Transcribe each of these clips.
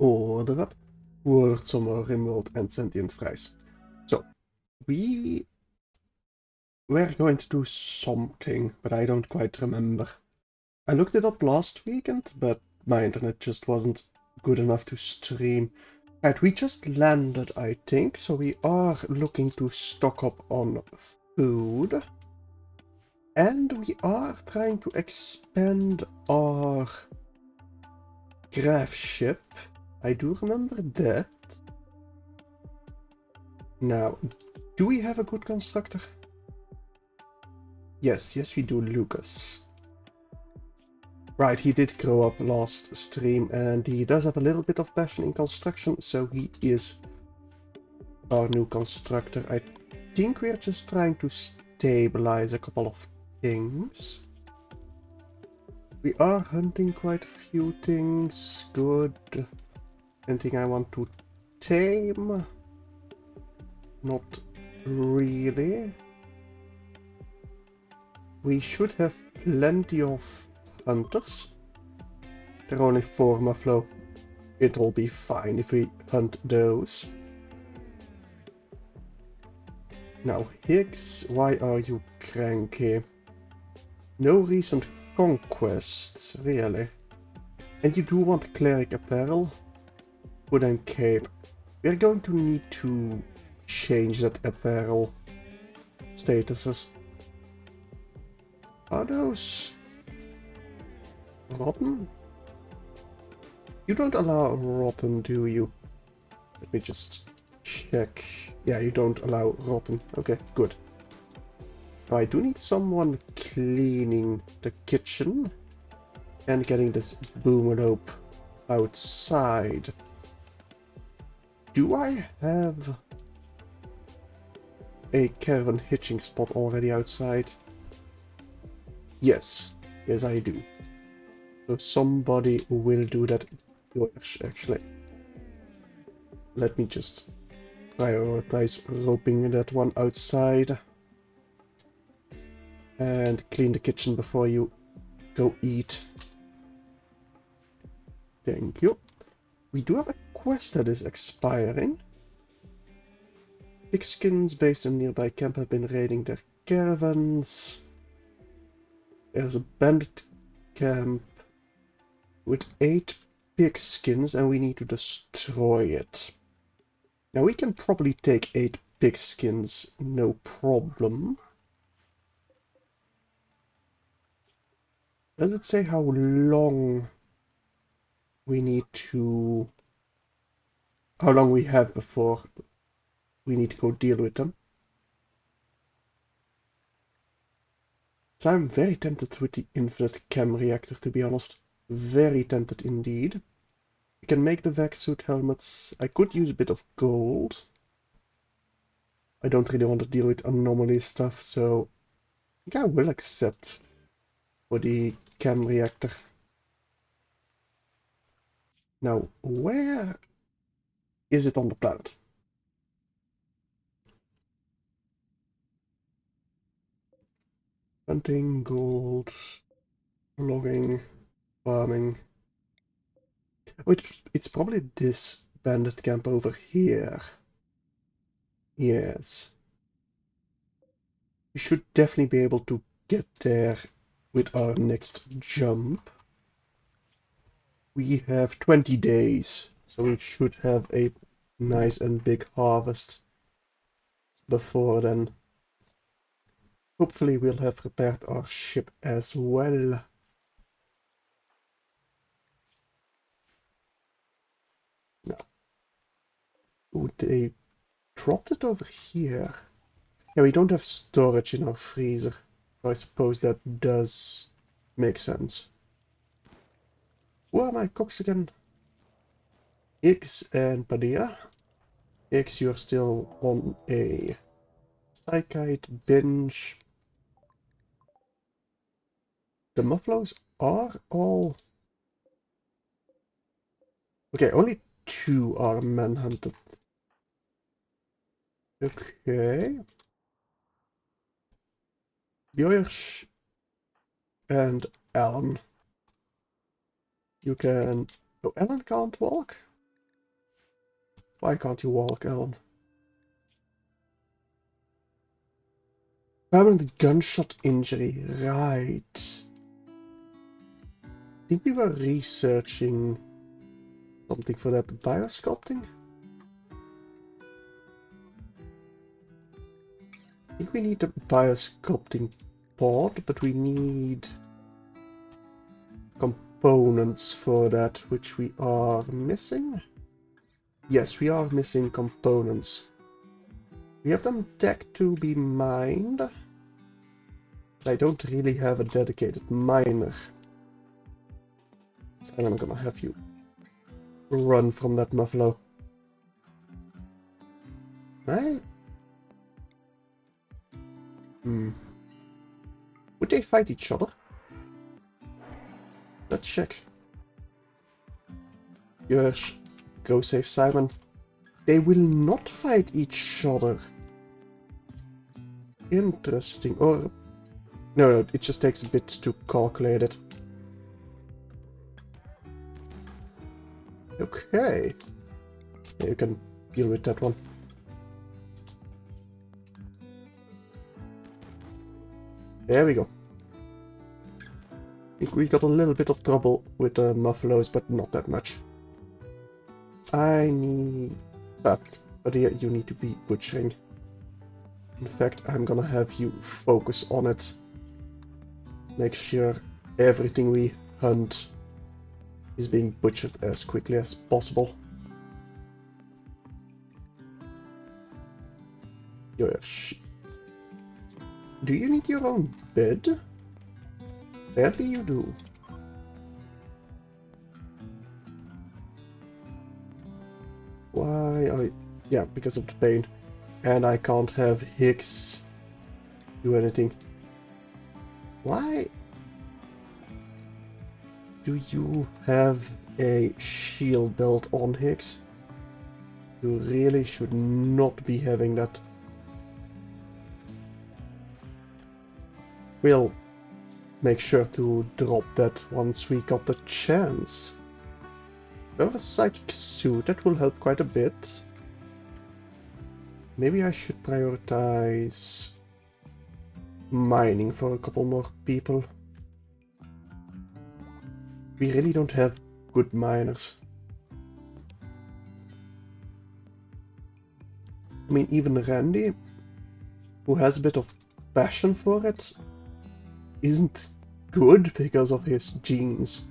Order up. Word some more Rimworld and sentient fries. So, we were going to do something, but I don't quite remember. I looked it up last weekend, but my internet just wasn't good enough to stream. Right, we just landed, I think, so we are looking to stock up on food. And we are trying to expand our craft ship. I do remember that. Now, do we have a good constructor? Yes, we do, Lucas. Right, he did grow up last stream, and he does have a little bit of passion in construction, so he is our new constructor. I think we're just trying to stabilize a couple of things. We are hunting quite a few things. Good. Anything I want to tame? Not really. We should have plenty of hunters. There are only 4 Muffalo. It'll be fine if we hunt those. Now, Higgs, why are you cranky? No recent conquests, really. And you do want cleric apparel? Hood and cape. We're going to need to change that apparel statuses. Are those rotten? You don't allow rotten, do you? Let me just check. Yeah, you don't allow rotten. Okay, good. Now, I do need someone cleaning the kitchen and getting this boom rope outside. Do I have a caravan hitching spot already outside? Yes, I do. So somebody will do that. Actually, let me just prioritize roping that one outside. And clean the kitchen before you go eat. Thank you. We do have a quest that is expiring. Pigskins based in nearby camp have been raiding their caravans. There's a bandit camp with 8 pigskins and we need to destroy it. Now we can probably take 8 pigskins, no problem. Does it say how long we need to... how long we have before we need to go deal with them? So I'm very tempted with the infinite chem reactor, to be honest. Very tempted indeed. We can make the vac suit helmets. I could use a bit of gold. I don't really want to deal with anomaly stuff, so I think I will accept for the chem reactor. Now, where is it on the planet? Hunting, gold, logging, farming. Oh, it's probably this bandit camp over here. Yes. We should definitely be able to get there with our next jump. We have 20 days, so we should have a nice and big harvest before then. Hopefully we'll have repaired our ship as well. No. Ooh, they dropped it over here. Yeah, we don't have storage in our freezer, so I suppose that does make sense. Who are my cooks again? X and Padilla. X, you're still on a psychite binge. The muffaloes are all... okay, only 2 are manhunted. Okay. Björsh and Alan. You can... oh, Alan can't walk? Why can't you walk, Alan? Permanent gunshot injury, right. I think we were researching something for that biosculpting. I think we need a biosculpting pod, but we need components for that, which we are missing. Yes, we are missing components. We have them decked to be mined. I don't really have a dedicated miner. So I'm gonna have you run from that muffalo. Right? Would they fight each other? Let's check. Yes. Go save Simon. They will not fight each other. Interesting. Or... No, it just takes a bit to calculate it. Okay. You can deal with that one. There we go. I think we got a little bit of trouble with the muffalos, but not that much. I need... But here you need to be butchering. In fact, I'm gonna have you focus on it. Make sure everything we hunt is being butchered as quickly as possible. Do you need your own bed? Apparently you do. Why are you... Yeah, because of the pain. And I can't have Hicks do anything. Why do you have a shield belt on, Hicks? You really should not be having that. We'll make sure to drop that once we got the chance. We have a psychic suit, that will help quite a bit. Maybe I should prioritize mining for a couple more people. We really don't have good miners. I mean, even Randy, who has a bit of passion for it, isn't good because of his genes.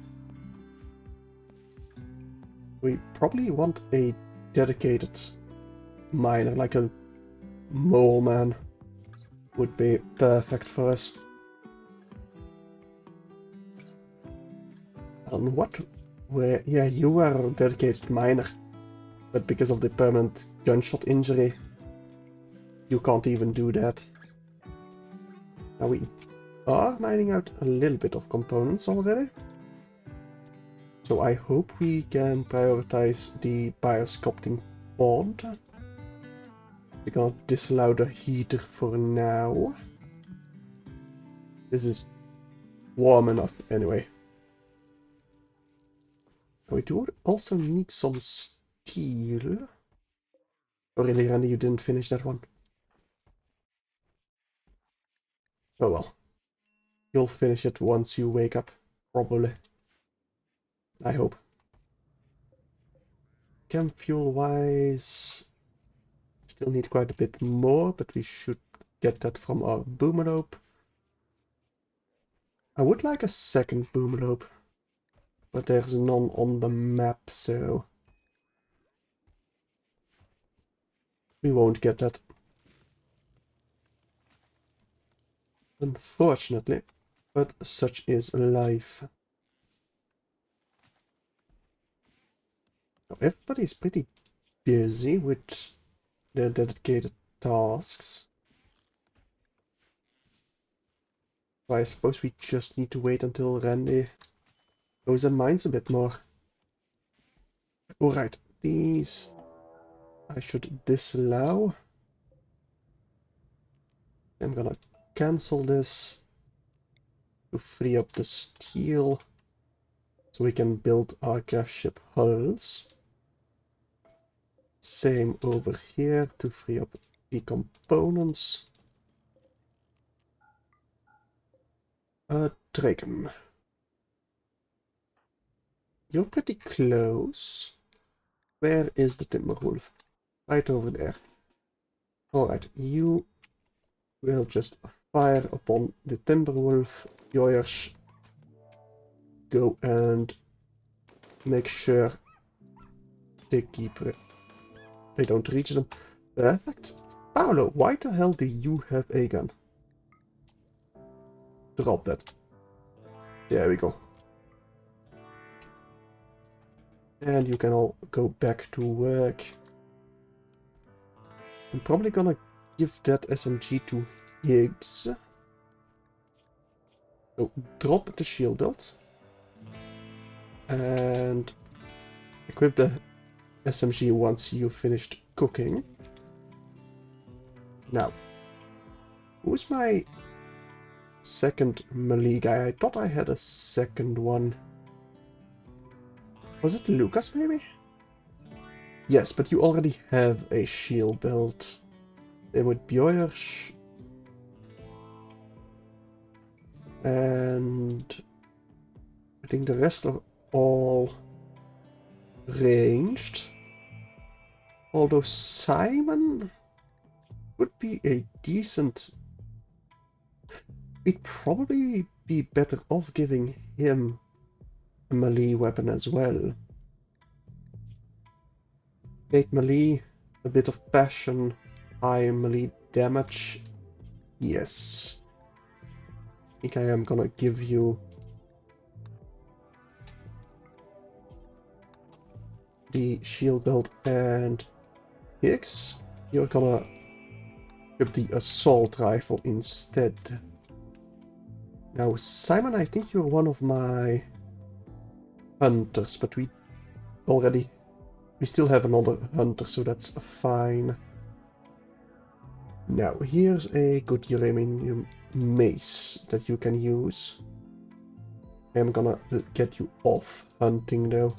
We probably want a dedicated miner, like a mole man would be perfect for us. And what were... Yeah, you were a dedicated miner, but because of the permanent gunshot injury, you can't even do that. Now we are mining out a little bit of components already. So I hope we can prioritize the biosculpting pod. We're gonna disallow the heater for now. This is warm enough anyway. We do also need some steel. Oh really, Randy, you didn't finish that one? Oh well. You'll finish it once you wake up, probably. I hope. Chem fuel wise, still need quite a bit more, but we should get that from our boomerlope. I would like a second boomerlope, but there's none on the map, so we won't get that. Unfortunately, but such is life. Everybody's pretty busy with their dedicated tasks. So I suppose we just need to wait until Randy goes and mines a bit more. Alright, these I should disallow. I'm gonna cancel this to free up the steel so we can build our craft ship hulls. Same over here to free up the components. Draken. You're pretty close. Where is the Timberwolf? Right over there. Alright, you will just fire upon the Timberwolf. Yours. Go and make sure they don't reach them. Perfect. Paolo, why the hell do you have a gun? Drop that. There we go. And you can all go back to work. I'm probably gonna give that SMG to Higgs. So drop the shield belt. And equip the SMG once you've finished cooking. Now, who's my second melee guy? I thought I had a second one. Was it Lucas, maybe? Yes, but you already have a shield belt. Same with Björsch. And I think the rest are all ranged. Although Simon would be a decent... We'd probably be better off giving him a melee weapon as well. 8 melee, a bit of passion, high melee damage. Yes. I think I am gonna give you the shield belt, and Higgs, you're gonna give the assault rifle instead. Now, Simon, I think you're one of my hunters, but we still have another hunter, so that's fine. Now, here's a good uranium mace that you can use. I'm gonna get you off hunting though.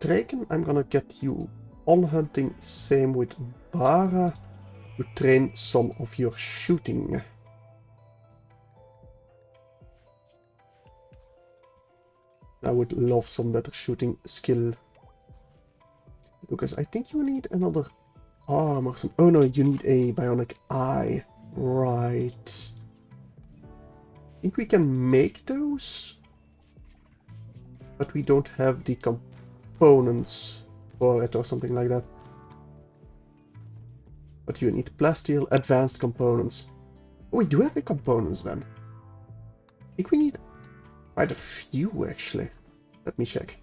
Draken, I'm gonna get you on hunting, same with Bara, to train some of your shooting. I would love some better shooting skill. Lucas, I think you need another armor. Oh no, you need a bionic eye. Right. I think we can make those, but we don't have the components for it or something like that. But you need plasteel advanced components. Oh, we do have the components then. I think we need quite a few actually. Let me check.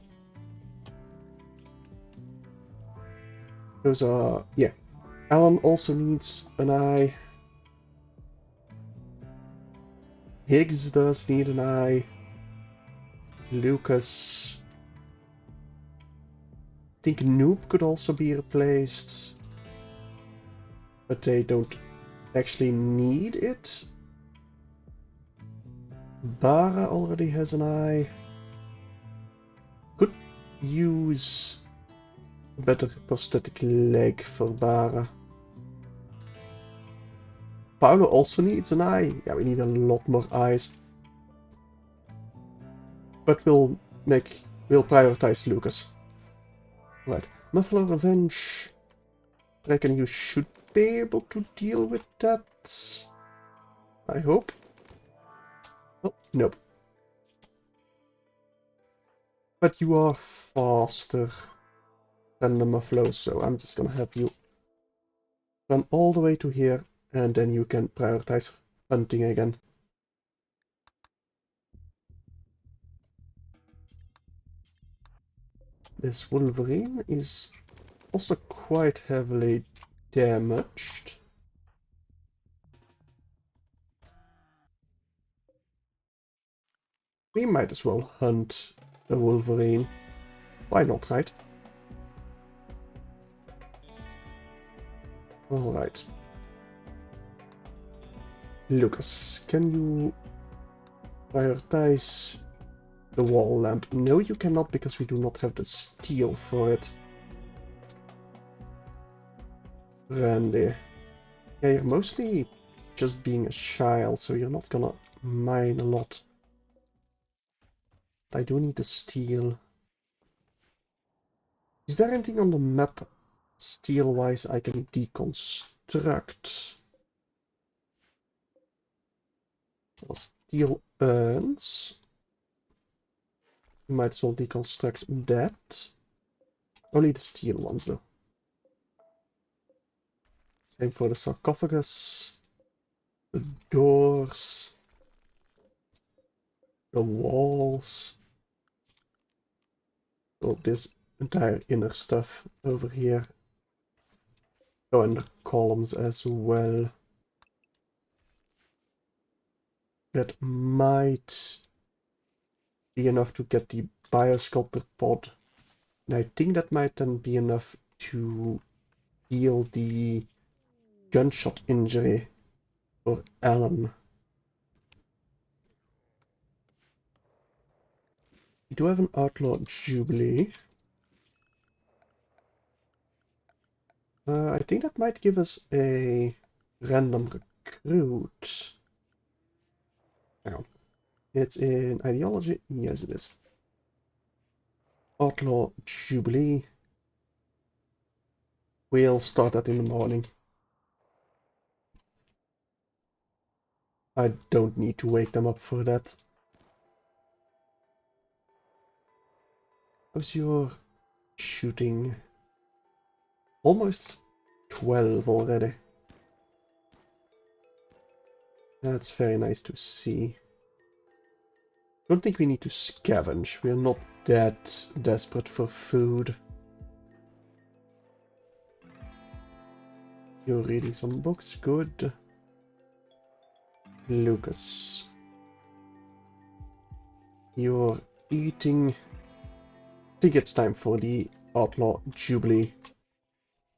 Those are, yeah. Alan also needs an eye. Higgs does need an eye. Lucas. I think Noob could also be replaced. But they don't actually need it. Bara already has an eye. Could use a better prosthetic leg for Bara. Paolo also needs an eye. Yeah, we need a lot more eyes. But we'll prioritize Lucas. Right. Muffler Revenge. I reckon you should be able to deal with that. I hope. Oh, nope. But you are faster than the Muffalo, so I'm just gonna have you run all the way to here, and then you can prioritize hunting again. This Wolverine is also quite heavily damaged. We might as well hunt a Wolverine. Why not, right? Alright. Lucas, can you prioritize the wall lamp. No, you cannot, because we do not have the steel for it. Randy. Yeah, you're mostly just being a child, so you're not gonna mine a lot. I do need the steel. Is there anything on the map, steel-wise, I can deconstruct? Well, steel urns. We might as well deconstruct that. Only the steel ones, though. Same for the sarcophagus, the doors, the walls. Oh, this entire inner stuff over here. Oh, and the columns as well. That might be enough to get the biosculptor pod. And I think that might then be enough to heal the gunshot injury for Alan. We do have an Outlaw Jubilee. I think that might give us a random recruit. Hang on. It's in ideology? Yes, it is. Outlaw Jubilee. We'll start that in the morning. I don't need to wake them up for that. How's your shooting? Almost 12 already. That's very nice to see. Don't think we need to scavenge. We're not that desperate for food. You're reading some books, good. Lucas. You're eating. I think it's time for the Outlaw Jubilee.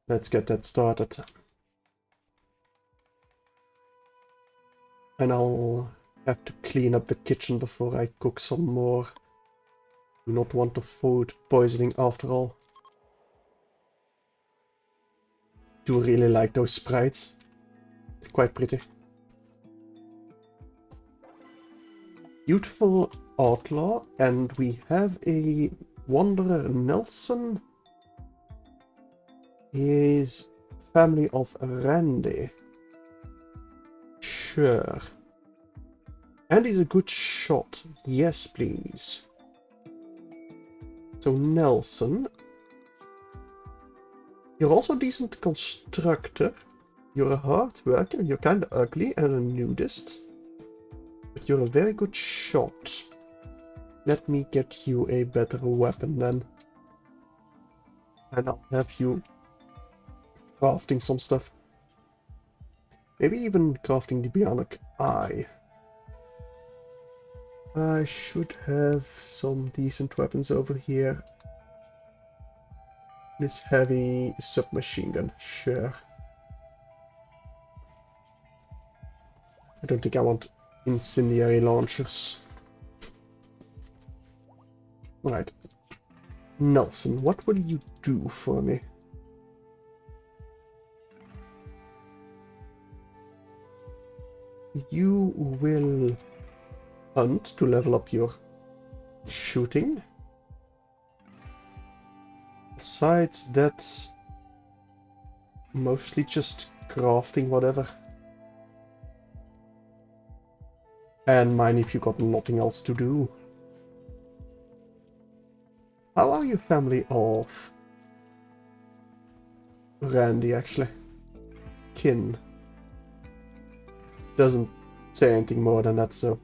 Let's get that started. And I'll have to clean up the kitchen before I cook some more. Do not want the food poisoning after all. Do really like those sprites. They're quite pretty. Beautiful outlaw, and we have a wanderer Nelson. He is family of Randy. Sure. And he's a good shot. Yes, please. So Nelson. You're also a decent constructor. You're a hard worker. You're kinda ugly and a nudist. But you're a very good shot. Let me get you a better weapon then. And I'll have you crafting some stuff. Maybe even crafting the bionic eye. I should have some decent weapons over here. This heavy submachine gun, sure. I don't think I want incendiary launchers. Right. Nelson, what will you do for me? You will hunt to level up your shooting. Besides that, mostly just crafting whatever. And mine if you got nothing else to do. How are you family of Randy actually? Kin. Doesn't say anything more than that, so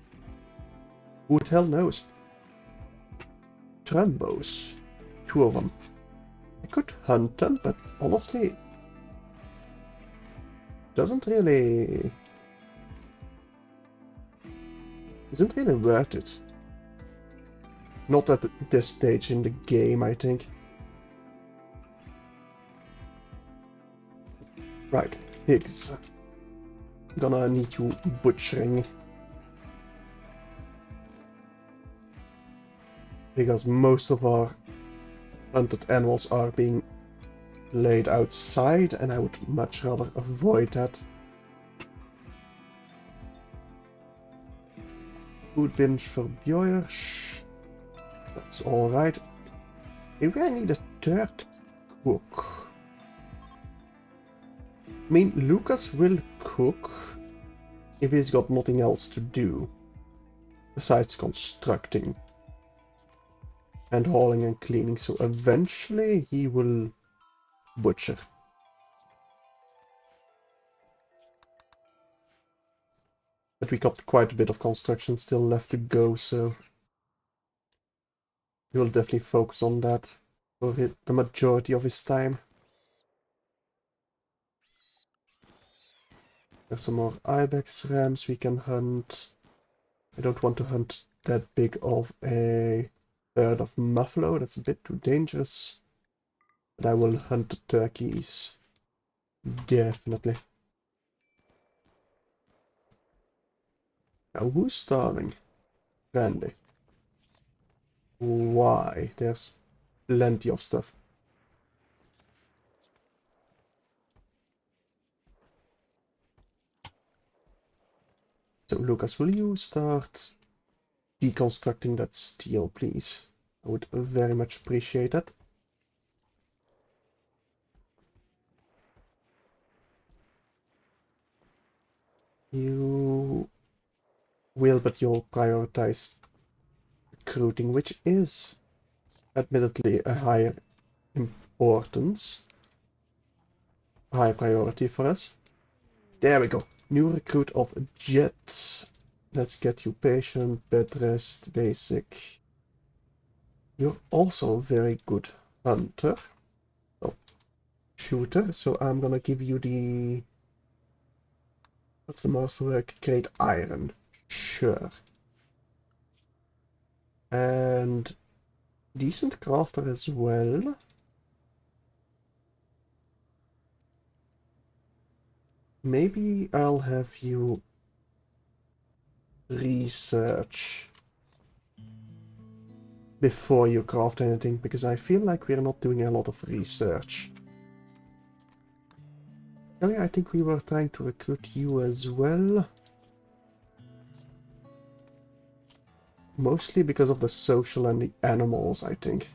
who the hell knows? Trumbos. 2 of them. I could hunt them, but honestly, isn't really worth it. Not at this stage in the game, I think. Right, Higgs. Gonna need you butchering. because most of our hunted animals are being laid outside, and I would much rather avoid that. Food binge for Björsh. That's alright. Maybe I need a third cook. I mean, Lucas will cook if he's got nothing else to do besides constructing and hauling and cleaning, so eventually he will butcher. But we got quite a bit of construction still left to go, so he will definitely focus on that for the majority of his time. There's some more ibex rams we can hunt. I don't want to hunt that big of a herd of muffalo, that's a bit too dangerous. But I will hunt the turkeys. Definitely. Now who's starving? Randy. Why? There's plenty of stuff. So Lucas, will you start deconstructing that steel, please? I would very much appreciate that. You will, but you'll prioritize recruiting, which is admittedly a higher importance, high priority for us. There we go. New recruit of Jet. Let's get you patient, bed rest, basic. You're also a very good hunter. Oh, shooter, so I'm gonna give you the... What's the masterwork? Great Iron. Sure. And decent crafter as well. Maybe I'll have you research before you craft anything, because I feel like we're not doing a lot of research. Oh yeah, I think we were trying to recruit you as well. Mostly because of the social and the animals, I think.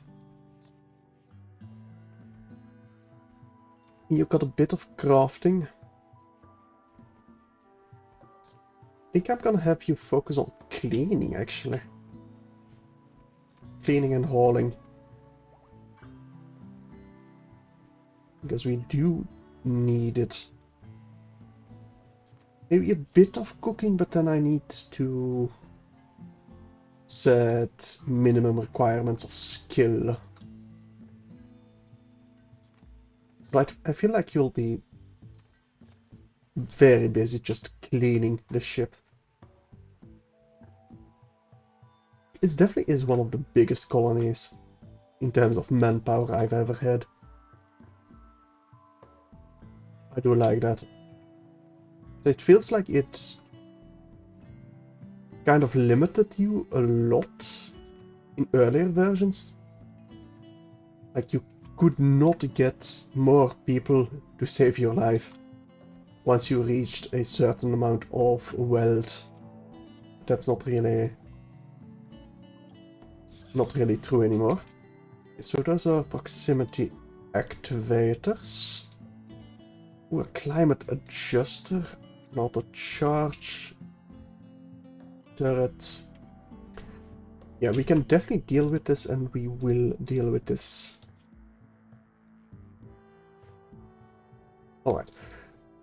You got a bit of crafting. I think I'm gonna have you focus on cleaning, actually. Cleaning and hauling. Because we do need it. Maybe a bit of cooking, but then I need to set minimum requirements of skill. But I feel like you'll be very busy just cleaning the ship. It definitely is one of the biggest colonies in terms of manpower I've ever had. I do like that. It feels like it kind of limited you a lot in earlier versions. Like you could not get more people to save your life once you reached a certain amount of wealth. That's not really true anymore. So those are proximity activators. Ooh, a climate adjuster, not a charge turret. Yeah, we can definitely deal with this, and we will deal with this. Alright.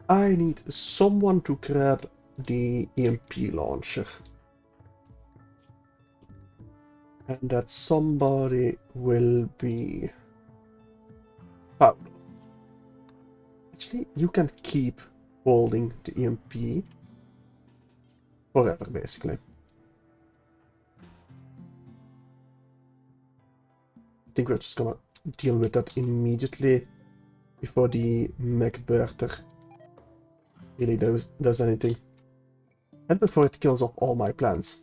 I need someone to grab the EMP launcher. And that somebody will be Paolo. Actually, you can keep holding the EMP forever, basically. I think we're just gonna deal with that immediately before the MacBurter really does anything. And before it kills off all my plants.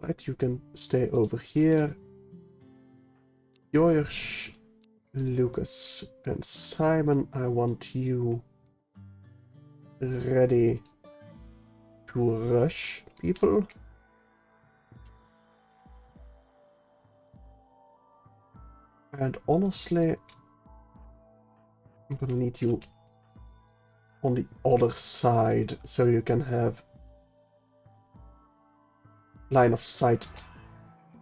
Right, you can stay over here. George, Lucas, and Simon, I want you ready to rush people. And honestly, I'm gonna need you on the other side so you can have line of sight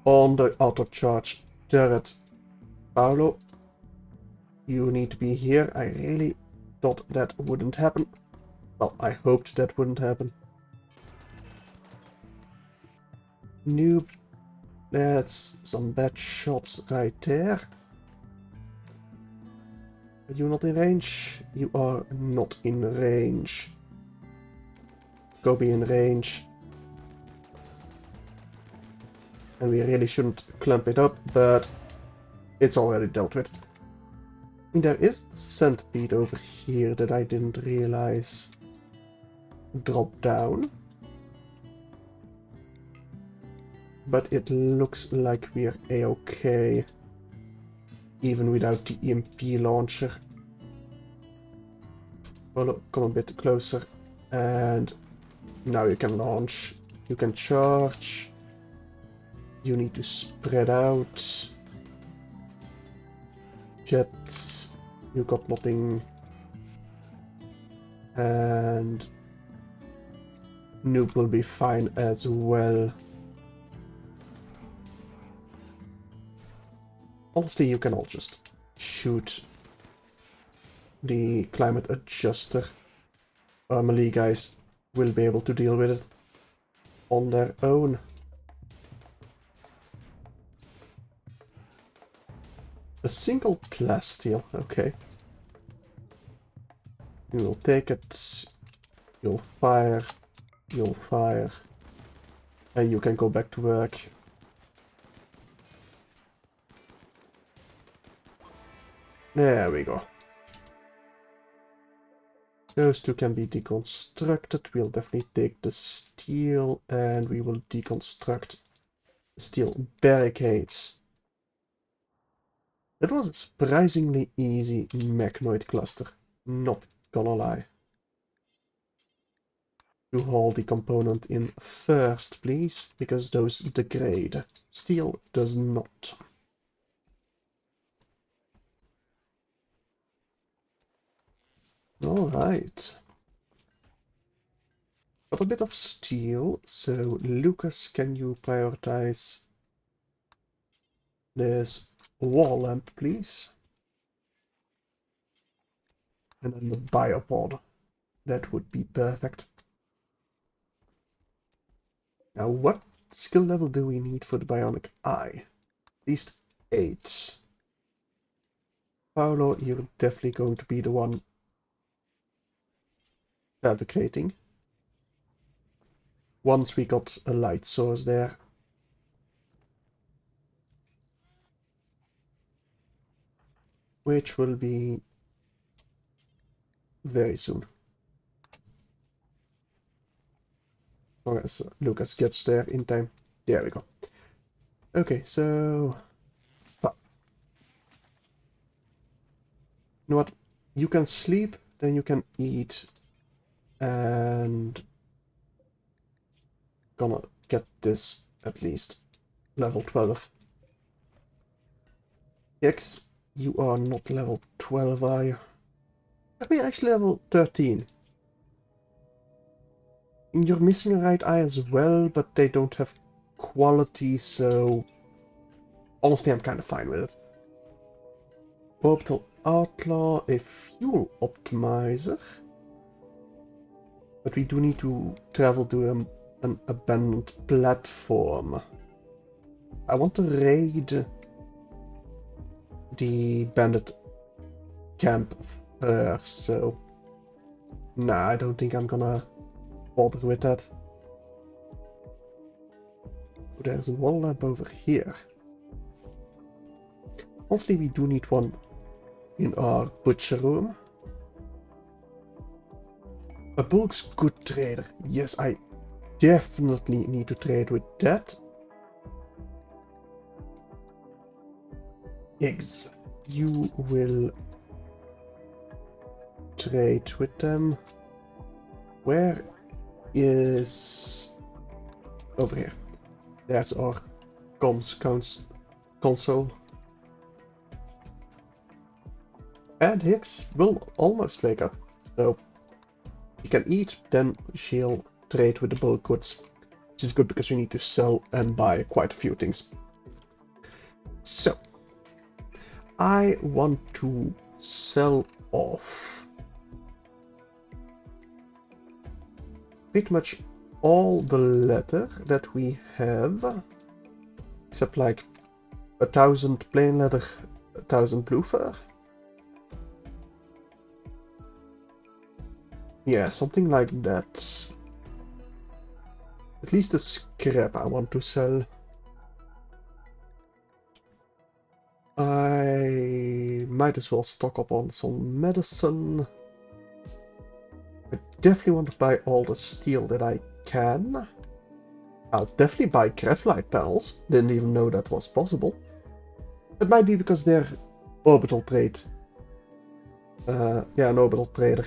on the auto charge turret. Paolo, you need to be here. I really thought that wouldn't happen. Well, I hoped that wouldn't happen. Noob, that's some bad shots right there. Are you not in range? You are not in range. Go be in range. And we really shouldn't clump it up, but it's already dealt with. There is a centipede over here that I didn't realize dropped down. But it looks like we're a-okay, even without the EMP launcher. Well, come a bit closer, and now you can launch. You can charge. You need to spread out. Jets, you got nothing. And Noob will be fine as well. Honestly, you can all just shoot the climate adjuster. Anomaly guys will be able to deal with it on their own. A single plasteel, okay. You will take it, you'll fire, and you can go back to work. There we go. Those two can be deconstructed. We'll definitely take the steel and we will deconstruct steel barricades. That was a surprisingly easy mechanoid cluster, not gonna lie. You hold the component in first, please, because those degrade. Steel does not. Alright. Got a bit of steel, so Lucas, can you prioritize this wall lamp, please? And then the biopod. That would be perfect. Now, what skill level do we need for the bionic eye? At least 8. Paolo, you're definitely going to be the one fabricating. Once we got a light source there. Which will be very soon. As long as Lucas gets there in time. There we go. Okay, so... You know what? You can sleep, then you can eat, and gonna get this at least level 12. X, you are not level 12, are you? I mean, actually level 13. You're missing a right eye as well, but they don't have quality, so honestly I'm kind of fine with it. Orbital Outlaw, a fuel optimizer. But we do need to travel to an abandoned platform. I want to raid the bandit camp first, so... Nah, I don't think I'm gonna bother with that. Oh, there's a wall lamp over here. Honestly, we do need one in our butcher room. A bulk's good trader. Yes, I definitely need to trade with that. Eggs. You will trade with them. Where is... Over here. That's our console. And Hicks will almost wake up. So she can eat, then she'll trade with the bulk goods. Which is good because we need to sell and buy quite a few things. So I want to sell off pretty much all the leather that we have, except like 1,000 plain leather, 1,000 blue fur. Yeah, something like that. At least the scrap I want to sell. I might as well stock up on some medicine. I definitely want to buy all the steel that I can. I'll definitely buy graphite panels. Didn't even know that was possible. It might be because they're orbital trade. Yeah, an orbital trader.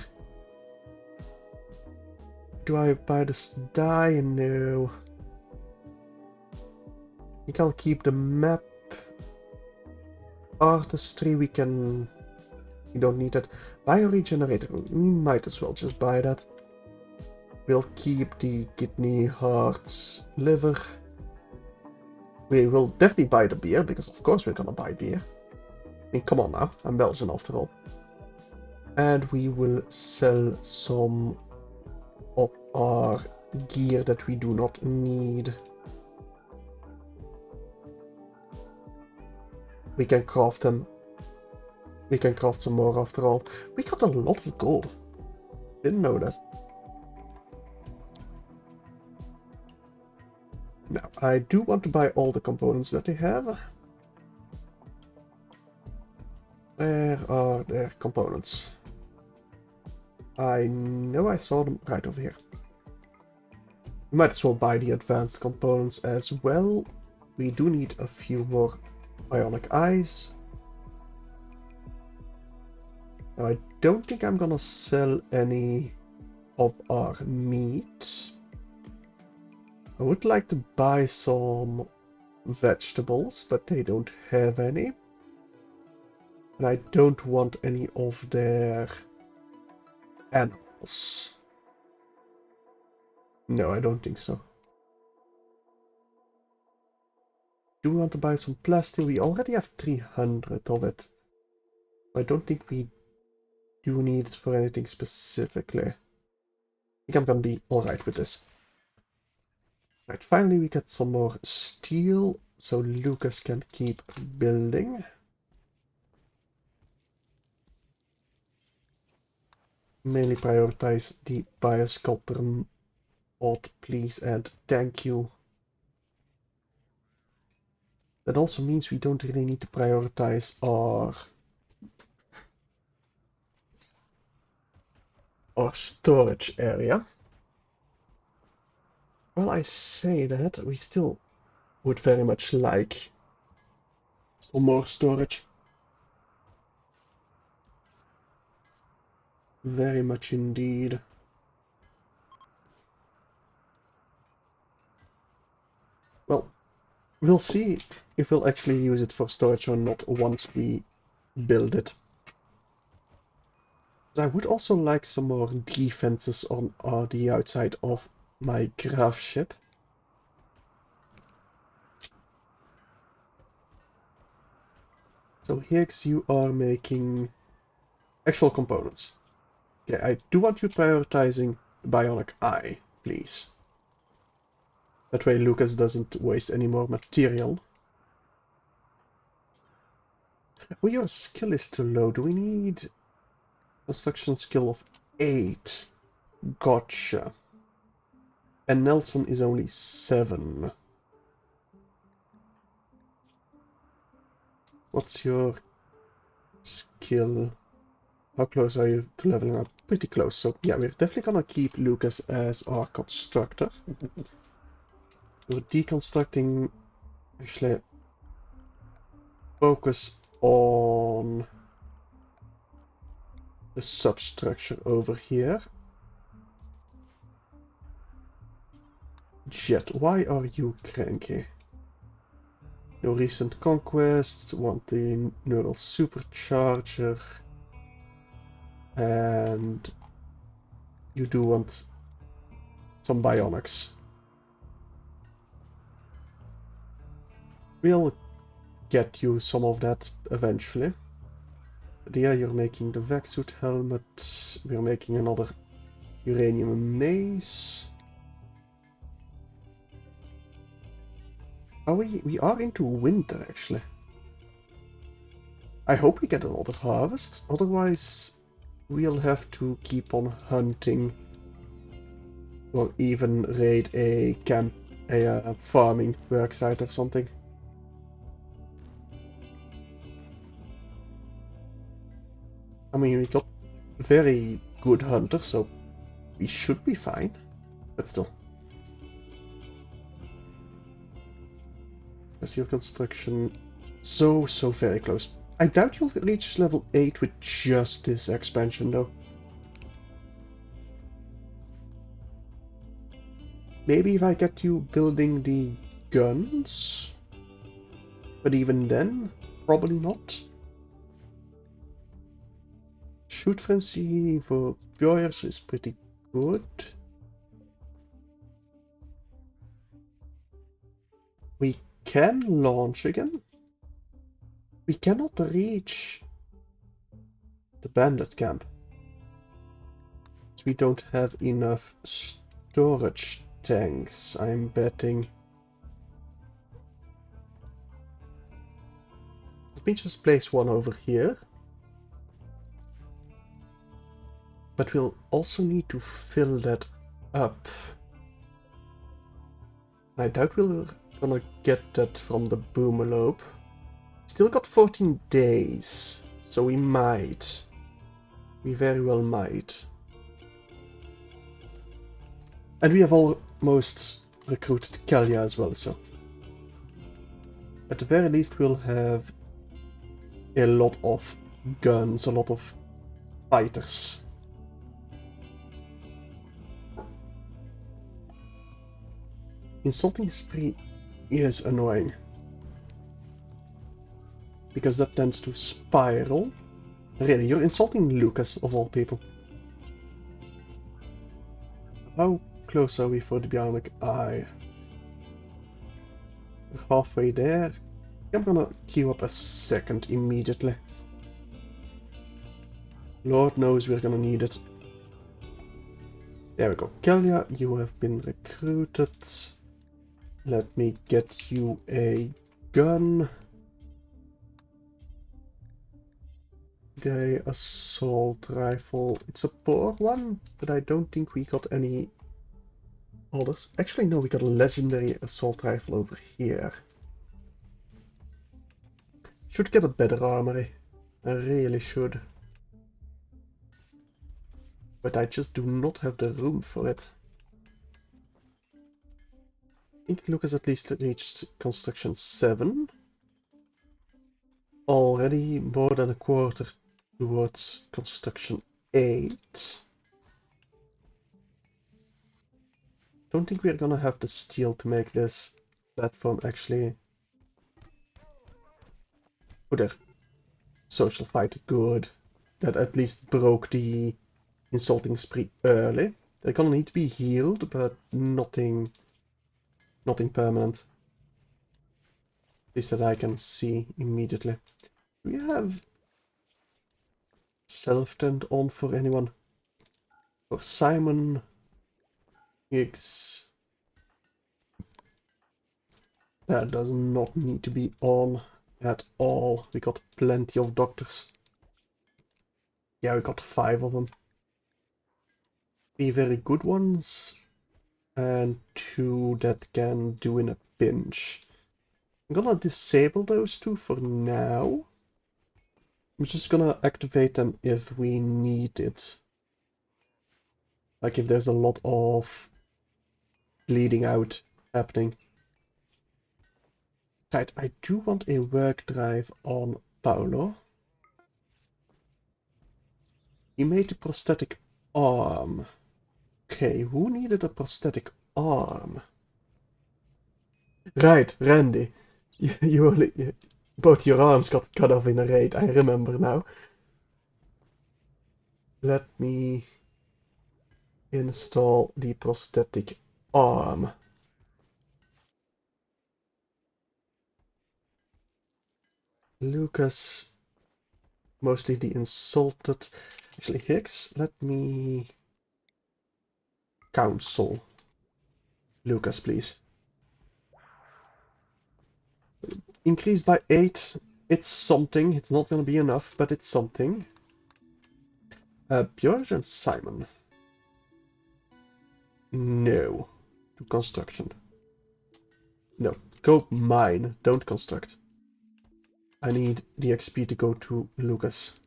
Do I buy this dye? No. I think I'll keep the map. Artistry, we don't need that. Bioregenerator, we might as well just buy that. We'll keep the kidney, hearts, liver. We will definitely buy the beer, because of course we're gonna buy beer. I mean, come on now, I'm Belgian after all. And we will sell some of our gear that we do not need. We can craft them. We can craft some more after all. We got a lot of gold. Didn't know that. Now, I do want to buy all the components that they have. Where are their components? I know I saw them right over here. We might as well buy the advanced components as well. We do need a few more bionic eyes. Now, I don't think I'm gonna sell any of our meat. I would like to buy some vegetables, but they don't have any. And I don't want any of their animals. No, I don't think so. Do we want to buy some plastic? We already have 300 of it. I don't think we do need it for anything specifically. I think I'm gonna be alright with this. Right, finally we get some more steel, so Lucas can keep building. Mainly prioritize the biosculptor mod, please, and thank you. That also means we don't really need to prioritize our storage area. While I say that, we still would very much like some more storage. Very much indeed. Well, we'll see if we'll actually use it for storage or not once we build it. I would also like some more defenses on the outside of my graph ship. So Higgs, you are making actual components. Okay, I do want you prioritizing the bionic eye, please. That way Lucas doesn't waste any more material. Well, your skill is too low. Do we need construction skill of 8? Gotcha. And Nelson is only 7. What's your skill? How close are you to leveling up? Pretty close. So yeah, we're definitely gonna keep Lucas as our constructor. We're deconstructing. Actually, focus on the substructure over here. Jet, why are you cranky? No recent conquests, want the neural supercharger, and you do want some bionics. We'll get you some of that eventually. There you're making the vac-suit helmet, we're making another uranium mace. We are into winter actually. I hope we get another harvest, otherwise we'll have to keep on hunting or even raid a camp, a farming worksite or something. I mean, we got very good hunters, so we should be fine, but still. As your construction, so very close. I doubt you'll reach level 8 with just this expansion though. Maybe if I get you building the guns, but even then, probably not. Shoot frenzy for warriors is pretty good. We can launch again. We cannot reach the bandit camp. We don't have enough storage tanks, I'm betting. Let me just place one over here. But we'll also need to fill that up. I doubt we're gonna get that from the Boomerlope. Still got 14 days, so we might. We very well might. And we have almost recruited Kalia as well, so at the very least we'll have a lot of guns, a lot of fighters. Insulting spree is annoying, because that tends to spiral. Really, you're insulting Lucas of all people. How close are we for the bionic eye? We're halfway there. I'm gonna queue up a second immediately. Lord knows we're gonna need it. There we go. Kalia, you have been recruited. Let me get you a gun. The assault rifle. It's a poor one, but I don't think we got any others. Actually, no, we got a legendary assault rifle over here. Should get a better armory. I really should. But I just do not have the room for it. I think Lucas at least reached construction 7. Already more than a quarter towards construction 8. Don't think we're gonna have the steel to make this platform actually. Oh, there. Social fight, good. That at least broke the insulting spree early. They're gonna need to be healed, but nothing permanent. At least that I can see immediately. Do we have self-tend on for anyone? For Simon Higgs. That does not need to be on at all. We got plenty of doctors. Yeah, we got 5 of them. 3 very good ones, and 2 that can do in a pinch. I'm gonna disable those 2 for now. I'm just gonna activate them if we need it. Like if there's a lot of bleeding out happening. Right, I do want a work drive on Paolo. He made a prosthetic arm. Okay, who needed a prosthetic arm? Right, Randy. You only... Both your arms got cut off in a raid, I remember now. Let me install the prosthetic arm. Lucas, mostly the insulted. Actually, Higgs, let me counsel Lucas, please. Increased by 8. It's something. It's not going to be enough, but it's something. Björn and Simon. No. To construction. No. Go mine. Don't construct. I need the XP to go to Lucas.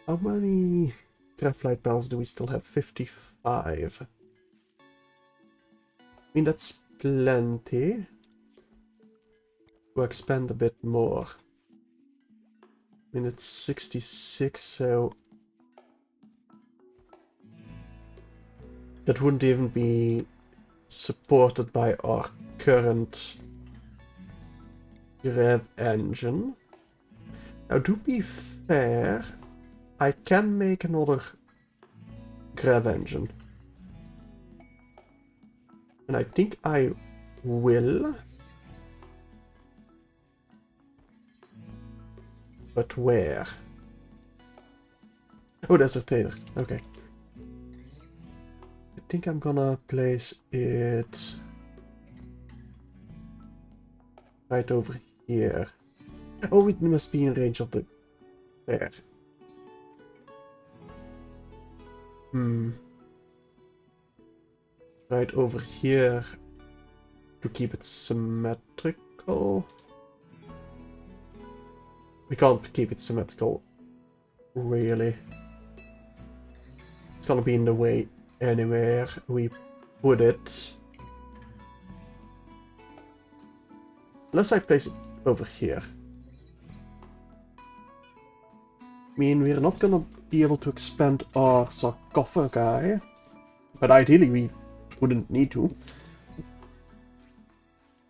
How many graphite bells do we still have? 55. I mean, that's plenty to expand a bit more. I mean, it's 66, so that wouldn't even be supported by our current grav engine. Now, to be fair, I can make another grav engine. And I think I will. But where? Oh, there's a trader. Okay. I think I'm gonna place it right over here. Oh, it must be in range of the... there. Right over here to keep it symmetrical. We can't keep it symmetrical, really. It's gonna be in the way anywhere we put it. Unless I place it over here. I mean, we're not gonna be able to expand our sarcophagi, but ideally we wouldn't need to.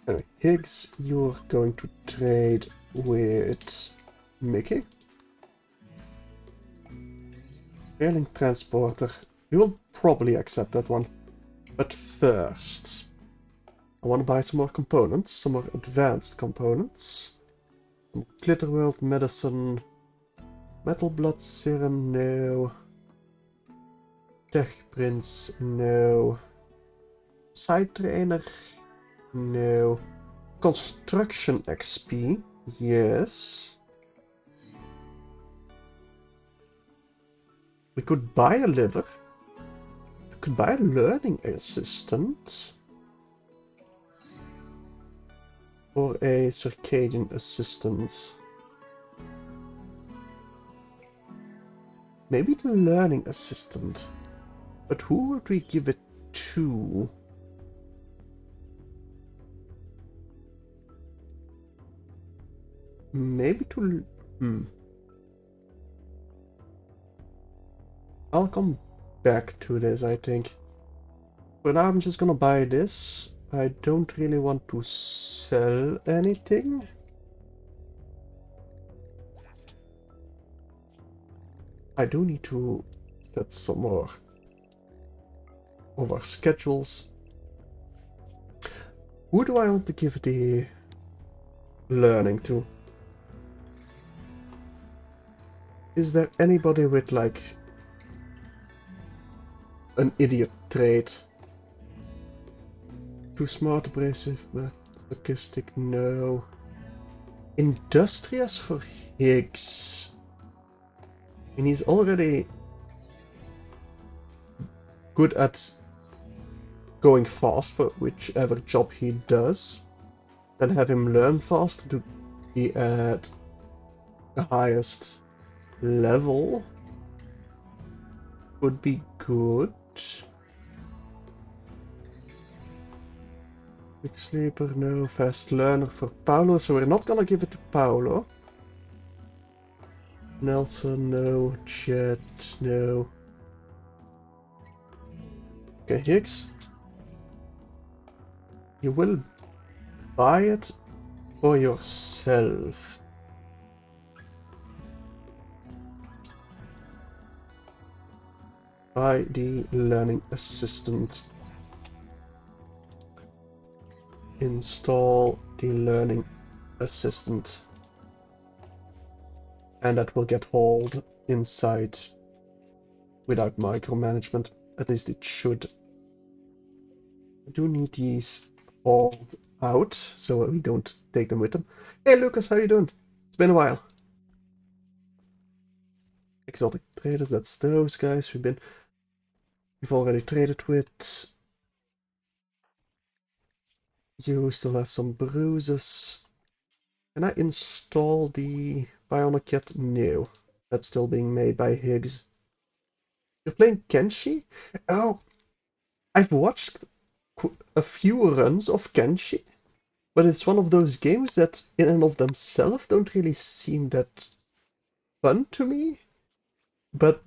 Anyway, Higgs, you're going to trade with Mickey. Failing transporter. We will probably accept that one. But first, I want to buy some more components, some more advanced components. Some Glitterworld medicine. Metal blood serum, no. Tech prints, no. Side trainer, no. Construction XP, yes. We could buy a liver. We could buy a learning assistant. Or a circadian assistant. Maybe the learning assistant. But who would we give it to? Maybe to... I'll come back to this, I think. For now, I'm just gonna buy this. I don't really want to sell anything. I do need to set some more of our schedules. Who do I want to give the learning to? Is there anybody with, like, an idiot trait? Too smart, abrasive, but sarcastic, no. Industrious for Higgs. And he's already good at going fast for whichever job he does. Then have him learn fast to be at the highest level. Would be good. Quick sleeper, no. Fast learner for Paulo, so we're not gonna give it to Paulo. Nelson, no. Chet, no. Okay, Higgs. You will buy it for yourself. Buy the learning assistant. Install the learning assistant. And that will get hauled inside without micromanagement. At least it should. I do need these hauled out so we don't take them with them. Hey Lucas, how you doing? It's been a while. Exotic traders, that's those guys we've already traded with. You still have some bruises. Can I install the bionic yet? No. That's still being made by Higgs. You're playing Kenshi? Oh, I've watched a few runs of Kenshi, but it's one of those games that in and of themselves don't really seem that fun to me. But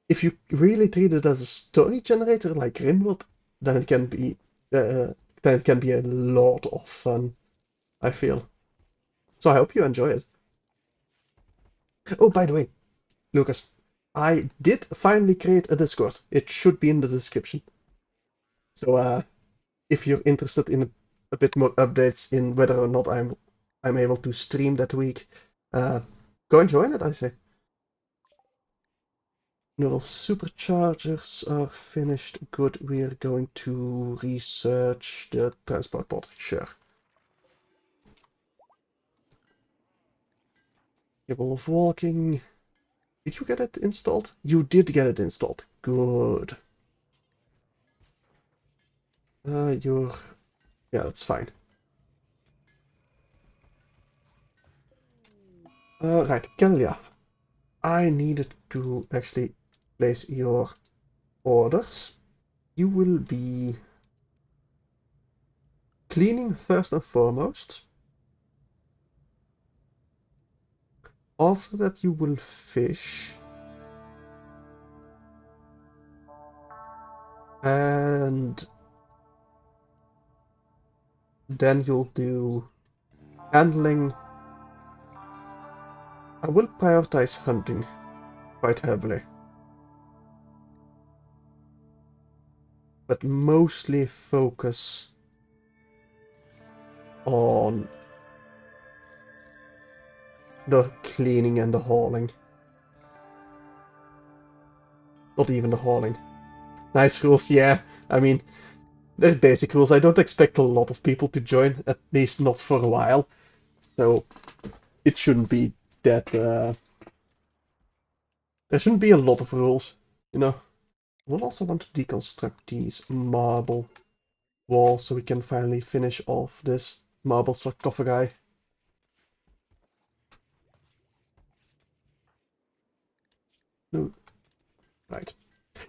if you really treat it as a story generator like Rimworld, then it can be uh, then it can be a lot of fun, I feel. So I hope you enjoy it. Oh, by the way, Lucas, I did finally create a Discord. It should be in the description. So if you're interested in a bit more updates in whether or not I'm able to stream that week, uh, go and join it, I say. Neural superchargers are finished. Good. We're going to research the transport pod. Sure. Capable of walking. Did you get it installed? You did get it installed. Good. You're... Yeah, that's fine. Right, Kelia. I needed to actually place your orders. You will be cleaning first and foremost. After that, you will fish. And then you'll do handling. I will prioritize hunting quite heavily, but mostly focus on the cleaning and the hauling. Not even the hauling. Nice rules, yeah. I mean, they're basic rules. I don't expect a lot of people to join, at least not for a while. So it shouldn't be that. There shouldn't be a lot of rules, you know. We'll also want to deconstruct these marble walls so we can finally finish off this marble sarcophagi. No, right.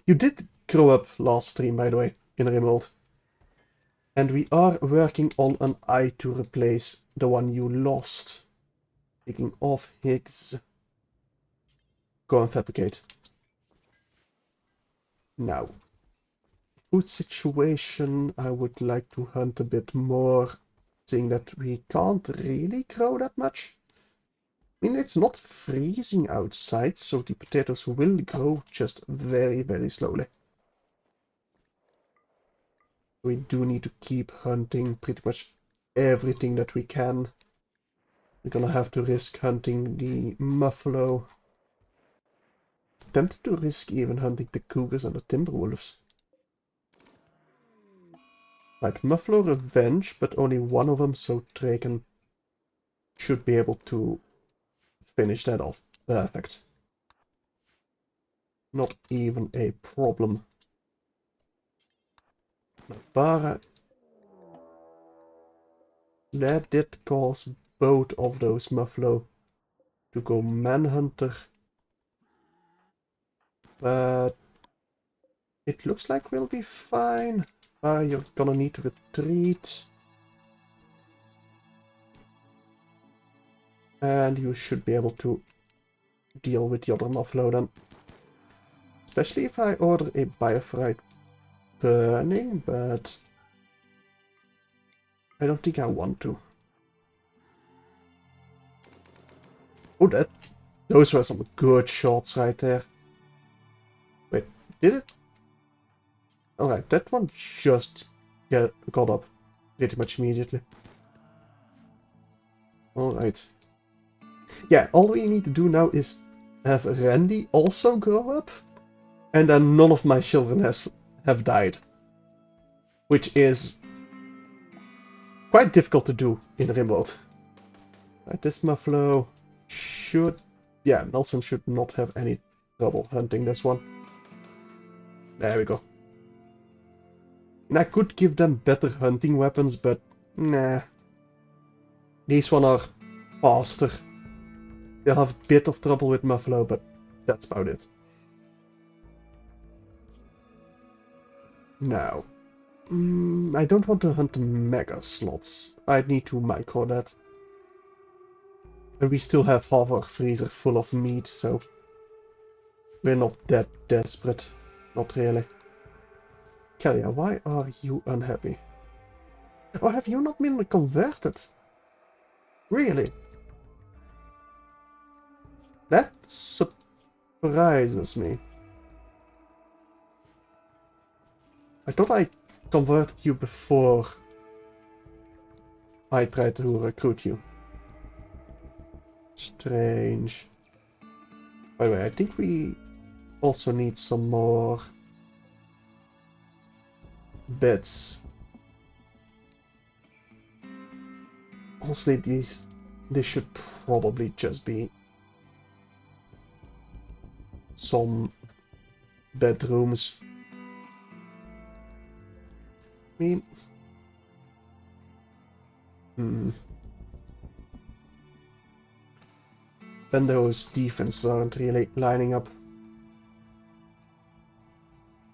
You did grow up last stream, by the way, in Rimworld. And we are working on an eye to replace the one you lost. Taking off Higgs. Go and fabricate. Now, food situation, I would like to hunt a bit more, seeing that we can't really grow that much. I mean, it's not freezing outside, so the potatoes will grow just very, very slowly. We do need to keep hunting pretty much everything that we can. We're gonna have to risk hunting the muffalo. Tempted to risk even hunting the cougars and the timber wolves. Right, muffalo revenge, but only one of them, so Draken should be able to finish that off. Perfect. Not even a problem. Bara. That did cause both of those muffalo to go manhunter. But it looks like we'll be fine. You're gonna need to retreat. And you should be able to deal with the other Muffalo then. Especially if I order a Biofrite burning, but I don't think I want to. Oh, those were some good shots right there. Wait, did it? Alright, that one just got up pretty much immediately. Alright. Yeah, all we need to do now is have Randy also grow up, and then none of my children have died. Which is quite difficult to do in Rimworld. Right, this Muffalo should... Yeah, Nelson should not have any trouble hunting this one. There we go. And I could give them better hunting weapons, but nah. These one are faster. They'll have a bit of trouble with Muffalo, but that's about it. Now, I don't want to hunt the mega slots. I need to micro that. And we still have half our freezer full of meat, so we're not that desperate. Not really. Kalia, why are you unhappy? Or have you not been converted? Really? That surprises me. I thought I converted you before I tried to recruit you. Strange. By the way, I think we also need some more beds. Honestly, this should probably just be some bedrooms. I mean, then those defenses aren't really lining up.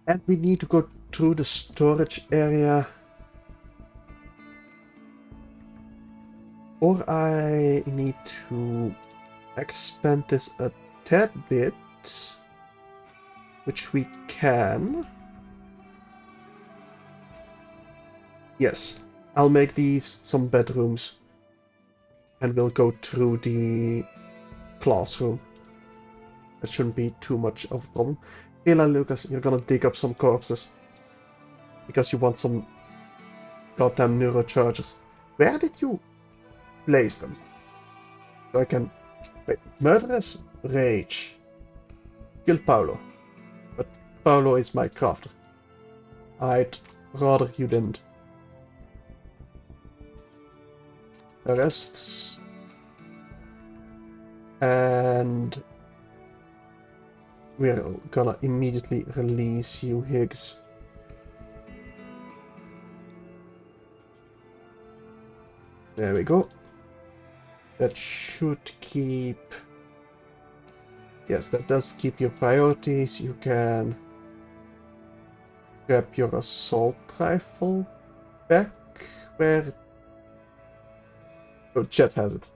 And we need to go through the storage area. Or I need to expand this a tad bit, which we can. Yes, I'll make these some bedrooms, and we'll go through the classroom. That shouldn't be too much of a problem. Hela, Lucas, you're gonna dig up some corpses, because you want some goddamn neurochargers. Where did you place them? So I can... Wait, Murderous Rage. Kill Paolo. But Paolo is my crafter. I'd rather you didn't. Arrests. And we're gonna immediately release you, Higgs. There we go. That should keep... Yes, that does keep your priorities. You can grab your assault rifle back where... Oh, Chet has it.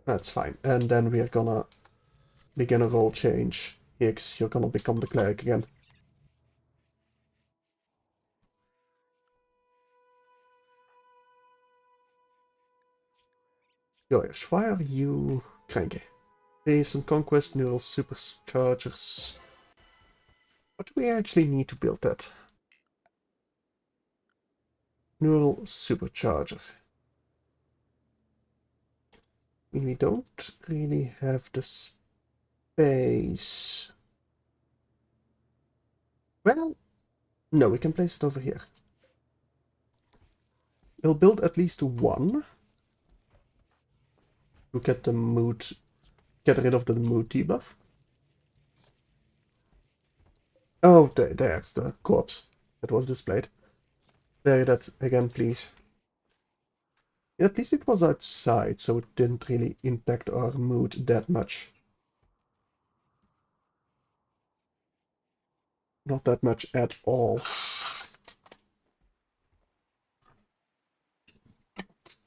That's fine. And then we are gonna begin a role change. Higgs, you're gonna become the cleric again. Joyous, why are you cranky? Base and conquest, neural superchargers. What do we actually need to build that? Neural supercharger. We don't really have the space. Well, no, we can place it over here. We'll build at least one. To get the mood, get rid of the mood debuff. Oh, there's the corpse that was displayed. Bury that again, please. At least it was outside, so it didn't really impact our mood that much. Not that much at all.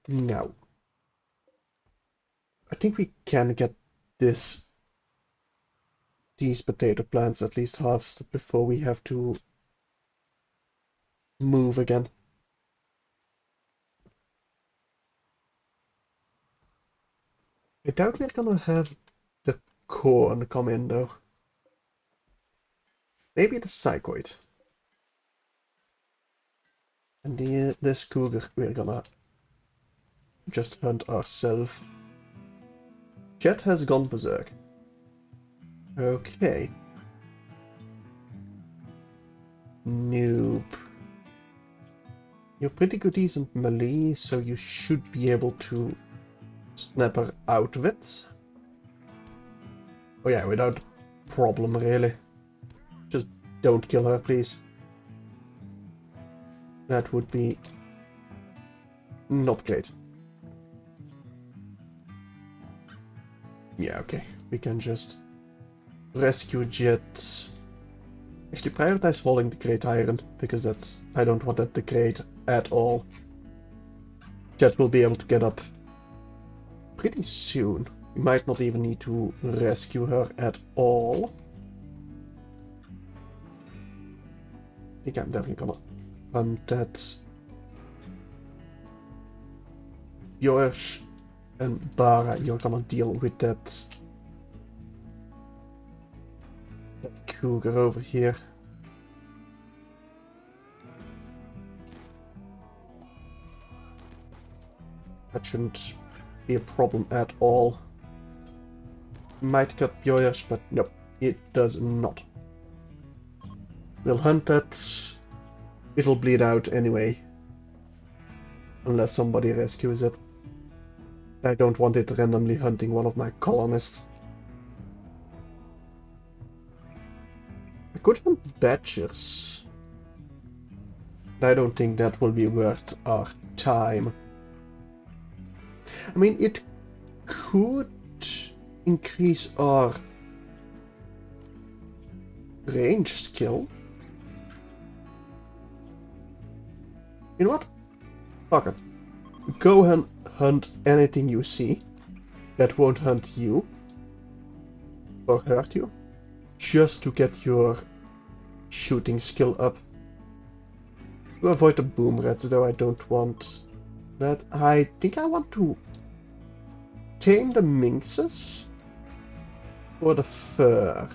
Now, I think we can get these potato plants at least harvested before we have to move again. I doubt we're gonna have the corn come in though. Maybe the psychoid. And this cougar we're gonna just hunt ourselves. Jet has gone berserk. Okay. Nope. You're pretty good decent melee, so you should be able to snap her out of it. Oh yeah, without problem really. Just don't kill her, please. That would be not great. Yeah, okay. We can just rescue Jet. Actually, prioritize holding the Great Iron, because that's... I don't want that degrade at all. Jet will be able to get up pretty soon. We might not even need to rescue her at all. I think I'm definitely gonna hunt that. Yours and Bara, you're gonna deal with that cougar over here. That shouldn't be a problem at all. Might cut yours, but nope, it does not. We'll hunt that. It'll bleed out anyway. Unless somebody rescues it. I don't want it randomly hunting one of my colonists. I could hunt badgers. I don't think that will be worth our time. I mean, it could increase our range skill. You know what? Fuck it. Go and hunt anything you see that won't hunt you or hurt you, just to get your shooting skill up. To avoid the boom rats, though, I don't want that. I think I want to tame the minxes for the fur.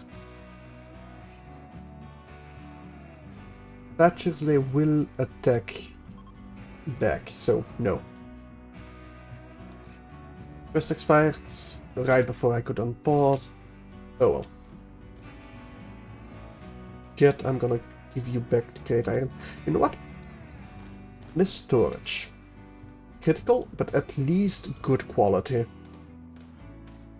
Badgers, they will attack back, so no. Quest expired right before I could unpause. Oh well. Jet, I'm gonna give you back the Great Iron. You know what? This storage. Critical, but at least good quality.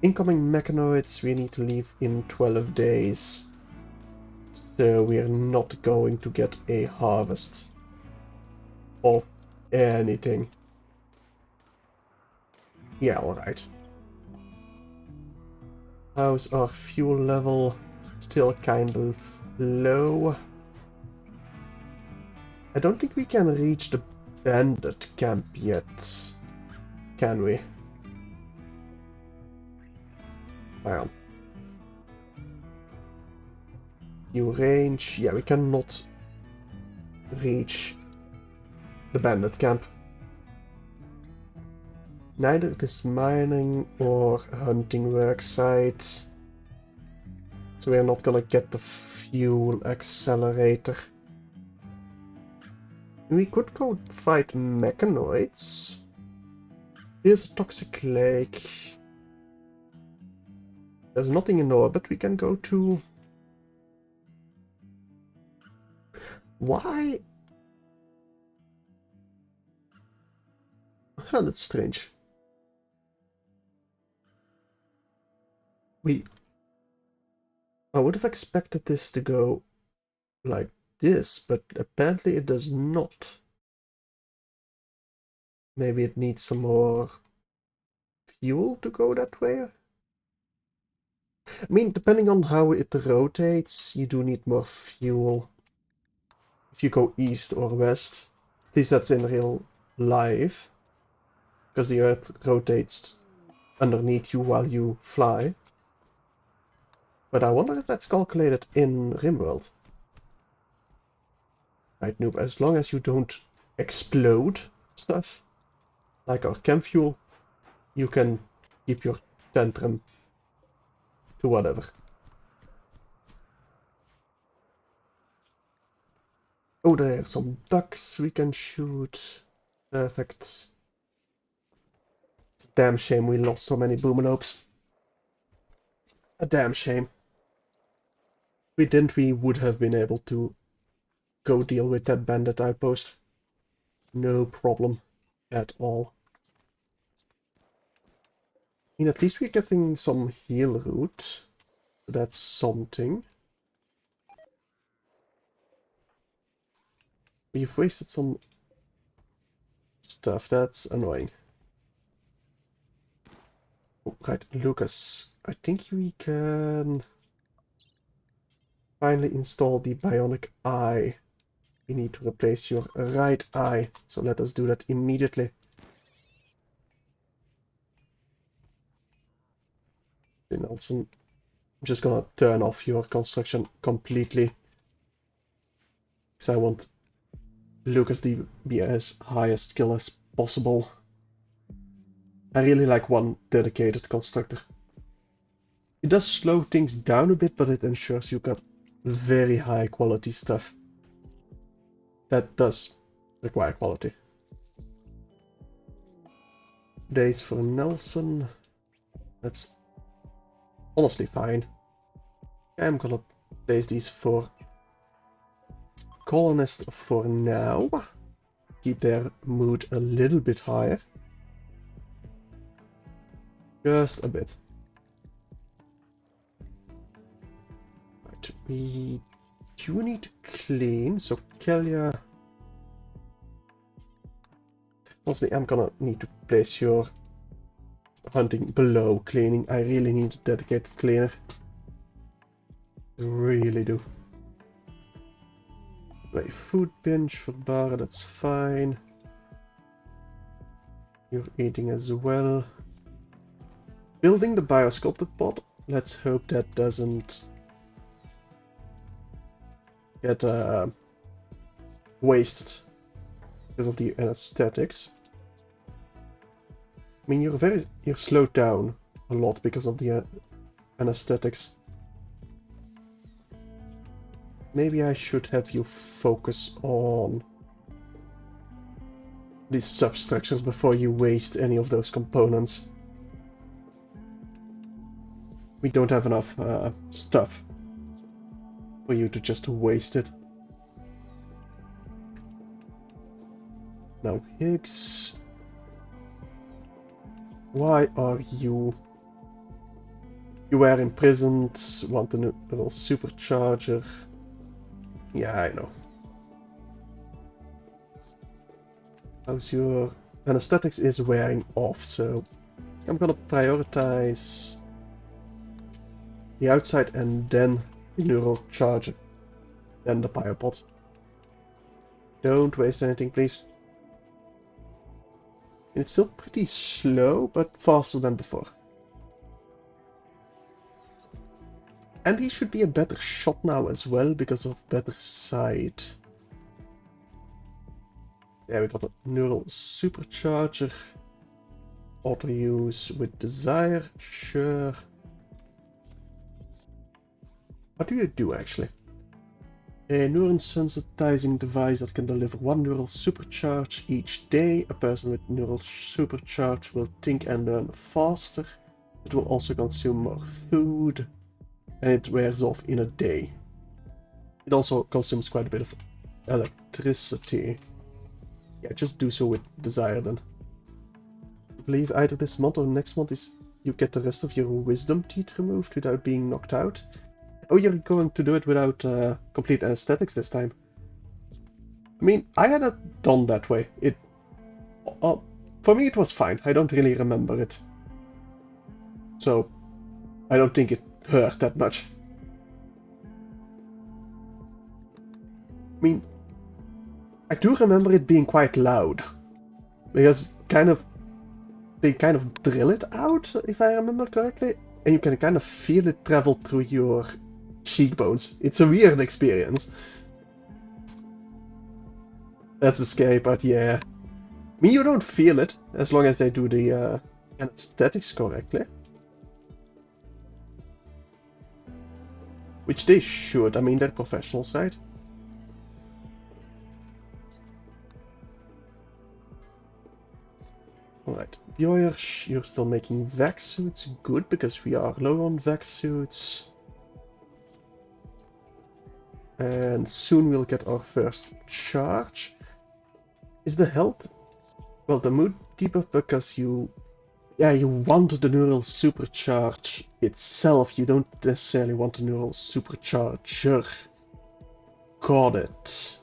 Incoming mechanoids we need to leave in 12 days. So we are not going to get a harvest of anything. Yeah, alright. How's our fuel level? Still kind of low. I don't think we can reach the bandit camp yet, can we? Well, new range. Yeah, we cannot reach the bandit camp. Neither this mining or hunting work site. So we're not gonna get the fuel accelerator. We could go fight mechanoids. Here's a toxic lake. There's nothing in orbit we can go to. Why? Huh, that's strange. I would have expected this to go like this, but apparently it does not. Maybe it needs some more fuel to go that way? I mean, depending on how it rotates, you do need more fuel. If you go east or west, at least that's in real life, because the Earth rotates underneath you while you fly. But I wonder if that's calculated in Rimworld. Right, noob, as long as you don't explode stuff, like our chem fuel, you can keep your tantrum to whatever. Oh, there are some ducks we can shoot. Perfect. It's a damn shame we lost so many boomalopes. A damn shame. If we didn't, we would have been able to go deal with that bandit outpost. No problem at all. I mean, at least we're getting some heal root. So that's something. We've wasted some stuff. That's annoying. Oh, right, Lucas. I think we can finally install the bionic eye. We need to replace your right eye. So let us do that immediately. Nelson, I'm just gonna turn off your construction completely. Because I want Lucas to be as high a skill as possible. I really like one dedicated constructor. It does slow things down a bit, but it ensures you got very high quality stuff. That does require quality. Days for Nelson. That's honestly fine. I'm gonna place these for colonists for now. Keep their mood a little bit higher. Just a bit. Right, we do need to clean, so Kelia. Honestly, I'm gonna need to place your hunting below cleaning. I really need a dedicated cleaner. I really do. Wait, food pinch for Bar, that's fine. You're eating as well. Building the biosculpted pod. Let's hope that doesn't get wasted because of the anesthetics. I mean, you're slowed down a lot because of the anesthetics. Maybe I should have you focus on these substructures before you waste any of those components. We don't have enough stuff for you to just waste it. Now, Higgs. Why are you... You were imprisoned, want a neural supercharger. Yeah, I know. How's your... Anesthetics is wearing off, so I'm gonna prioritize the outside and then the neural charger, then the biopod. Don't waste anything, please. It's still pretty slow, but faster than before. And he should be a better shot now as well, because of better sight. There we got a neural supercharger. Auto use with desire, sure. What do you do actually? A neuron sensitizing device that can deliver one neural supercharge each day. A person with neural supercharge will think and learn faster. It will also consume more food. And it wears off in a day. It also consumes quite a bit of electricity. Yeah, just do so with desire then. I believe either this month or next month is you get the rest of your wisdom teeth removed without being knocked out. Oh, you're going to do it without complete anesthetics this time. I mean, I had it done that way. For me it was fine. I don't really remember it. So, I don't think it hurt that much. I mean, I do remember it being quite loud. Because they kind of drill it out, if I remember correctly. And you can kind of feel it travel through your cheekbones. It's a weird experience. That's the scary part, yeah. I mean, you don't feel it, as long as they do the anesthetics correctly. Which they should. I mean, they're professionals, right? Alright, you're still making vac suits. Good, because we are low on vac suits. And soon we'll get our first charge. Is the health... Well, the mood debuff because you want the neural supercharge itself. You don't necessarily want the neural supercharger. Got it.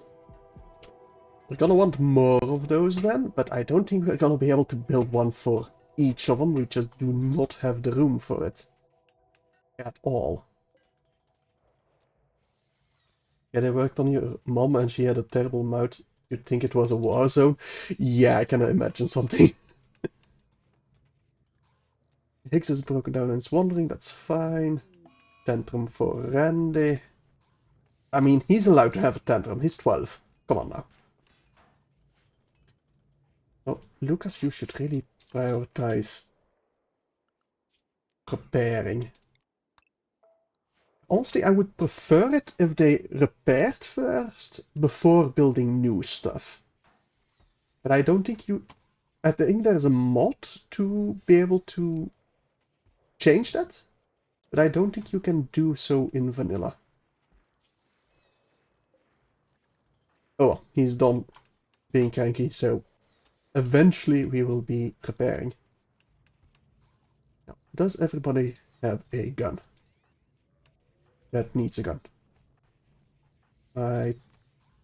We're gonna want more of those then, but I don't think we're gonna be able to build one for each of them. We just do not have the room for it. At all. Yeah, they worked on your mom and she had a terrible mouth. You'd think it was a war zone. Yeah, I can imagine something. Higgs is broken down and is wandering, that's fine. Tantrum for Randy. I mean, he's allowed to have a tantrum, he's 12. Come on now. Oh, Lucas, you should really prioritize repairing. Honestly, I would prefer it if they repaired first before building new stuff. But I don't think you... I think there's a mod to be able to change that. But I don't think you can do so in vanilla. Oh well, he's done being cranky, so eventually we will be repairing. Now, does everybody have a gun? That needs a gun. I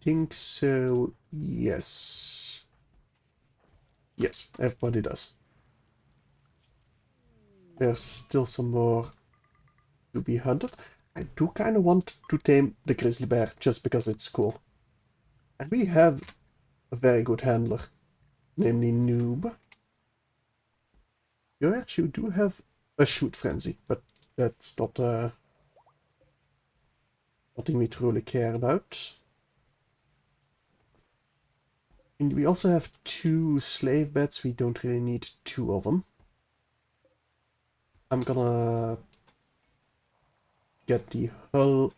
think so, yes. Yes, everybody does. There's still some more to be hunted. I do kind of want to tame the grizzly bear just because it's cool. And we have a very good handler, namely Noob. You actually do have a shoot frenzy, but that's not nothing we truly care about. And we also have 2 slave beds. We don't really need 2 of them. I'm gonna get the hull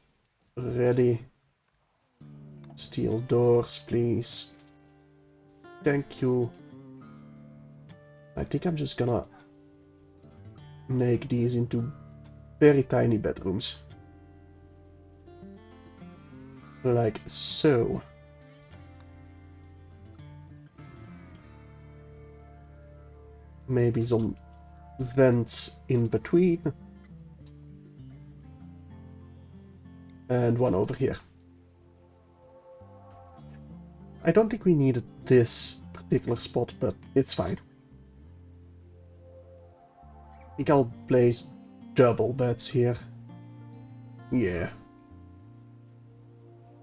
ready. Steel doors, please. Thank you. I think I'm just gonna make these into very tiny bedrooms. Like so. Maybe some vents in between. And one over here. I don't think we needed this particular spot, but it's fine. I think I'll place double beds here. Yeah.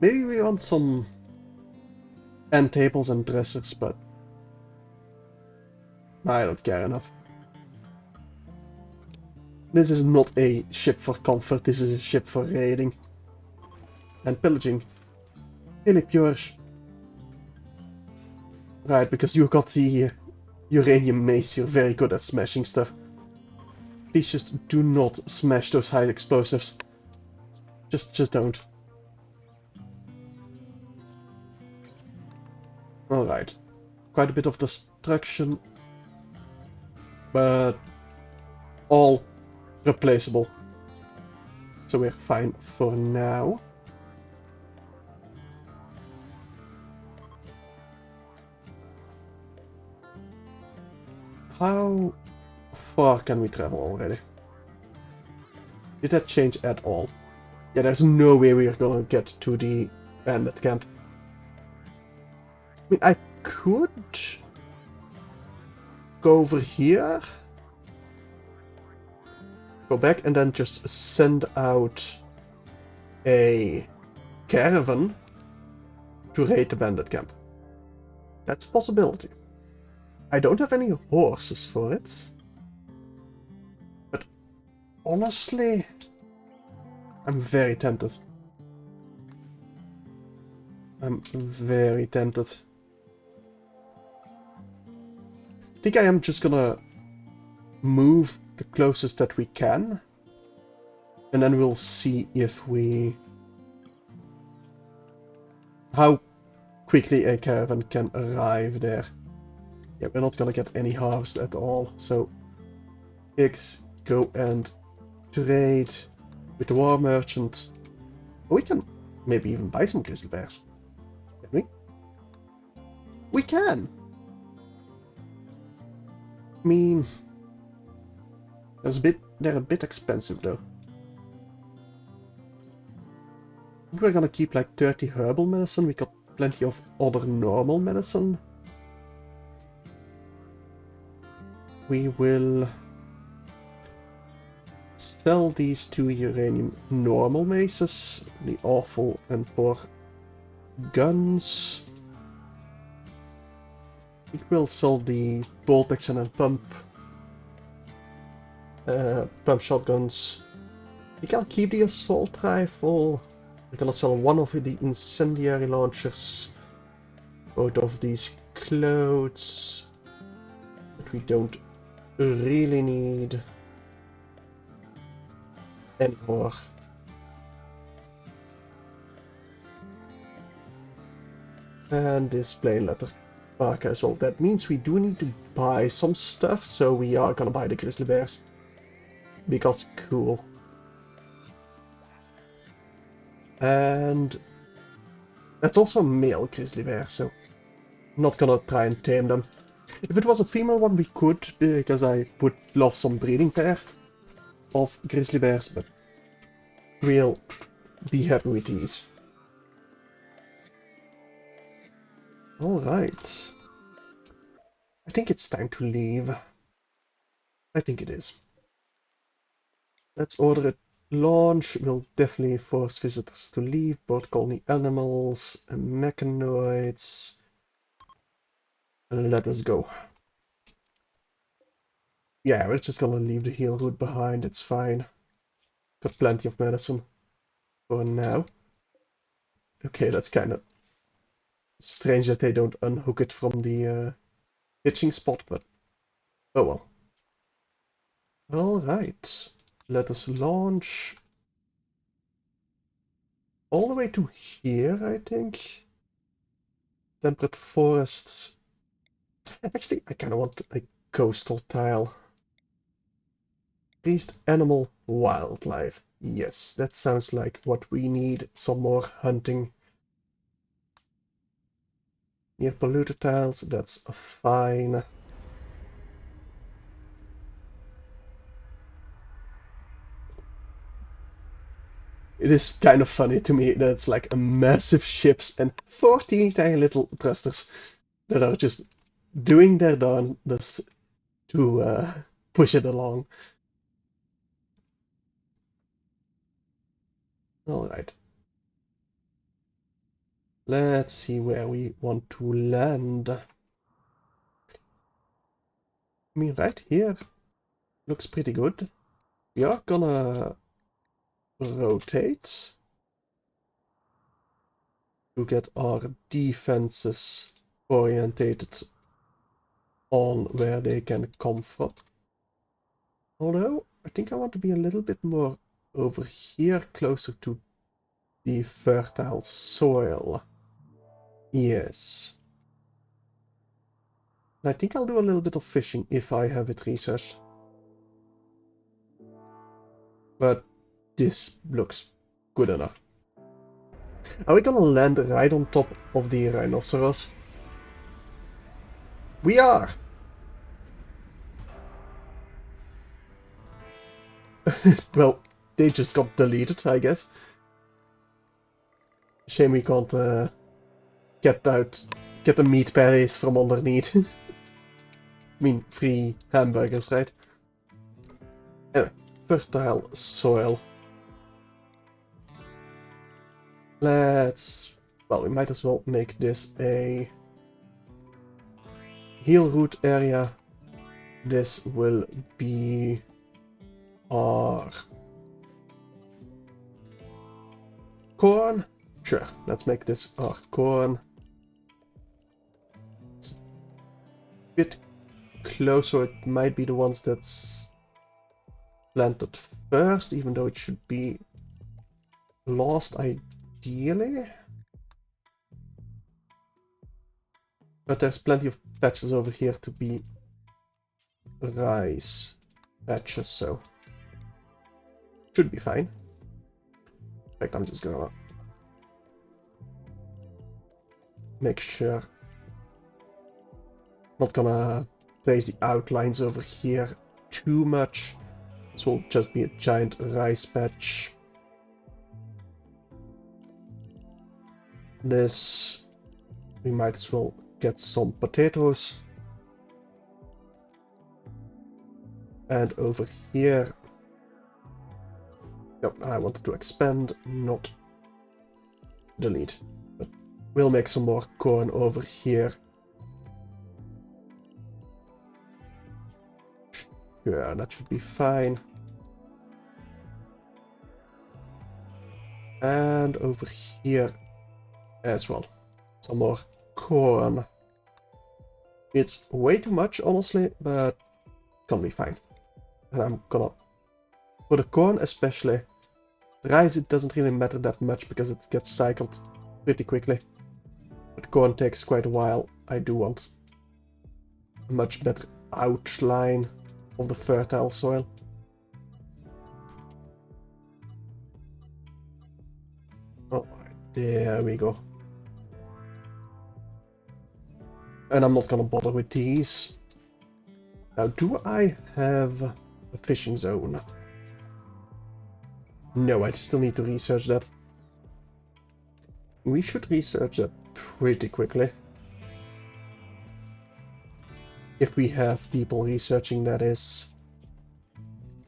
Maybe we want some end tables and dressers, but I don't care enough. This is not a ship for comfort, this is a ship for raiding. And pillaging. Philip, you're... Right, because you got the uranium mace, you're very good at smashing stuff. Please just do not smash those high explosives. Just don't. Alright. Quite a bit of destruction. But all replaceable. So we're fine for now. How far can we travel already? Did that change at all? Yeah, there's no way we're gonna get to the bandit camp. I mean, I could go over here. go back and then just send out a caravan to raid the bandit camp. That's a possibility. I don't have any horses for it. But honestly, I'm very tempted. I'm very tempted. I think I am just gonna move the closest that we can. And then we'll see if we... how quickly a caravan can arrive there. Yeah, we're not gonna get any harvest at all, so... X, go and trade with the war merchant. Oh, we can maybe even buy some grizzly bears. Can we? We can! I mean... they're a bit expensive though. I think we're gonna keep like 30 herbal medicine. We got plenty of other normal medicine. We will sell these 2 uranium normal maces, the awful and poor guns. I think we'll sell the bolt action and pump shotguns. I think I'll keep the assault rifle. We're gonna sell one of the incendiary launchers, both of these clothes that we don't really need anymore. And this plain letter marker as well. That means we do need to buy some stuff, so we are gonna buy the grizzly bears. Because cool. And that's also a male grizzly bear, so I'm not gonna try and tame them. If it was a female one, we could, because I would love some breeding pair of grizzly bears, but we'll be happy with these. Alright. I think it's time to leave. I think it is. Let's order it. Launch will definitely force visitors to leave, both colony animals and mechanoids. And let us go. Yeah, we're just gonna leave the heal route behind, it's fine. Got plenty of medicine for now. Okay, that's kind of strange that they don't unhook it from the hitching spot, but oh well. Alright, let us launch all the way to here, I think. Temperate forests. Actually, I kind of want a coastal tile. Increased animal wildlife. Yes, that sounds like what we need. Some more hunting. Near polluted tiles, that's fine. It is kind of funny to me that it's like a massive ships and 14 tiny little thrusters that are just doing their darndest to push it along. Alright. Let's see where we want to land. I mean, right here looks pretty good. We are gonna rotate to get our defenses orientated on where they can come from. Although, I think I want to be a little bit more over here, closer to the fertile soil. Yes. I think I'll do a little bit of fishing if I have it researched. But this looks good enough. Are we gonna land right on top of the rhinoceros? We are! Well, they just got deleted, I guess. Shame we can't get the meat patties from underneath. I mean, free hamburgers, right? Anyway, fertile soil. Well, we might as well make this a heal root area. This will be our corn. Sure, let's make this our corn. It's a bit closer, it might be the ones that's planted first, even though it should be last ideally. But there's plenty of patches over here to be rice patches, so should be fine. In fact, I'm just gonna make sure. Not gonna place the outlines over here too much. This will just be a giant rice patch. This, we might as well get some potatoes. And over here, yep, I wanted to expand, not delete. But we'll make some more corn over here. Yeah, that should be fine. And over here as well. Some more corn. It's way too much, honestly, but gonna be fine. And I'm gonna, for the corn especially, rice it doesn't really matter that much because it gets cycled pretty quickly. But corn takes quite a while. I do want a much better outline of the fertile soil. Oh, there we go. And I'm not gonna bother with these. Now, do I have a fishing zone? No, I still need to research that. We should research that pretty quickly. If we have people researching, that is.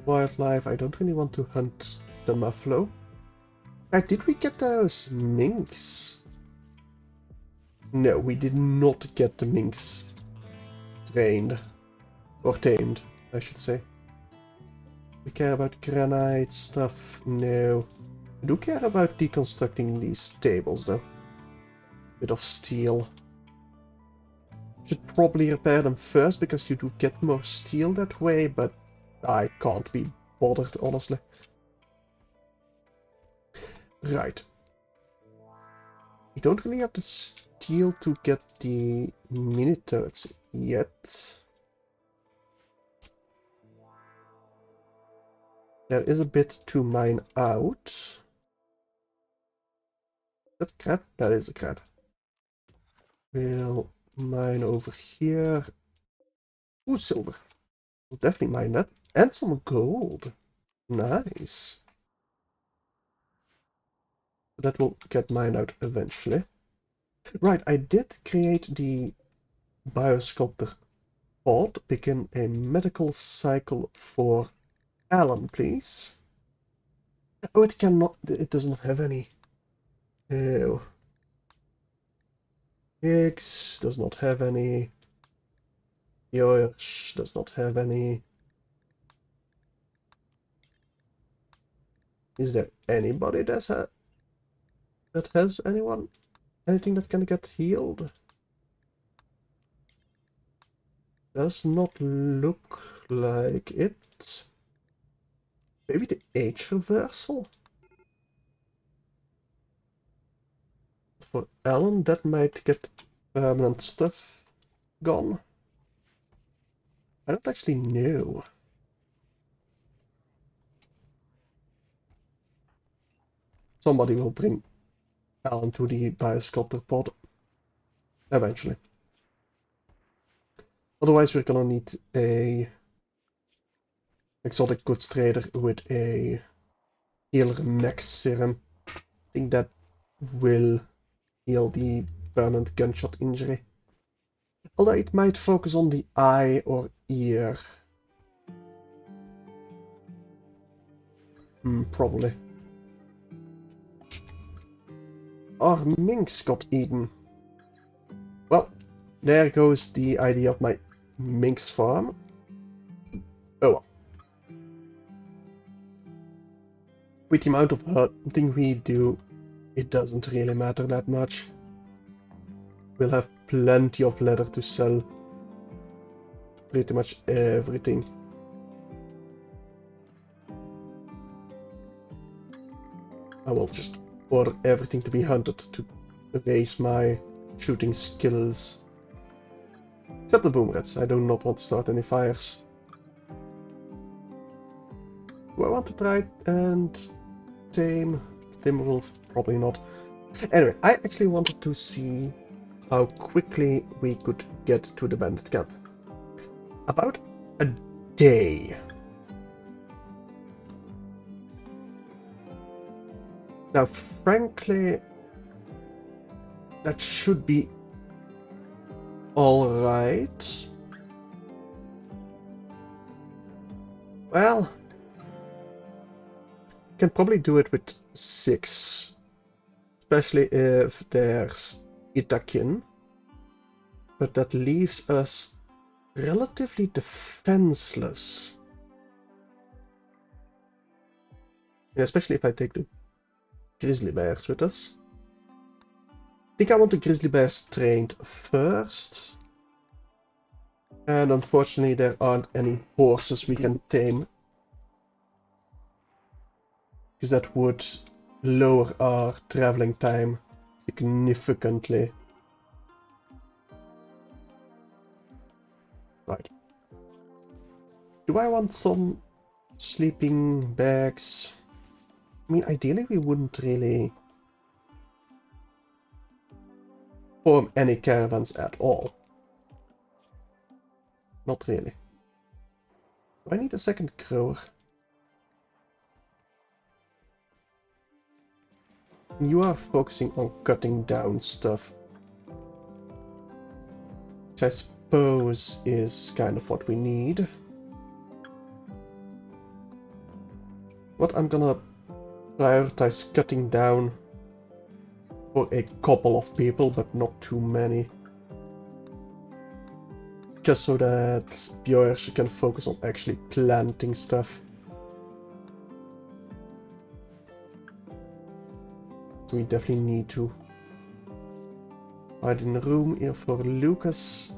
Wildlife, I don't really want to hunt the muffalo. Did we get those minks? No, we did not get the minks trained. Or tamed, I should say. We care about granite stuff? No. I do care about deconstructing these tables, though. Bit of steel. Should probably repair them first, because you do get more steel that way, but I can't be bothered, honestly. Right. We don't really have the steel to get the mini turrets yet. There is a bit to mine out. Is that crab? That is a crab. We'll mine over here. Ooh, silver. We'll definitely mine that. And some gold. Nice. That will get mined out eventually. Right, I did create the biosculptor pod. Begin a medical cycle for Alan, please. Oh, it cannot. It does not have any. Oh. Higgs does not have any. Yosh does not have any. Is there anybody that has anything that can get healed? Does not look like it. Maybe the age reversal? For Alan, that might get permanent stuff gone. I don't actually know. Somebody will bring Alan to the biosculptor pod eventually. Otherwise, we're gonna need a exotic goods trader with a healer max serum. I think that will heal the permanent gunshot injury. Although it might focus on the eye or ear. Probably. Our minks got eaten. Well, there goes the idea of my minx farm. Oh well. With the amount of hunting we do, it doesn't really matter that much. We'll have plenty of leather to sell. Pretty much everything. I will just order everything to be hunted to raise my shooting skills. Except the boom rats. I do not want to start any fires. Do I want to try and tame Timberwolf? Probably not. Anyway, I actually wanted to see how quickly we could get to the bandit camp. About a day. Now, frankly, that should be alright. Well, can probably do it with 6. Especially if there's Itakin. But that leaves us relatively defenseless. And especially if I take the grizzly bears with us. I think I want the grizzly bears trained first. And unfortunately there aren't any horses we can tame. Because that would lower our traveling time significantly. Right. Do I want some sleeping bags? I mean, ideally we wouldn't really form any caravans at all. Not really. Do I need a second grower? You are focusing on cutting down stuff. Which I suppose is kind of what we need. What I'm gonna prioritize cutting down for a couple of people, but not too many. Just so that Björn can focus on actually planting stuff. We definitely need to hide in the room here for Lucas.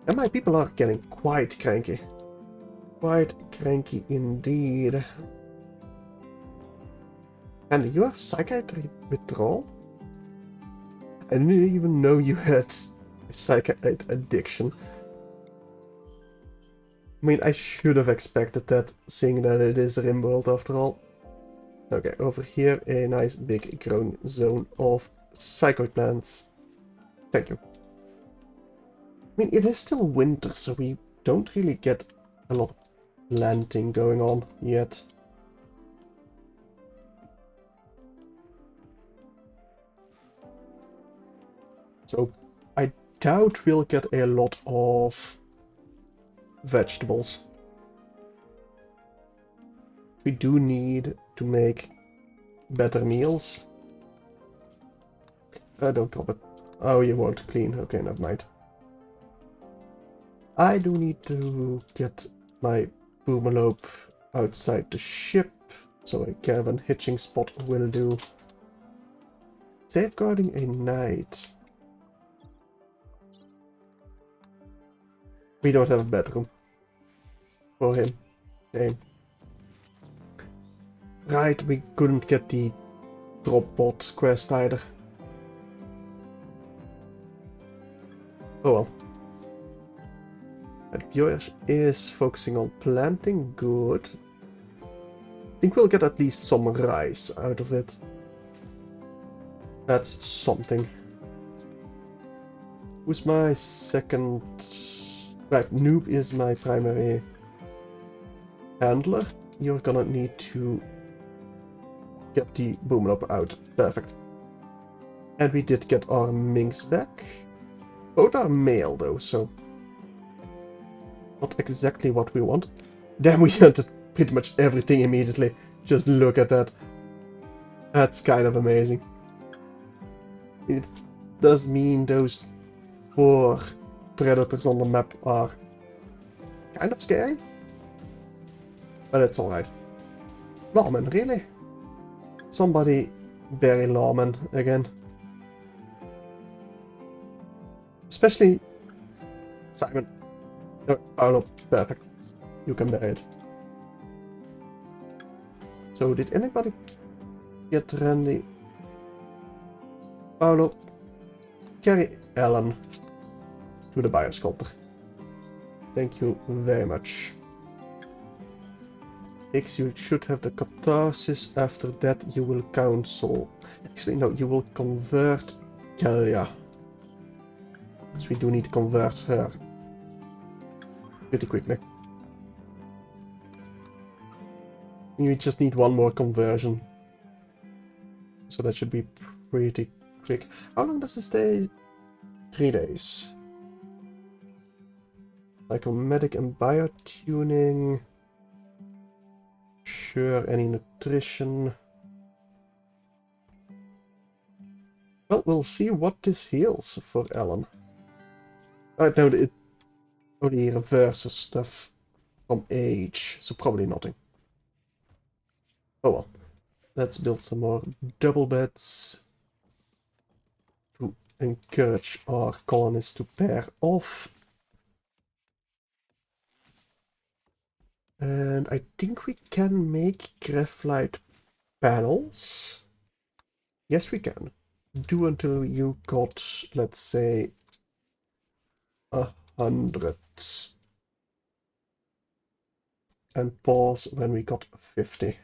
And my people are getting quite cranky. Quite cranky indeed. And you have psychiatry withdrawal? I didn't even know you had a psychiatry addiction. I mean, I should have expected that, seeing that it is Rimworld after all. Okay, over here a nice big growing zone of psychoid plants. Thank you. I mean, it is still winter, so we don't really get a lot of planting going on yet. So I doubt we'll get a lot of vegetables. We do need to make better meals. Don't drop it. Oh, you won't clean. Okay, never mind. I do need to get my boomalope outside the ship, so a caravan hitching spot will do. Safeguarding a knight. We don't have a bedroom for him. Damn. Right, we couldn't get the drop bot quest either. Oh well. And Björn is focusing on planting. Good. I think we'll get at least some rice out of it. That's something. Who's my second? Right, Noob is my primary handler. You're gonna need to get the boomlope out. Perfect. And we did get our minks back. Both are male though, so not exactly what we want. Then we hunted pretty much everything immediately. Just look at that. That's kind of amazing. It does mean those 4 predators on the map are kind of scary. But it's alright. Lawman, really? Somebody bury Lawman again. Especially Simon. No, Paolo, perfect. You can bury it. So, did anybody get Randy? Paolo, carry Alan to the biosculptor. Thank you very much. X, you should have the catharsis. After that, you will counsel. Actually, no, you will convert Kalia. Because we do need to convert her pretty quickly. You just need 1 more conversion. So that should be pretty quick. How long does this stay? 3 days. Psychomatic and biotuning. Sure, any nutrition. Well, we'll see what this heals for Ellen. Right now, it only reverses stuff from age, so probably nothing. Oh well. Let's build some more double beds to encourage our colonists to pair off. And I think we can make graphite panels. Yes, we can. Do until you got, let's say, 100. And pause when we got 50.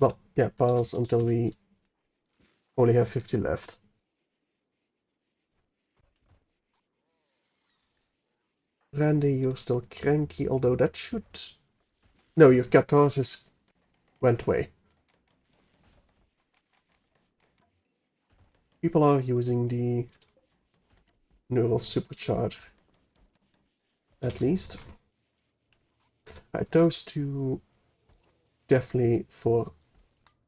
Well, yeah, pause until we only have 50 left. Randy, you're still cranky, although that should... No, your catharsis went away. People are using the neural supercharger. At least. Right, those 2 definitely for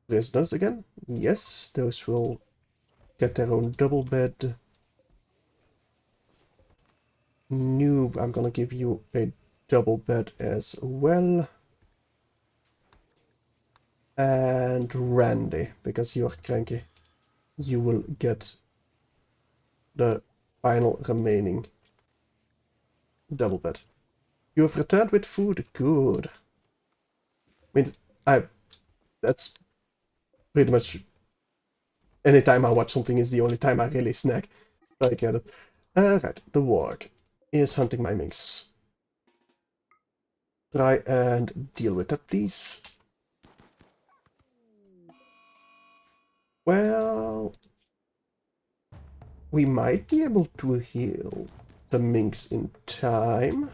prisoners again. Yes, those will get their own double bed. Noob, I'm gonna give you a double bed as well. And Randy, because you're cranky, you will get the final remaining double bed. You have returned with food. Good. I mean, that's pretty much anytime I watch something is the only time I really snack. I get it. Right, the warg is hunting my minks. Try and deal with that, please. Well, we might be able to heal the minks in time.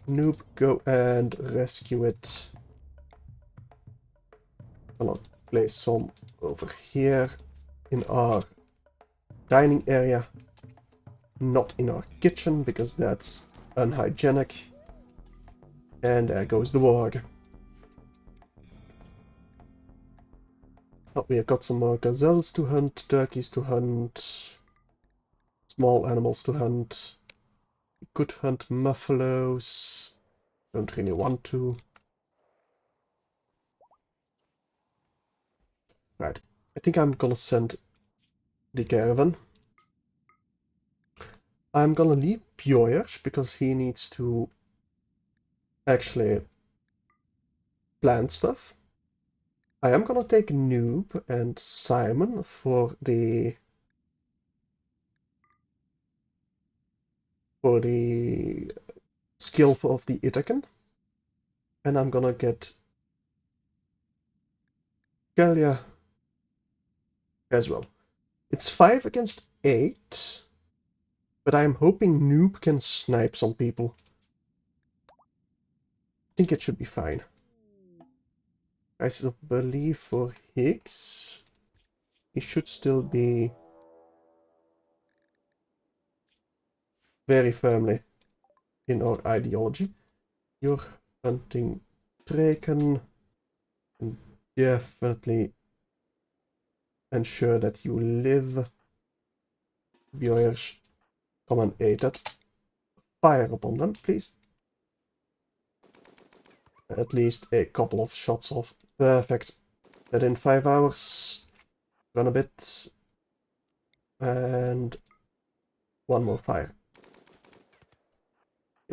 Noob, go and rescue it. I'll place some over here in our dining area. Not in our kitchen, because that's unhygienic. And there goes the warg. Oh, we have got some more gazelles to hunt, turkeys to hunt, small animals to hunt. We could hunt buffaloes. Don't really want to. Right. I think I'm gonna send the caravan. I'm gonna leave Bjork because he needs to actually plant stuff. I am gonna take Noob and Simon for the skill of the Itaken. And I'm gonna get Galia as well. It's 5 against 8, but I'm hoping Noob can snipe some people. I think it should be fine. Crisis of belief for Higgs. He should still be very firmly in our ideology. You're hunting Draken. And definitely ensure that you live. Viewers, come and aid that. Fire upon them, please. At least a couple of shots off. Perfect. Within 5 hours. Run a bit. And one more fire.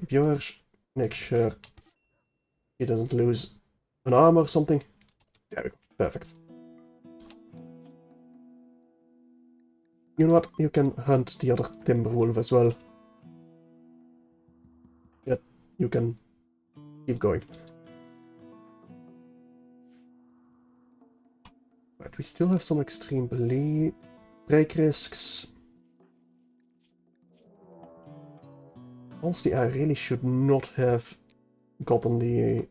Viewers, make sure he doesn't lose an arm or something. There we go. Perfect. You know what? You can hunt the other timber wolf as well. Yep, you can keep going. But we still have some extreme break risks. Honestly, I really should not have gotten the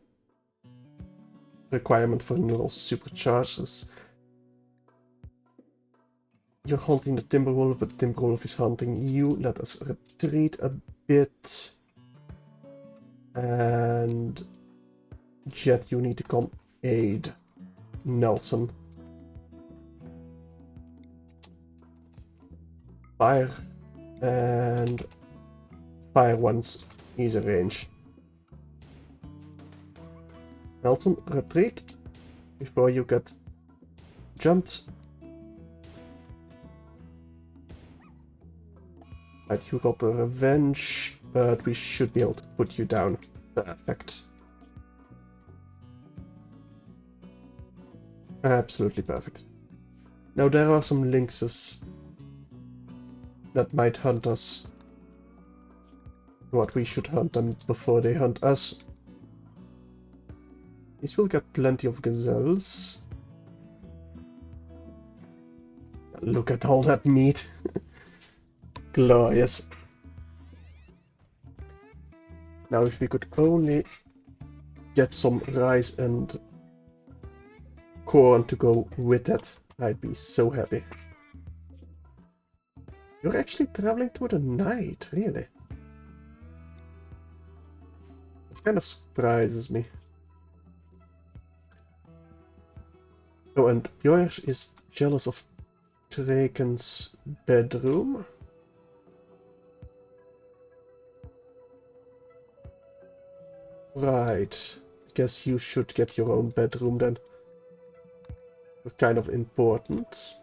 requirement for little superchargers. You're hunting the Timberwolf, but the Timberwolf is hunting you. Let us retreat a bit. And Jet, you need to come aid Nelson. Fire. And fire once he's in range. Nelson, retreat before you get jumped. Right, you got the revenge, but we should be able to put you down. Perfect. Absolutely perfect. Now there are some lynxes that might hunt us. What we should hunt them before they hunt us. These will get plenty of gazelles. Look at all that meat. Glorious. Now if we could only get some rice and corn to go with that, I'd be so happy. You're actually traveling through the night, really? It kind of surprises me. Oh, and Björn is jealous of Draken's bedroom. Right. Guess you should get your own bedroom then. Kind of important.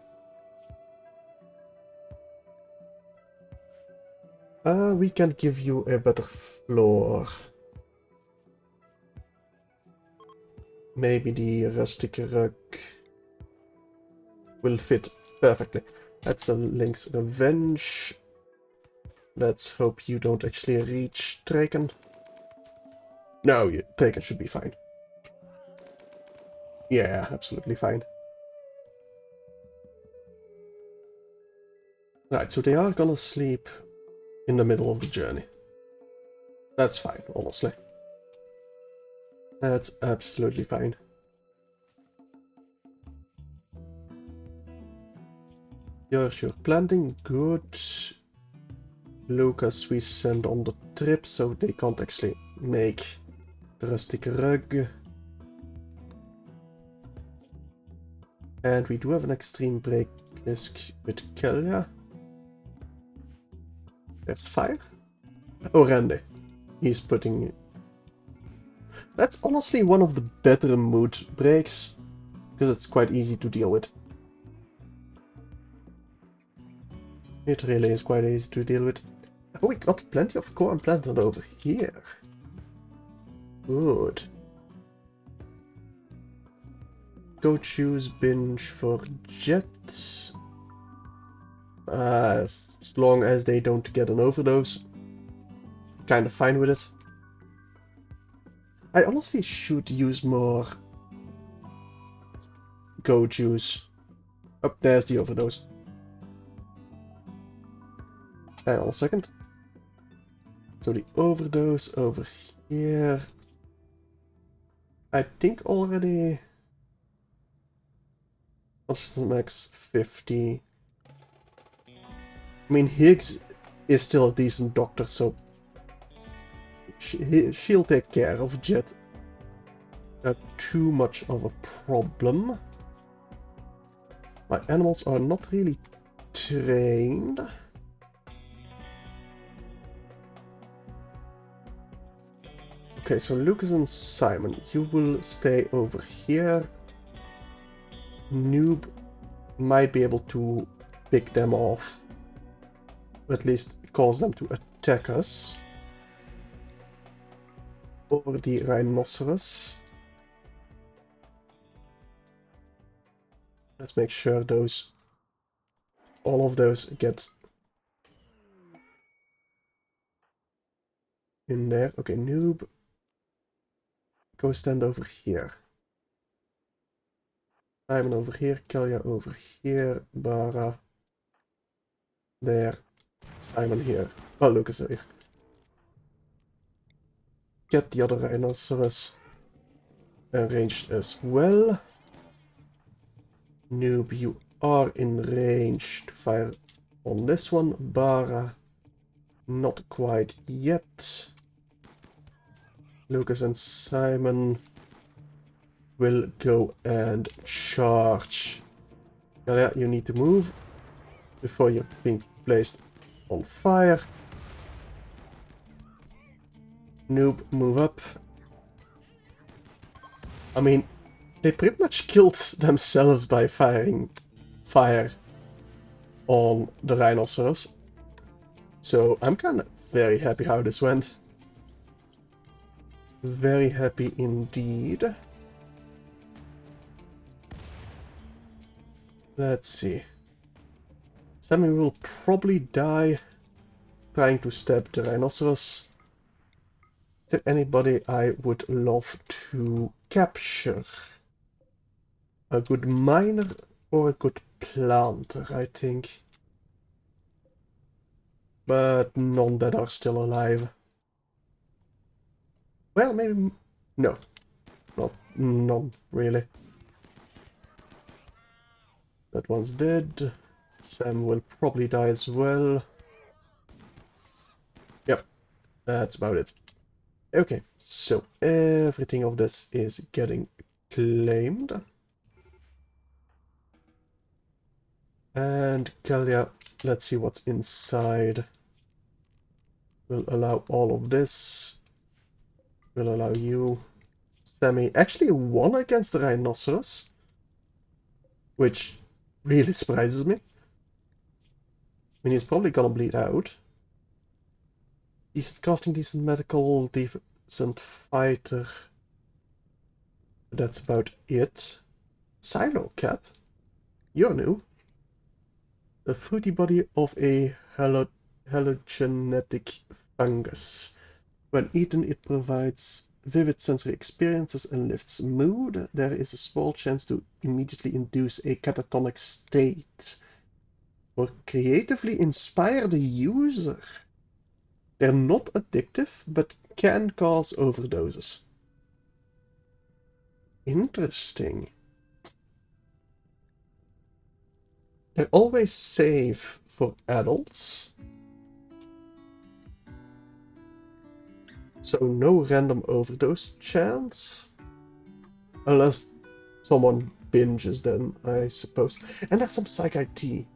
We can give you a better floor. Maybe the rustic rug will fit perfectly. That's a Link's Revenge. Let's hope you don't actually reach Draken. No, Draken should be fine. Yeah, absolutely fine. Right, so they are gonna sleep in the middle of the journey. That's fine, honestly. That's absolutely fine. You're planting good. Lucas we send on the trip so they can't actually make the rustic rug. And we do have an extreme break risk with Kelia. There's fire. Oh, Randy. He's putting... That's honestly one of the better mood breaks, because it's quite easy to deal with. It really is quite easy to deal with. Oh, we got plenty of corn planted over here. Good. Go choose binge for Jets. As long as they don't get an overdose. Kind of fine with it. I honestly should use more go juice. Oh, there's the overdose. Hang on a second. So the overdose over here. I think already... What's the max? 50. I mean, Higgs is still a decent doctor, so she'll take care of Jet. Not too much of a problem. My animals are not really trained. Okay, so Lucas and Simon, you will stay over here. Noob might be able to pick them off. Or at least cause them to attack us. Over the rhinoceros. Let's make sure all of those get in there. Okay, Noob, go stand over here. Simon over here, Kalia over here, Bara there, Simon here. Oh, Lucas here. Get the other rhinoceros arranged as well. Noob, you are in range to fire on this one. Bara, not quite yet. Lucas and Simon will go and charge. Kalia, you need to move before you're being placed on fire. Noob, move up. I mean, they pretty much killed themselves by firing fire on the rhinoceros. So I'm kind of very happy how this went. Very happy indeed. Let's see. Sammy will probably die trying to stab the rhinoceros. Is there anybody I would love to capture? A good miner or a good planter, I think. But none that are still alive. Well, maybe... No. None, really. That one's dead. Sam will probably die as well. Yep, that's about it. Okay, so everything of this is getting claimed. And Kalia, let's see what's inside. We'll allow all of this. We'll allow you. Sammy actually won against the rhinoceros, which really surprises me. I mean, he's probably gonna bleed out. Decent crafting, decent medical, decent fighter. That's about it. Silo cap? You're new. The fruity body of a halogenetic fungus. When eaten, it provides vivid sensory experiences and lifts mood. There is a small chance to immediately induce a catatonic state or creatively inspire the user. They're not addictive, but can cause overdoses. Interesting. They're always safe for adults. So no random overdose chance. Unless someone binges them, I suppose. And there's some Psych IT,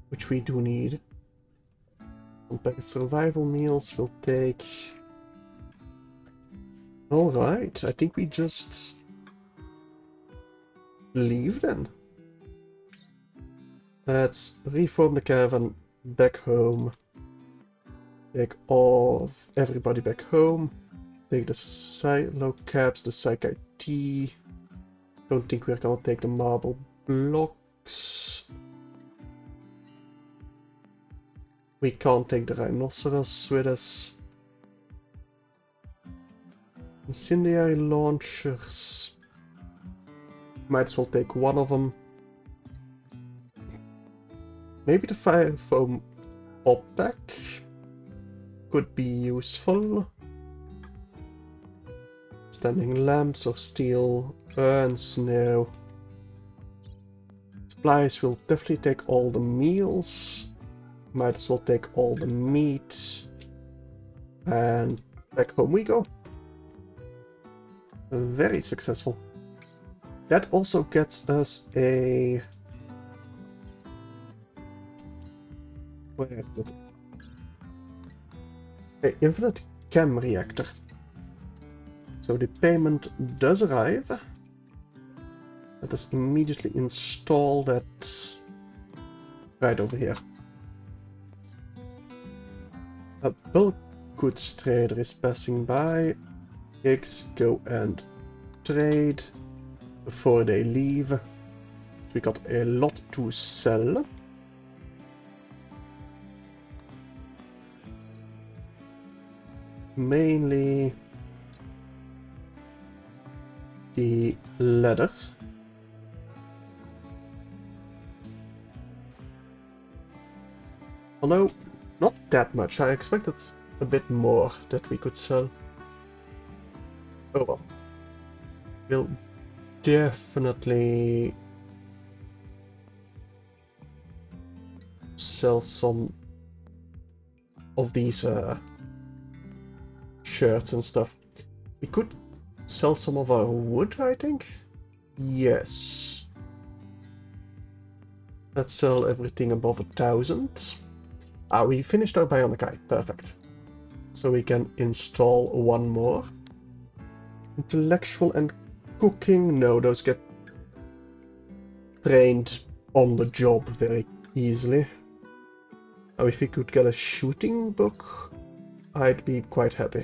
which we do need. Some packaged survival meals will take. Alright, I think we just leave then. Let's reform the caravan back home. Take everybody back home. Take the silo caps, the Psych IT. Don't think we're gonna take the marble blocks. We can't take the rhinoceros with us. Incendiary launchers. Might as well take one of them. Maybe the fire foam pop pack could be useful. Standing lamps of steel, urns, no. Supplies will definitely take all the meals. Might as well take all the meat. And back home we go. Very successful. That also gets us a... Where is it? A infinite chem reactor. So the payment does arrive. Let us immediately install that right over here. A bulk goods trader is passing by. Gigs, go and trade before they leave. We got a lot to sell. Mainly the leathers. Although, not that much. I expected a bit more that we could sell. Oh well. We'll definitely sell some of these shirts and stuff. We could sell some of our wood, I think? Yes. Let's sell everything above 1,000. Ah, we finished our bionic eye. Perfect. So we can install one more. Intellectual and cooking. No, those get trained on the job very easily. Now, if we could get a shooting book, I'd be quite happy.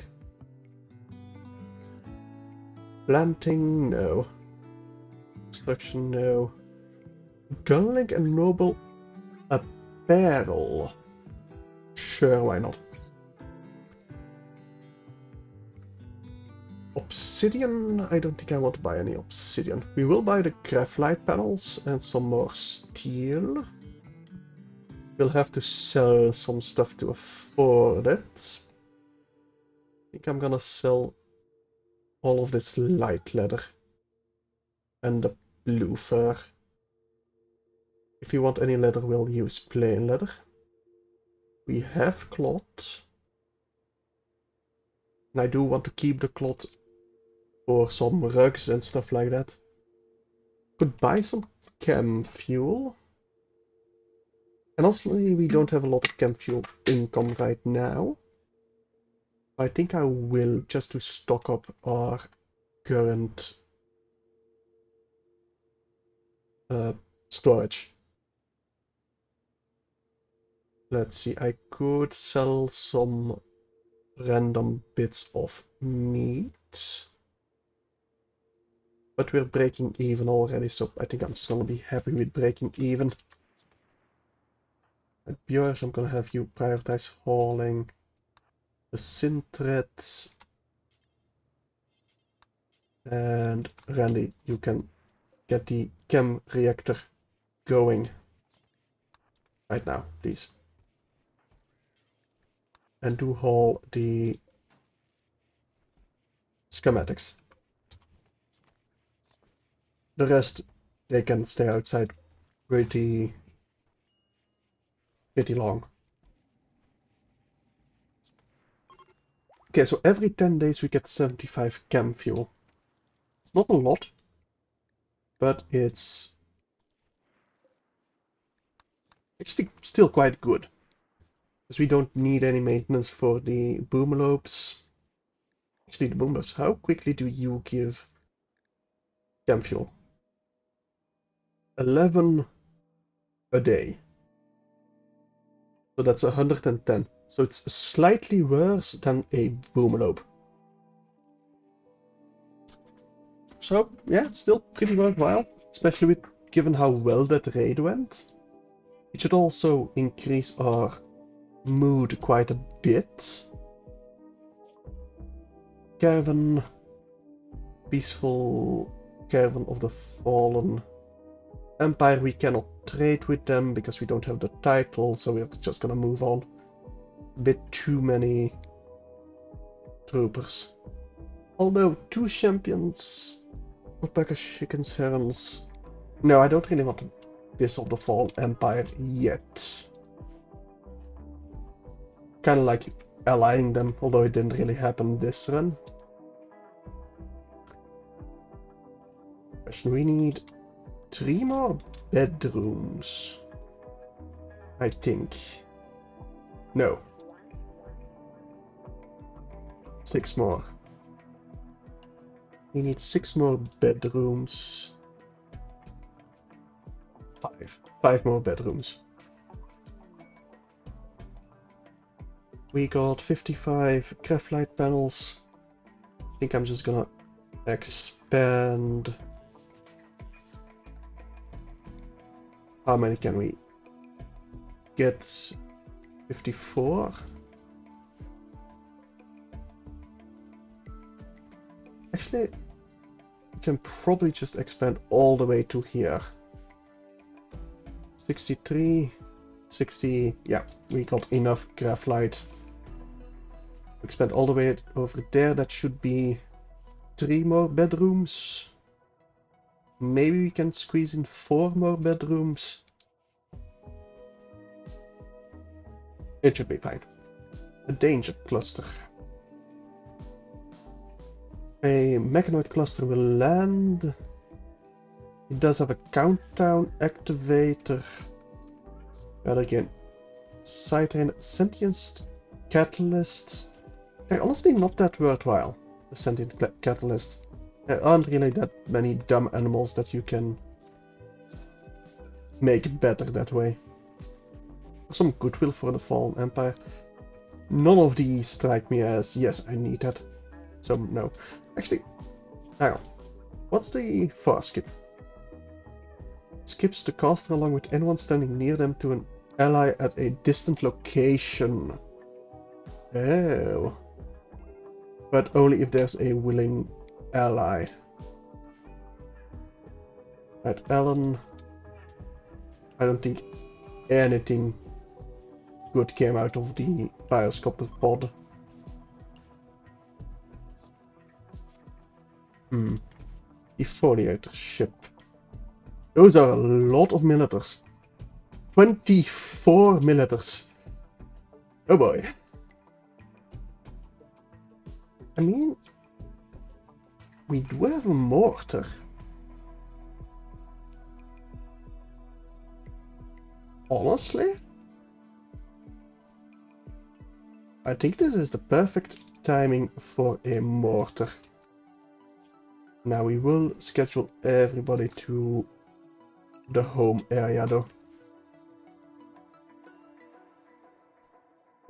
Planting, no. Construction, no. Gunlink and noble apparel. Sure, why not? Obsidian? I don't think I want to buy any obsidian. We will buy the graphite panels and some more steel. We'll have to sell some stuff to afford it. I think I'm gonna sell all of this light leather and the blue fur. If you want any leather, we'll use plain leather. We have cloth. And I do want to keep the cloth for some rugs and stuff like that. Could buy some chem fuel. And also, we don't have a lot of chem fuel income right now. I think I will, just to stock up our current storage. Let's see, I could sell some random bits of meat. But we're breaking even already, so I think I'm just gonna be happy with breaking even. At Björn, I'm gonna have you prioritize hauling the synthreads. And Randy, you can get the chem reactor going right now, please. And do haul the schematics. The rest, they can stay outside pretty long. Okay, so every 10 days we get 75 chem fuel. It's not a lot, but it's actually still quite good. Because we don't need any maintenance for the boomlopes. Actually, the boomlopes, how quickly do you give chem fuel? 11 a day. So that's 110. So it's slightly worse than a boomlope. So, yeah, still pretty worthwhile, especially with given how well that raid went. It should also increase our mood quite a bit. Caravan, peaceful caravan of the fallen empire. We cannot trade with them because we don't have the title, so we're just gonna move on. A bit too many troopers. Although 2 champions, alpaca chickens, herons. No, I don't really want to piss off the fallen empire yet. Kind of like allying them, although it didn't really happen this run. Question, we need 3 more bedrooms. I think. No. 6 more. We need 6 more bedrooms. 5. 5 more bedrooms. We got 55 graphite panels. I think I'm just gonna expand. How many can we get? 54? Actually, we can probably just expand all the way to here. 63, 60, yeah, we got enough graphite. Expand all the way over there, that should be 3 more bedrooms. Maybe we can squeeze in 4 more bedrooms. It should be fine. A danger cluster. A mechanoid cluster will land. It does have a countdown activator. But again, Sightrain sentient catalyst. Honestly, not that worthwhile. The sentient catalyst. There aren't really that many dumb animals that you can make better that way. Some goodwill for the Fallen Empire. None of these strike me as, yes, I need that. So, no. Actually, hang on. What's the far skip? Skips the caster along with anyone standing near them to an ally at a distant location. Oh. But only if there's a willing ally. Right, Alan. I don't think anything good came out of the Bioscopter pod. Defoliator ship. Those are a lot of militaries. 24 militaries. Oh boy. I mean, we do have a mortar. Honestly, I think this is the perfect timing for a mortar. Now we will schedule everybody to the home area though.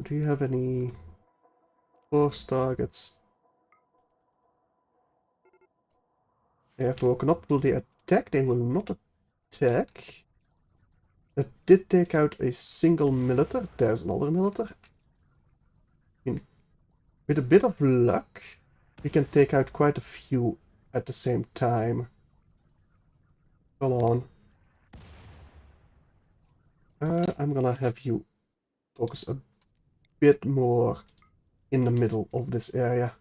Do you have any force targets? They have woken up. Will they attack? They will not attack. It did take out a single militar. There's another militar. With a bit of luck, we can take out quite a few at the same time. Come on. I'm gonna have you focus a bit more in the middle of this area.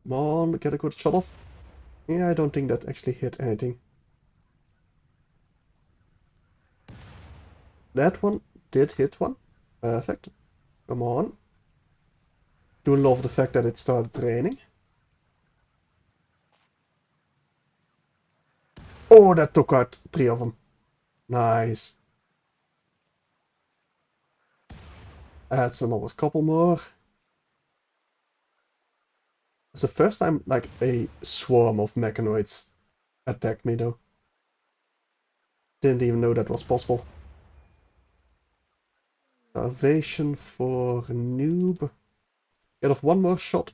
Come on, get a good shot off. Yeah, I don't think that actually hit anything. That one did hit one. Perfect. Come on. Do love the fact that it started raining. Oh, that took out 3 of them. Nice. That's another couple more. It's the first time like a swarm of mechanoids attacked me though. Didn't even know that was possible. Salvation for noob. Get off one more shot.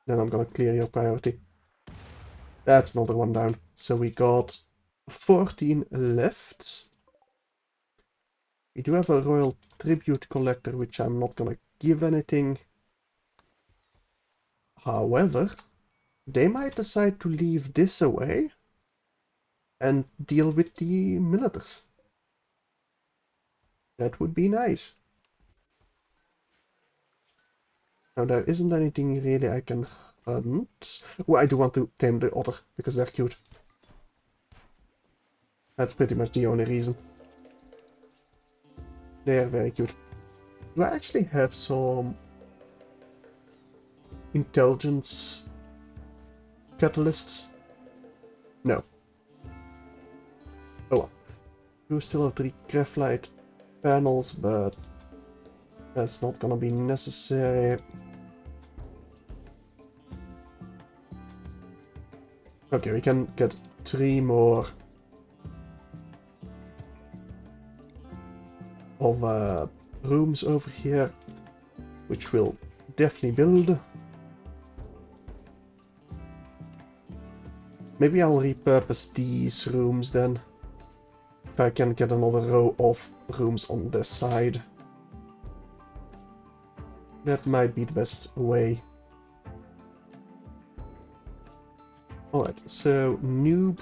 Then I'm gonna clear your priority. That's another one down. So we got 14 left. We do have a royal tribute collector, which I'm not gonna give anything. However, they might decide to leave this away and deal with the militars. That would be nice. Now there isn't anything really I can hunt. Well, I do want to tame the otter because they're cute. That's pretty much the only reason. They're very cute. Do I actually have some intelligence catalyst? No. Oh well. You still have 3 graphite panels, but that's not gonna be necessary. Okay, we can get 3 more of rooms over here, which we'll definitely build. Maybe I'll repurpose these rooms then, if I can get another row of rooms on this side. That might be the best way. Alright, so noob,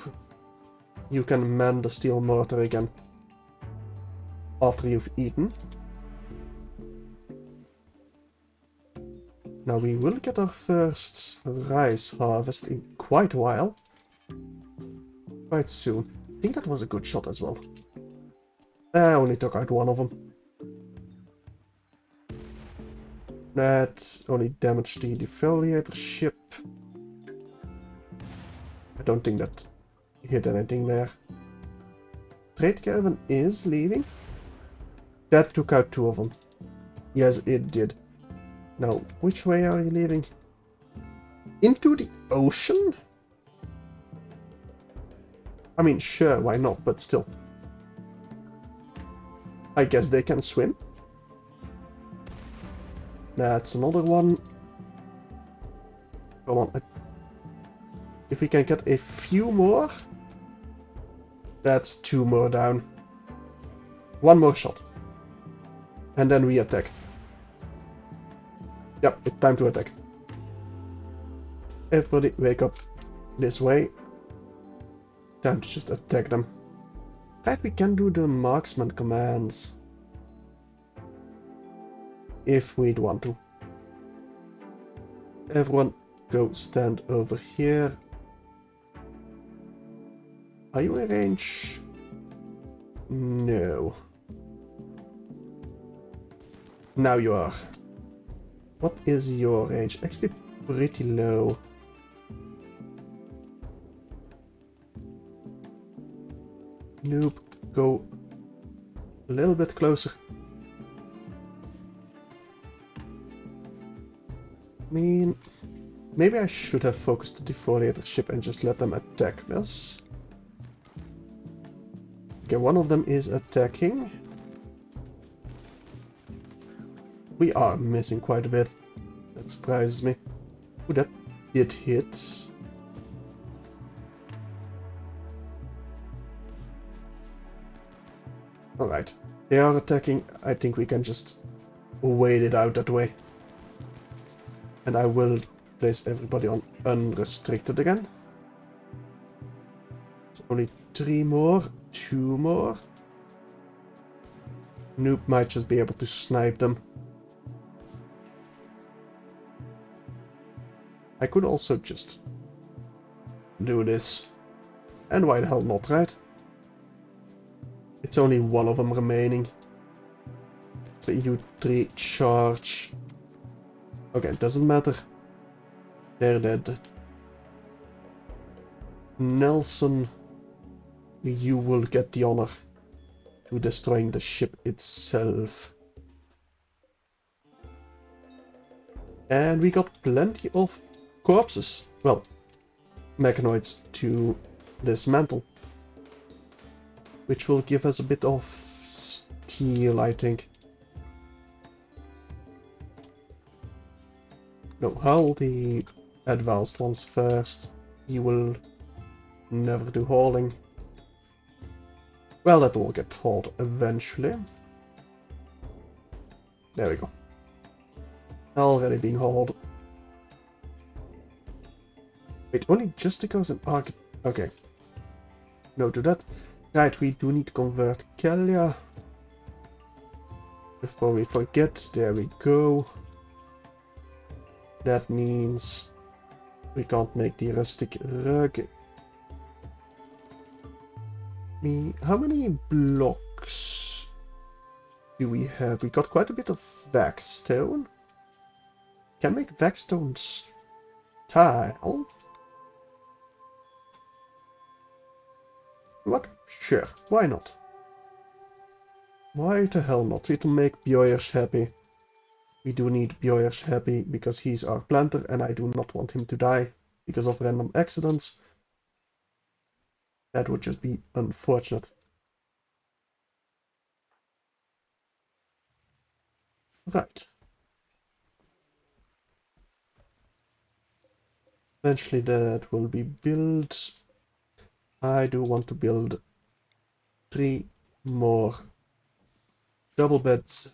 you can man the steel mortar again after you've eaten. Now we will get our first rice harvest in quite a while. Quite soon. I think that was a good shot as well. I only took out one of them. That only damaged the defoliator ship. I don't think that hit anything there. Trade caravan is leaving. That took out 2 of them. Yes, it did. Now, which way are you leaving? Into the ocean? I mean, sure, why not, but still. I guess they can swim. That's another one. Come on. If we can get a few more. That's 2 more down. 1 more shot. And then we attack. Yep, it's time to attack. Everybody wake up this way. Time to just attack them. Right, we can do the marksman commands. If we'd want to. Everyone go stand over here. Are you in range? No. Now you are. What is your range? Actually pretty low. Noob, go a little bit closer. I mean, maybe I should have focused the defoliator ship and just let them attack us. Okay, one of them is attacking. We are missing quite a bit. That surprises me. Ooh, that did hit. Alright, they are attacking. I think we can just wait it out that way. And I will place everybody on unrestricted again. It's only 3 more, 2 more. Noob might just be able to snipe them. I could also just do this. And why the hell not, right? It's only 1 of them remaining. So you 3 charge. Okay, it doesn't matter. They're dead. Nelson, you will get the honor to destroying the ship itself. And we got plenty of corpses. Well, mechanoids to dismantle. Which will give us a bit of steel, I think. No, haul the advanced ones first. You will never do hauling. Well, that will get hauled eventually. There we go. Already being hauled. Wait, only just because an arc... Okay. No to that. Right, we do need to convert Kalia. Before we forget, there we go. That means we can't make the rustic rug. How many blocks do we have? We got quite a bit of Vaxstone. Can make Vaxstone tile. Sure, why not? Why the hell not? It'll make Bjoyers happy. We do need Bjoyers happy because he's our planter and I do not want him to die because of random accidents. That would just be unfortunate. Right. Eventually that will be built. I do want to build 3 more double beds.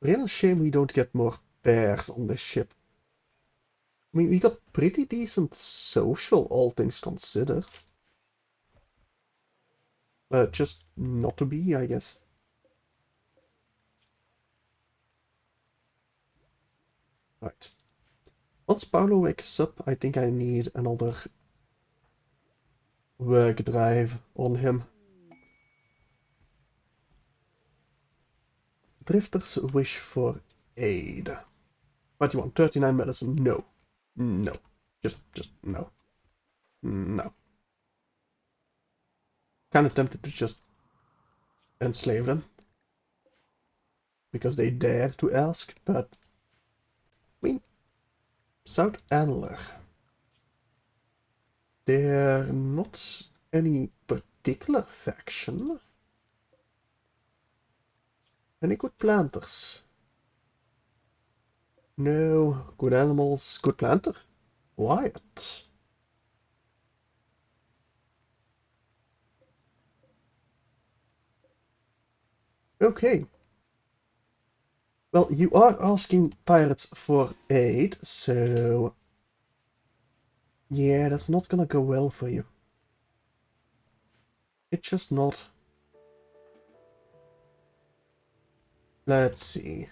Real shame we don't get more bears on this ship. I mean, we got pretty decent social, all things considered. But just not to be, I guess. Right. Once Paolo wakes up, I think I need another work drive on him. Drifters wish for aid. What do you want? 39 medicine? No. No. Just no. No. Kinda tempted to just enslave them. Because they dare to ask, but... I mean... South Anler. They're not any particular faction. Any good planters? No. Good animals. Good planter? Wyatt. Okay. Well, you are asking pirates for aid, so... Yeah, that's not gonna go well for you. It's just not. Let's see.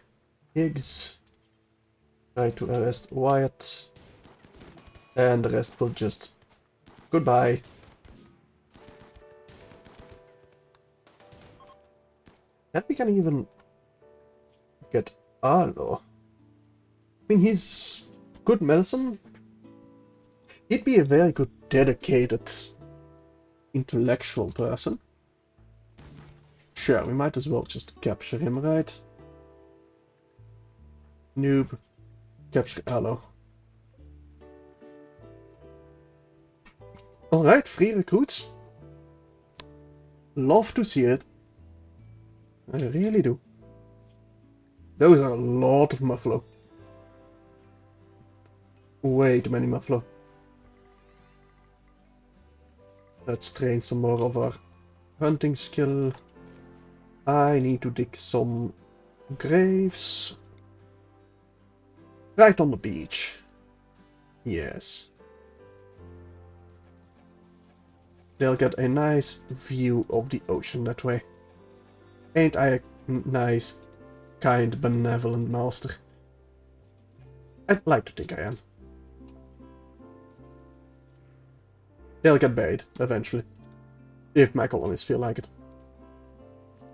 Higgs. Try to arrest Wyatt. And the rest will just... Goodbye. And we can even get Arlo. I mean, he's good medicine. He'd be a very good dedicated intellectual person. Sure, we might as well just capture him, right? Noob. Capture Arlo. Alright, free recruits. Love to see it. I really do. Those are a lot of Muffalo. Way too many Muffalo. Let's train some more of our hunting skill. I need to dig some graves. Right on the beach. Yes. They'll get a nice view of the ocean that way. Ain't I a nice, kind, benevolent master? I'd like to think I am. They'll get buried, eventually. If my colonies feel like it.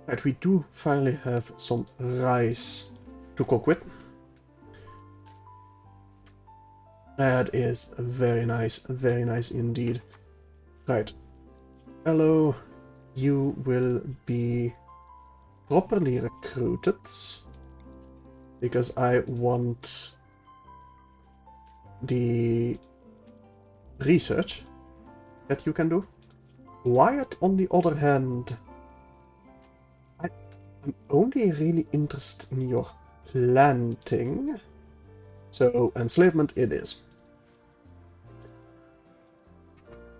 Right, we do finally have some rice to cook with. That is very nice indeed. Right. Hello, you will be properly recruited. Because I want the research that you can do. Wyatt, on the other hand, I'm only really interested in your planting. So, enslavement it is.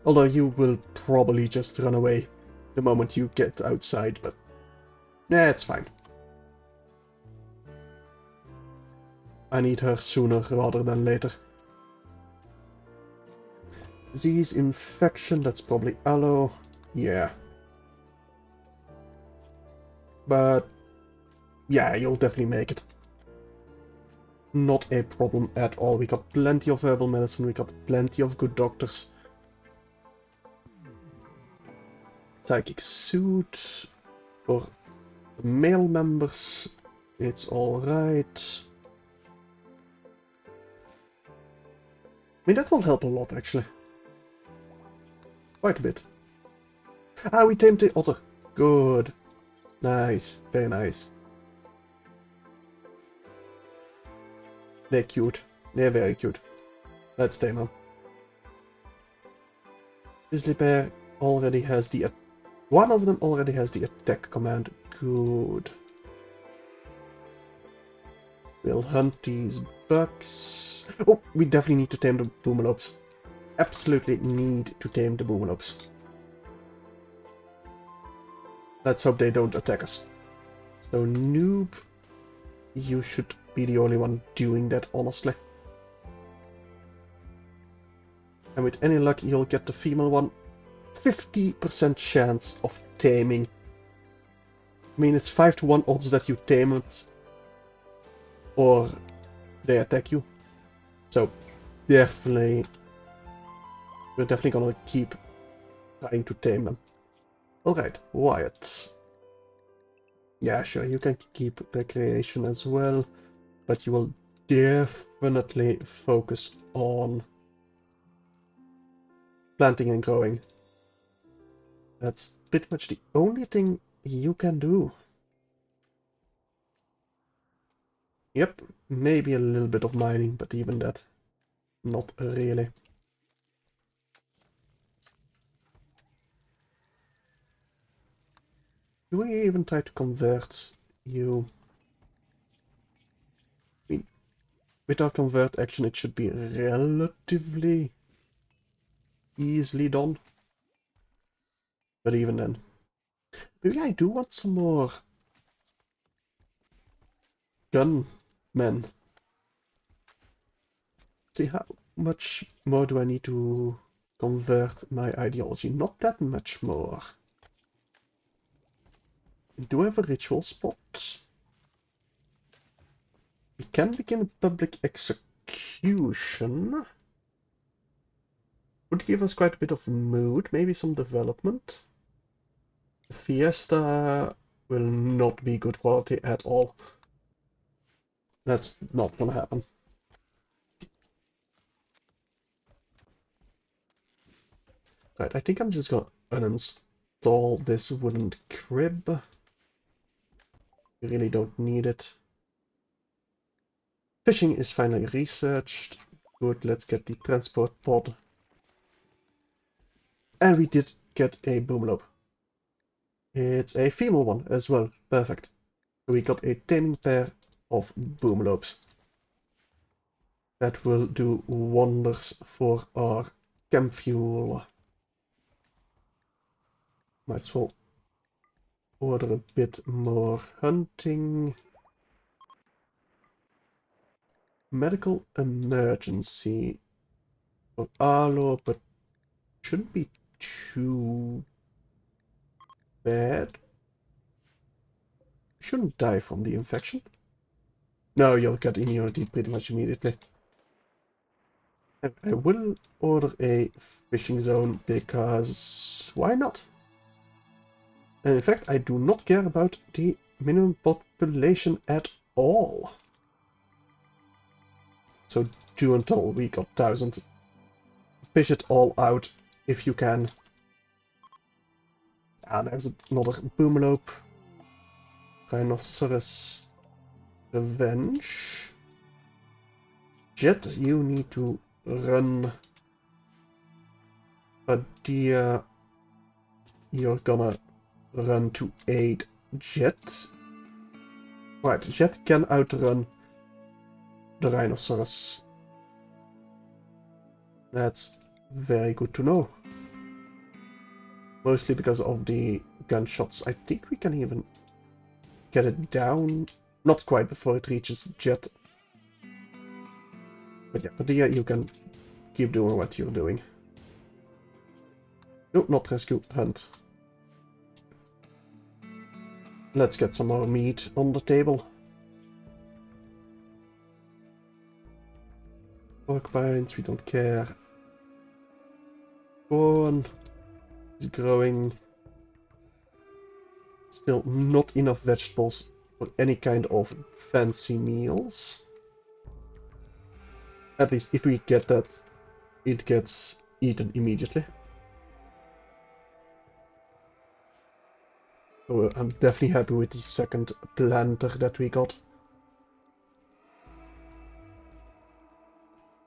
Although you will probably just run away the moment you get outside, but yeah, it's fine. I need her sooner rather than later. Disease, infection, that's probably aloe. Yeah. But yeah, you'll definitely make it. Not a problem at all. We got plenty of herbal medicine, we got plenty of good doctors. Psychic suit for the male members. It's alright. I mean, that will help a lot, actually. Quite a bit. Ah, we tamed the otter. Good. Nice. Very nice. They're cute. They're very cute. Let's tame them. Grizzly bear already has the... One of them already has the attack command. Good. We'll hunt these bugs. Oh, we definitely need to tame the boomalopes. Absolutely need to tame the boomalopes. Let's hope they don't attack us. So, noob, you should be the only one doing that, honestly. And with any luck, you'll get the female one. 50% chance of taming. I mean, it's 5 to 1 odds that you tame it, or they attack you. So, definitely, we're definitely gonna keep trying to tame them. Alright, Wyatt. Yeah, sure, you can keep recreation as well, but you will definitely focus on planting and growing. That's pretty much the only thing you can do. Yep, maybe a little bit of mining, but even that, not really. Do we even try to convert you? I mean, with our convert action, it should be relatively easily done. But even then, maybe I do want some more gunmen. See, how much more do I need to convert my ideology? Not that much more. Do I have a ritual spot? We can begin public execution. Would give us quite a bit of mood, maybe some development. The Fiesta will not be good quality at all. That's not gonna happen. Right, I think I'm just gonna uninstall this wooden crib. You really don't need it. Fishing is finally researched. Good, let's get the transport pod. And we did get a boomlope. It's a female one as well. Perfect. So we got a taming pair of boomlopes. That will do wonders for our camp fuel. Might as well order a bit more hunting. Medical emergency for Arlo, but shouldn't be too bad. Shouldn't die from the infection. No, you'll get immunity pretty much immediately. And I will order a fishing zone because why not? And in fact, I do not care about the minimum population at all. So do until we got 1,000. Fish it all out if you can. Ah, there's another boomlope. Rhinoceros Revenge. Jet, you need to run. A deer, you're gonna run to aid Jet. Right, Jet can outrun the Rhinoceros. That's very good to know. Mostly because of the gunshots. I think we can even get it down. Not quite before it reaches Jet. But yeah, Padilla, you can keep doing what you're doing. No, not rescue, hunt. Let's get some more meat on the table. Porcupines, we don't care. Corn is growing. Still not enough vegetables for any kind of fancy meals. At least if we get that, it gets eaten immediately. So I'm definitely happy with the second planter that we got.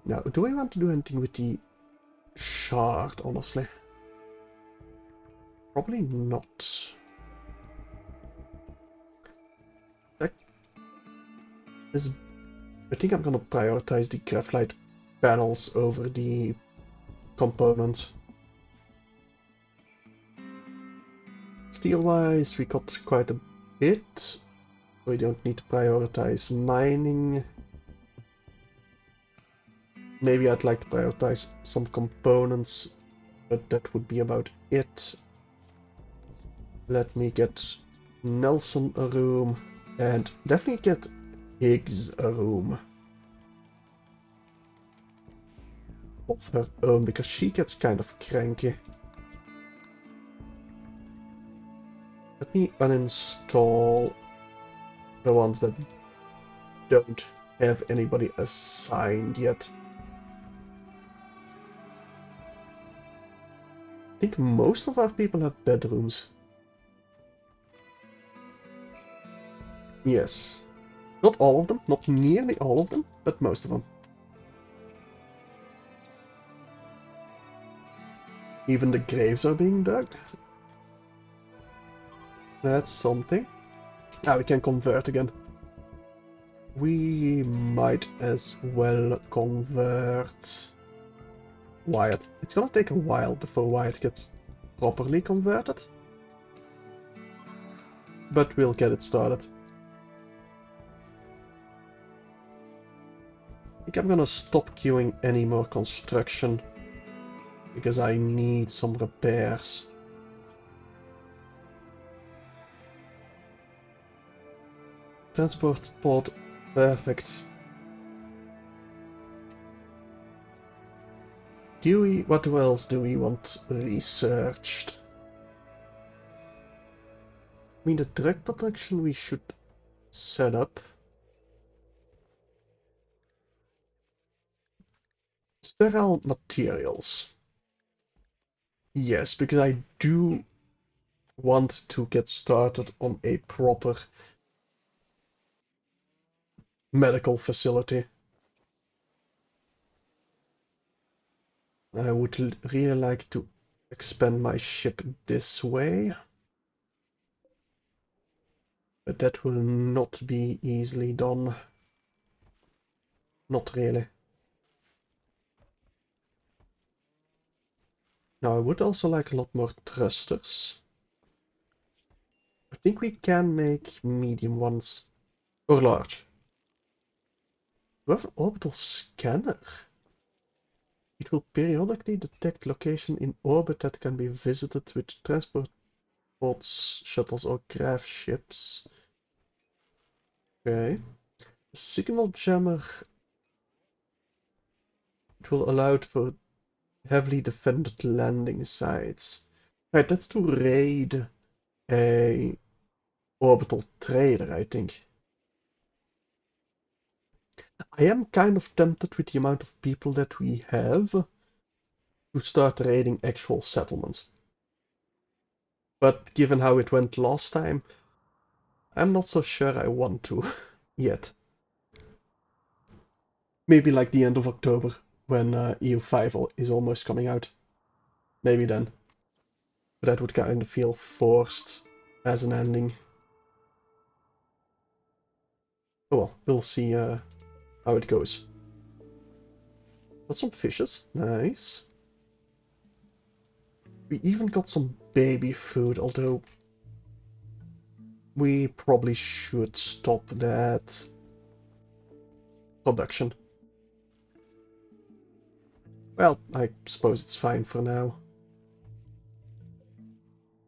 Now, do I want to do anything with the shard, honestly? Probably not. That is, I think I'm gonna prioritize the graphite panels over the components. Steel-wise, we got quite a bit. We don't need to prioritize mining. Maybe I'd like to prioritize some components, but that would be about it. Let me get Nelson a room, and definitely get Higgs a room of her own, because she gets kind of cranky. Let me uninstall the ones that don't have anybody assigned yet. I think most of our people have bedrooms. Yes. Not all of them, not nearly all of them, but most of them. Even the graves are being dug. That's something. Now we can convert again. We might as well convert Wyatt. It's gonna take a while before Wyatt gets properly converted, but we'll get it started. I think I'm gonna stop queuing any more construction, because I need some repairs. Transport pod, perfect. What else do we want researched? I mean, the drug protection we should set up. Sterile materials. Yes, because I do want to get started on a proper medical facility. I would really like to expand my ship this way, but that will not be easily done. Not really. Now, I would also like a lot more thrusters. I think we can make medium ones, or large. We have an orbital scanner. It will periodically detect location in orbit that can be visited with transport pods, shuttles, or grav ships. Okay. The signal jammer. It will allow for heavily defended landing sites. Right, that's to raid a orbital trader, I think. I am kind of tempted with the amount of people that we have to start raiding actual settlements. But given how it went last time, I'm not so sure I want to yet. Maybe like the end of October, when EU5 is almost coming out. Maybe then. But that would kind of feel forced as an ending. Oh well, we'll see how it goes. Got some fishes. Nice. We even got some baby food, although we probably should stop that production. Well, I suppose it's fine for now.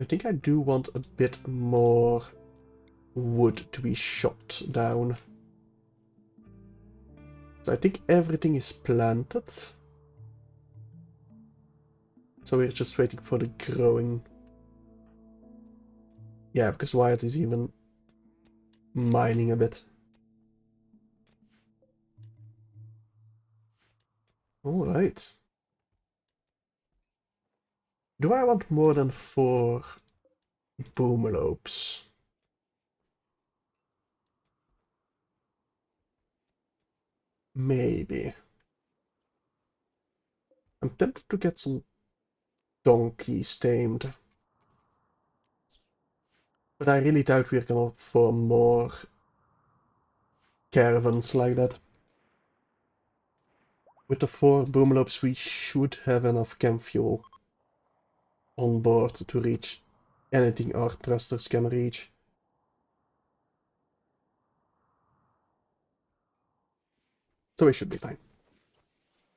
I think I do want a bit more wood to be chopped down. So I think everything is planted. So we're just waiting for the growing. Yeah, because Wyatt is even mining a bit. Alright. Do I want more than 4 Boomalopes. Maybe. I'm tempted to get some donkeys tamed. But I really doubt we're gonna form more caravans like that. With the 4 boomalopes we should have enough camp fuel on board to reach anything our thrusters can reach. So we should be fine.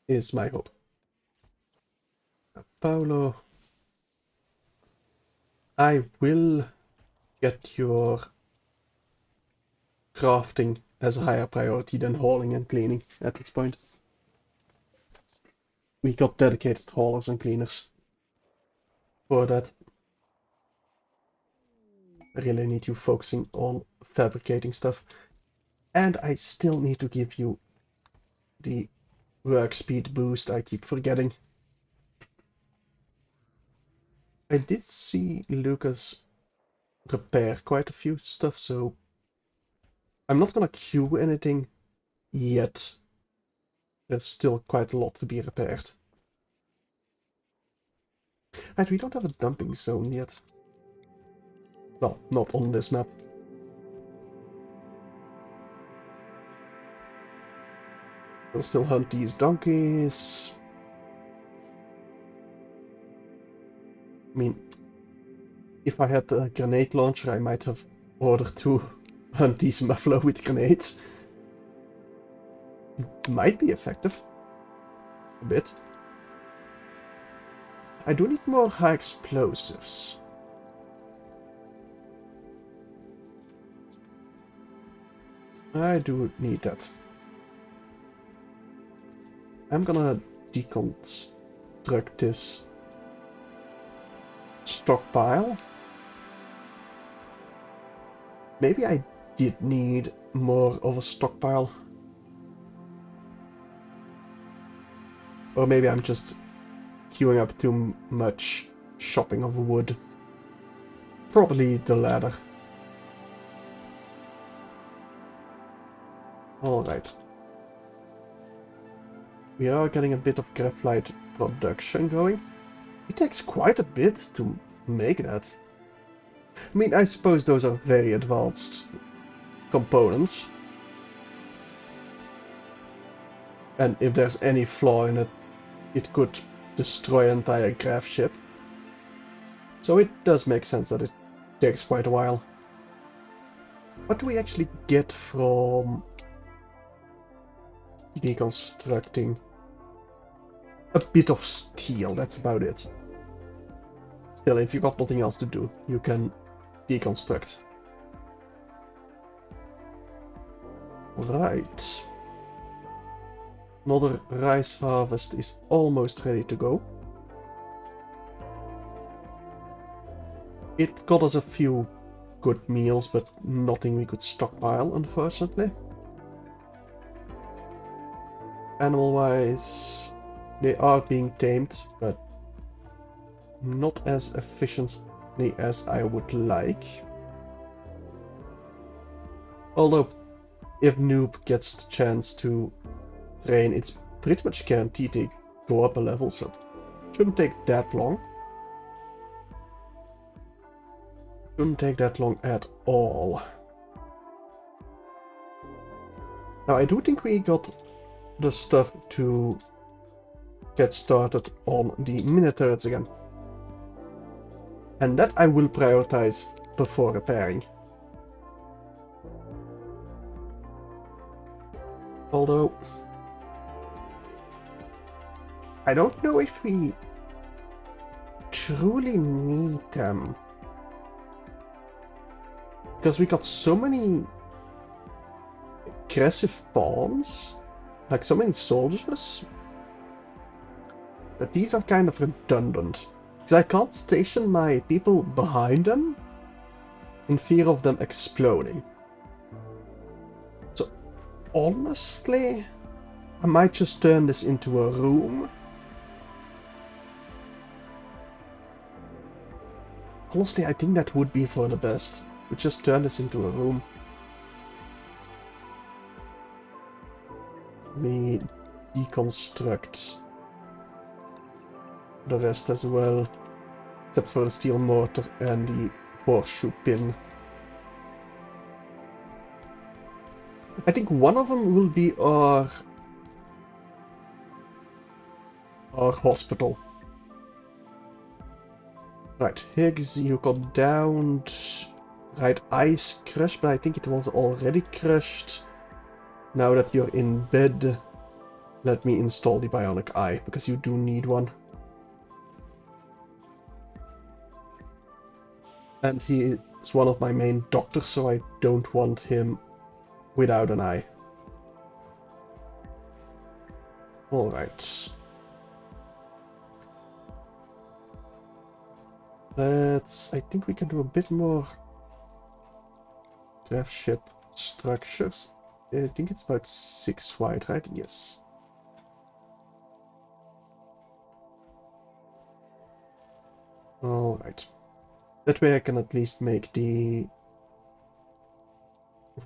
Is my hope. Paolo, I will get your crafting as a higher priority than hauling and cleaning at this point. We got dedicated haulers and cleaners for that. I really need you focusing on fabricating stuff. And I still need to give you the work speed boost I keep forgetting. I did see Lucas repair quite a few stuff, so I'm not gonna queue anything yet. There's still quite a lot to be repaired. Right, we don't have a dumping zone yet. Well, not on this map. We'll still hunt these donkeys. I mean, if I had a grenade launcher, I might have ordered to hunt these buffalo with grenades. Might be effective. A bit. I do need more high explosives. I do need that. I'm gonna deconstruct this stockpile. Maybe I did need more of a stockpile. Or maybe I'm just queuing up too much shopping of wood. Probably the latter. Alright. We are getting a bit of graphite production going. It takes quite a bit to make that. I mean, I suppose those are very advanced components. And if there's any flaw in it, it could destroy an entire graph ship. So it does make sense that it takes quite a while. What do we actually get from deconstructing? A bit of steel, that's about it. Still, if you got nothing else to do, you can deconstruct. Right. Another rice harvest is almost ready to go. It got us a few good meals, but nothing we could stockpile, unfortunately. Animal-wise, they are being tamed, but not as efficiently as I would like. Although, if Noob gets the chance to train, it's pretty much guaranteed they go up a level, so it shouldn't take that long. Shouldn't take that long at all. Now, I do think we got the stuff to get started on the mini turrets again. And that I will prioritize before repairing. Although, I don't know if we truly need them. Because we got so many aggressive pawns, like so many soldiers, that these are kind of redundant. Because I can't station my people behind them in fear of them exploding. So honestly, I might just turn this into a room. Honestly, I think that would be for the best. We just turn this into a room. We deconstruct the rest as well, except for the steel mortar and the horseshoe pin. I think one of them will be our hospital. Right, Higgs, you got downed. Right, ice crushed, but I think it was already crushed. Now that you're in bed, let me install the bionic eye, because you do need one. And he is one of my main doctors, so I don't want him without an eye. Alright. I think we can do a bit more craft ship structures. I think it's about 6 wide, right? Yes. Alright. That way I can at least make the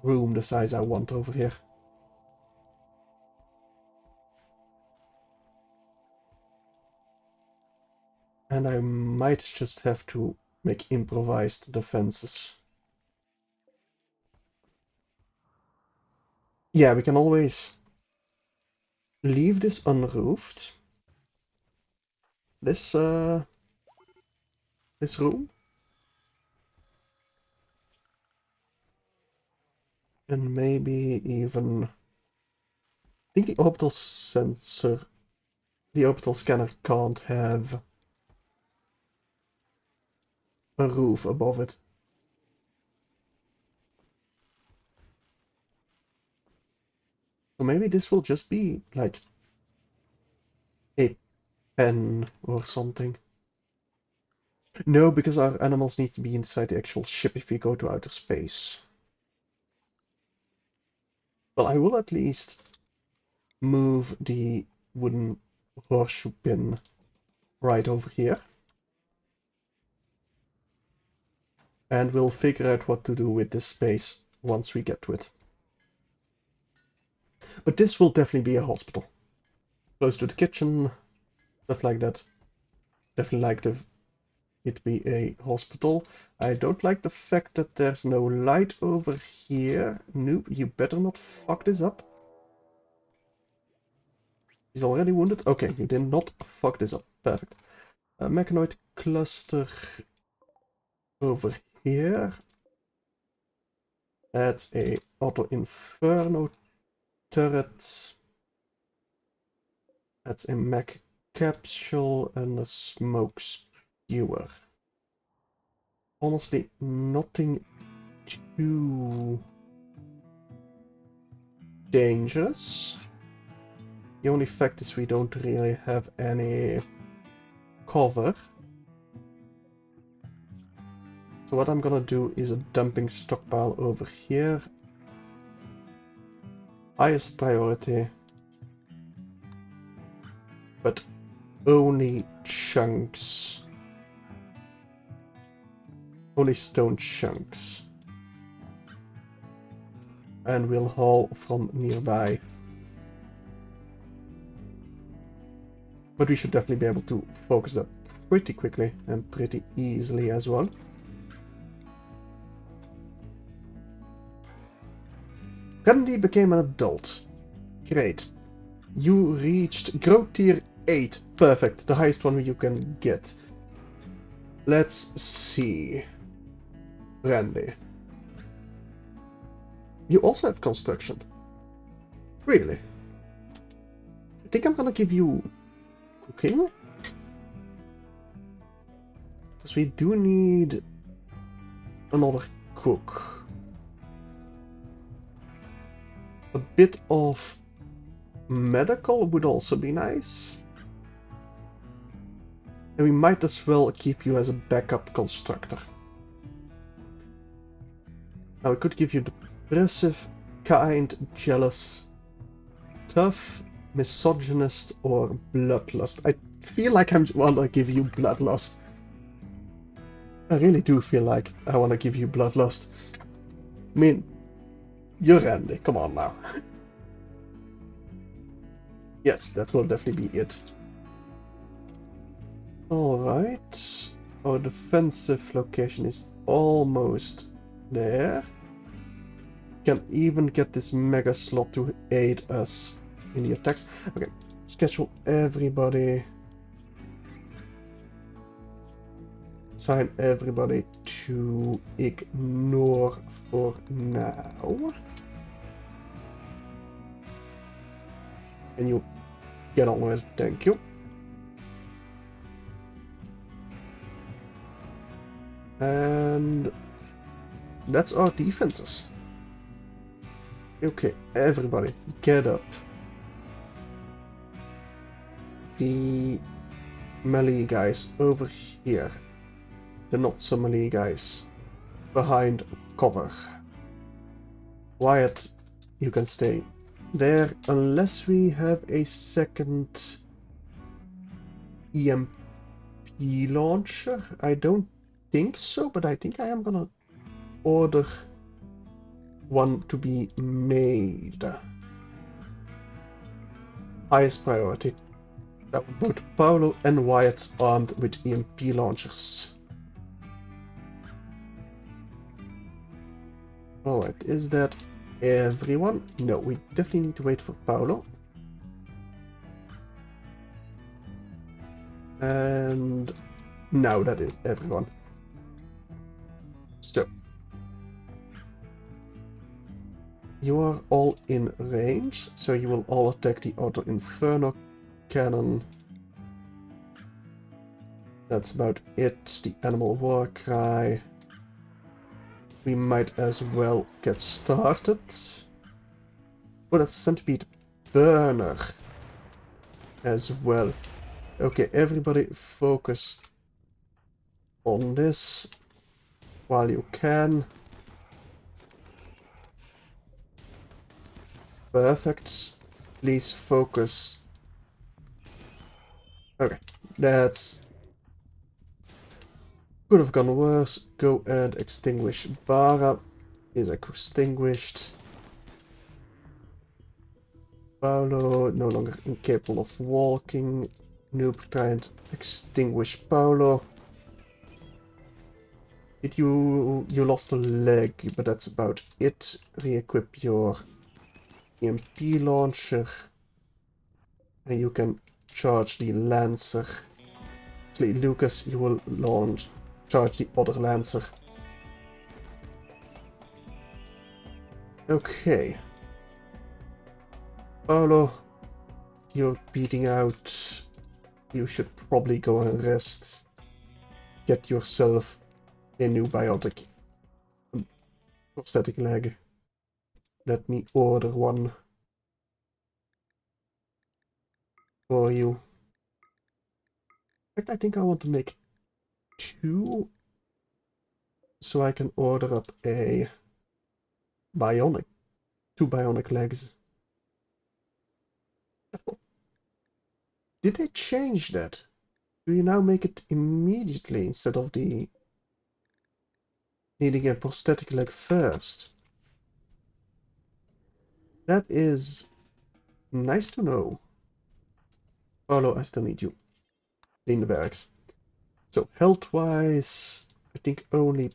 room the size I want over here. And I might just have to make improvised defenses. Yeah, we can always leave this unroofed. This room. And maybe even... I think the orbital sensor... The orbital scanner can't have a roof above it. So maybe this will just be like a pen or something. No, because our animals need to be inside the actual ship if we go to outer space. Well, I will at least move the wooden horseshoe pin right over here. And we'll figure out what to do with this space once we get to it. But this will definitely be a hospital. Close to the kitchen, stuff like that. Definitely like it be a hospital. I don't like the fact that there's no light over here. Nope, you better not fuck this up. He's already wounded? Okay, you did not fuck this up. Perfect. A mechanoid cluster over here. That's a auto inferno turret. That's a mech capsule and a smoke spewer. Honestly, nothing too dangerous. The only fact is we don't really have any cover. So what I'm gonna do is a dumping stockpile over here. Highest priority. But only chunks. Only stone chunks. And we'll haul from nearby. But we should definitely be able to focus that pretty quickly and pretty easily as well. Randy became an adult. Great. You reached growth tier 8. Perfect. The highest one you can get. Let's see. Randy. You also have construction. Really? I think I'm gonna give you cooking. Because we do need another cook. A bit of medical would also be nice. And we might as well keep you as a backup constructor. Now we could give you depressive, kind, jealous, tough, misogynist, or bloodlust. I feel like I want to give you bloodlust. I really do feel like I want to give you Bloodlust. I mean, you're Randy, come on now. Yes, that will definitely be it. Alright. Our defensive location is almost there. Can even get this mega slot to aid us in the attacks. Okay, schedule everybody. Assign everybody to ignore for now. Can you get on with it? Thank you. And that's our defenses. Okay, everybody, get up. The melee guys over here. The not so melee guys behind cover. Wyatt, you can stay there unless we have a second EMP launcher. I don't think so, but I think I am gonna order one to be made. Highest priority. Both Paolo and Wyatt armed with EMP launchers. Alright, is that everyone? No, we definitely need to wait for Paolo. And now that is everyone. So, you are all in range, so you will all attack the Auto Inferno cannon. That's about it. The Animal War Cry. We might as well get started. Oh, that's Centipede Burner as well. Okay, everybody focus on this while you can. Perfect. Please focus. Okay, that's could have gone worse. Go and extinguish Bara. Is extinguished. Paolo, no longer incapable of walking. Noob, try and extinguish Paolo. You lost a leg, but that's about it. Re-equip your EMP launcher. And you can charge the Lancer. Actually, Lucas, you will charge the other Lancer. Okay. Paolo, you're beating out. You should probably go and rest. Get yourself a new biotic prosthetic leg. Let me order one for you. In fact, I think I want to make two so I can order up a bionic, two bionic legs. Did they change that? Do you now make it immediately instead of the needing a prosthetic leg first? That is nice to know. Paolo, I still need you. Clean the barracks. So, health-wise, I think only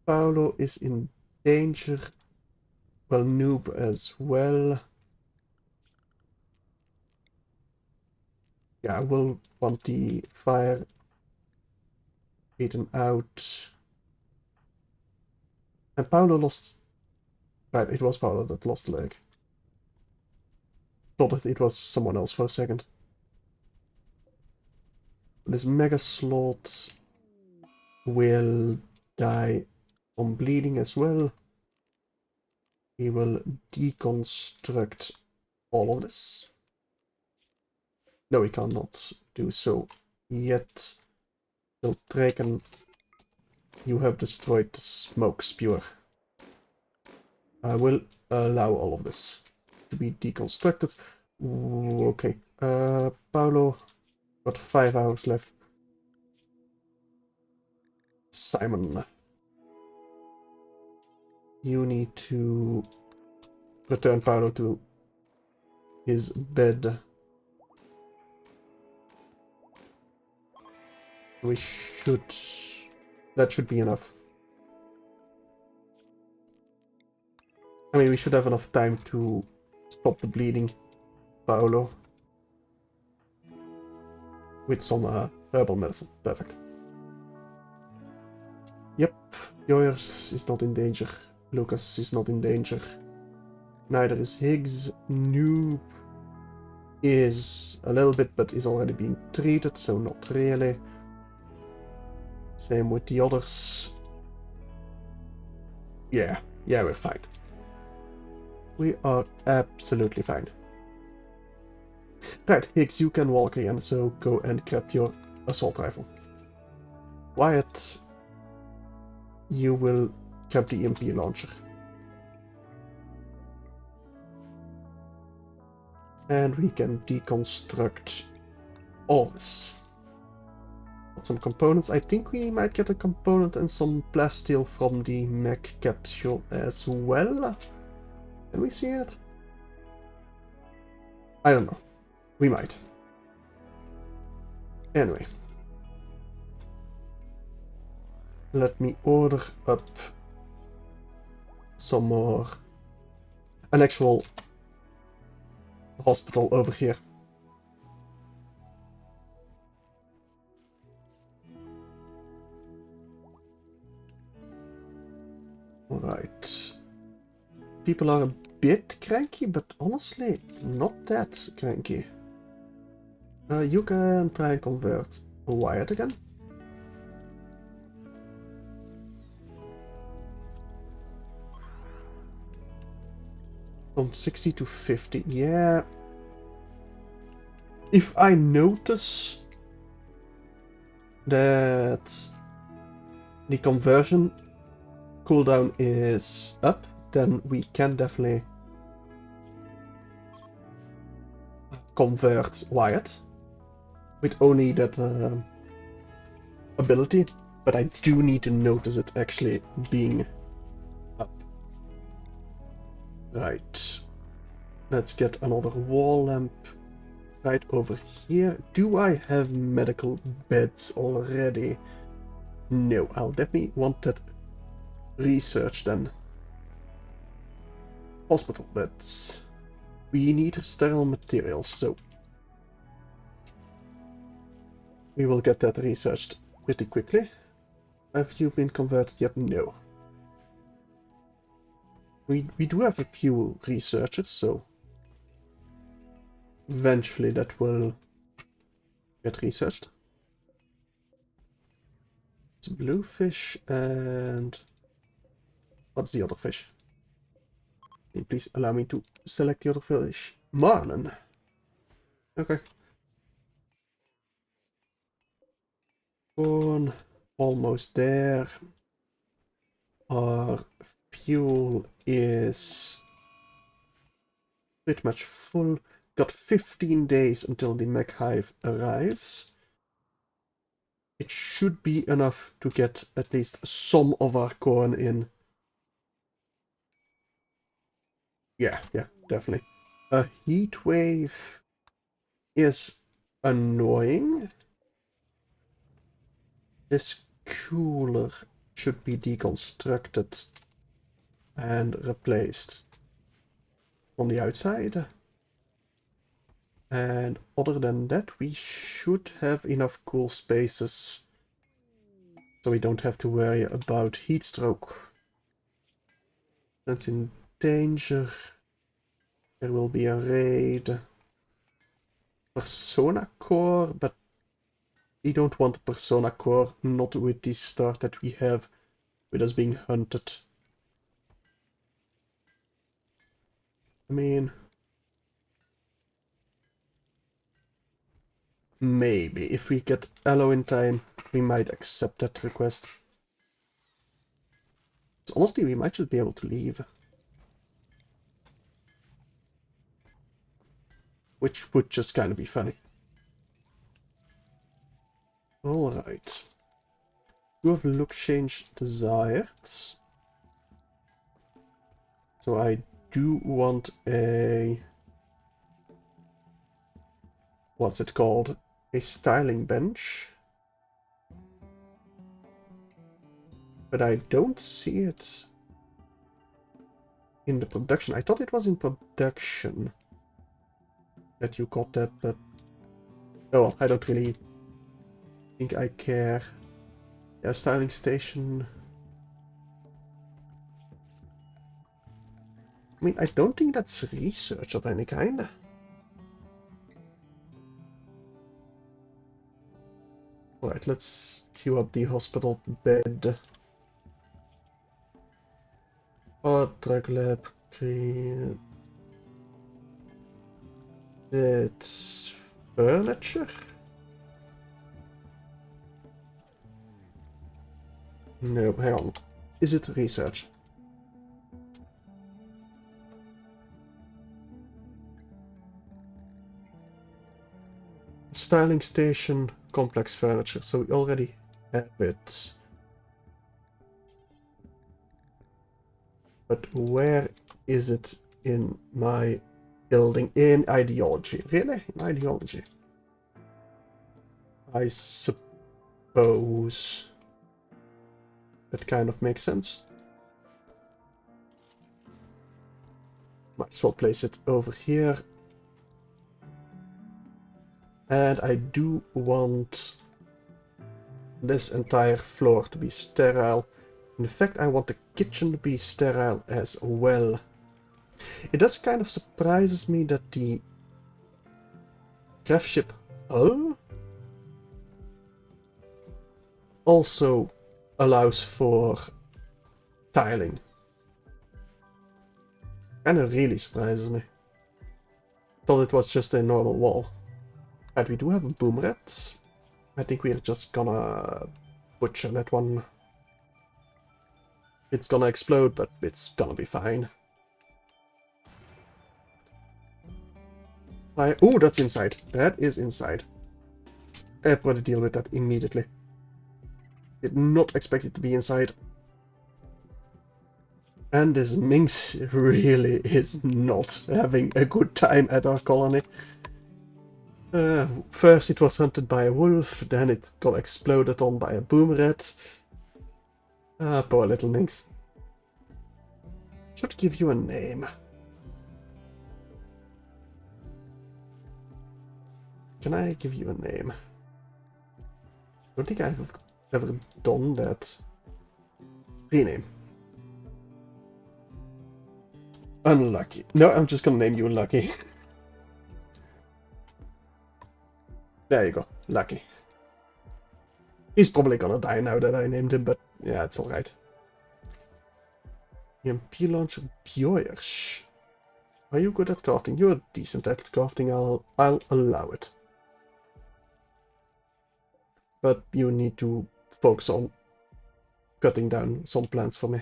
Paolo is in danger. Well, Noob as well. Yeah, I will want the fire beaten out. And Paolo lost... Right, it was Paolo that lost the leg. Thought that it was someone else for a second. This Mega Slot will die from bleeding as well. He will deconstruct all of this. No, he cannot do so yet. So, Draken, you have destroyed the smoke spewer. I will allow all of this to be deconstructed. Ooh, okay. Paolo, got 5 hours left. Simon, you need to return Paolo to his bed. We should... That should be enough. I mean, we should have enough time to stop the bleeding, Paolo. With some herbal medicine. Perfect. Yep, yours is not in danger. Lucas is not in danger. Neither is Higgs. Noob is a little bit, but is already being treated, so not really. Same with the others. Yeah, we're fine. We are absolutely fine. Right, Higgs, you can walk again, so go and grab your assault rifle. Wyatt, you will grab the EMP launcher. And we can deconstruct all of this. Got some components. I think we might get a component and some plasteel from the mech capsule as well. Can we see it? I don't know. We might. Anyway. Let me order up some more. An actual hospital over here. Alright. People are a bit cranky, but honestly, not that cranky. You can try and convert Wyatt again. From 60 to 50. Yeah. If I notice that the conversion cooldown is up, then we can definitely convert Wyatt with only that ability, but I do need to notice it actually being up. Right. Let's get another wall lamp right over here. Do I have medical beds already? No, I'll definitely want that research then. Hospital beds. We need sterile materials, so we will get that researched pretty quickly. Have you been converted yet? No. We do have a few researchers, so eventually that will get researched. It's bluefish and... What's the other fish? Can you please allow me to select the other fish? Marlin. Okay. Corn. Almost there. Our fuel is pretty much full. Got 15 days until the mech hive arrives. It should be enough to get at least some of our corn in. Yeah, definitely. A heat wave is annoying. This cooler should be deconstructed and replaced on the outside. And other than that, we should have enough cool spaces so we don't have to worry about heat stroke. That's in danger. There will be a raid. Persona core, but we don't want a Persona core, not with the start that we have with us being hunted. I mean, maybe if we get Aloe in time, we might accept that request. So honestly, we might just be able to leave. Which would just kind of be funny. Alright. Do have look change desired. So I do want a... what's it called? A styling bench. But I don't see it in the production. I thought it was in production that you got that, but... oh well, I don't really think I care. Yeah, styling station. I mean, I don't think that's research of any kind. Alright, let's queue up the hospital bed. Oh, drug lab, green. That's furniture? No, hang on. Is it research? Styling station, complex furniture, so we already have it. But where is it in my building? In ideology. Really? In ideology? I suppose that kind of makes sense. Might as well place it over here. And I do want this entire floor to be sterile. In fact, I want the kitchen to be sterile as well. It does kind of surprises me that the craft ship hull also allows for tiling. Kinda really surprises me. Thought it was just a normal wall. Right, we do have a boom rat. I think we're just gonna butcher that one. It's gonna explode, but it's gonna be fine. Oh, that's inside. That is inside. I have to deal with that immediately. Did not expect it to be inside. And this minx really is not having a good time at our colony. First it was hunted by a wolf, then it got exploded on by a boom rat. Ah, poor little minx. Should give you a name. Can I give you a name? I don't think I've ever done that. Rename. Unlucky. No, I'm just gonna name you Lucky. There you go. Lucky. He's probably gonna die now that I named him, but yeah, it's alright. EMP launcher Bjoers. Are you good at crafting? You're decent at crafting, I'll allow it. But you need to focus on cutting down some plants for me.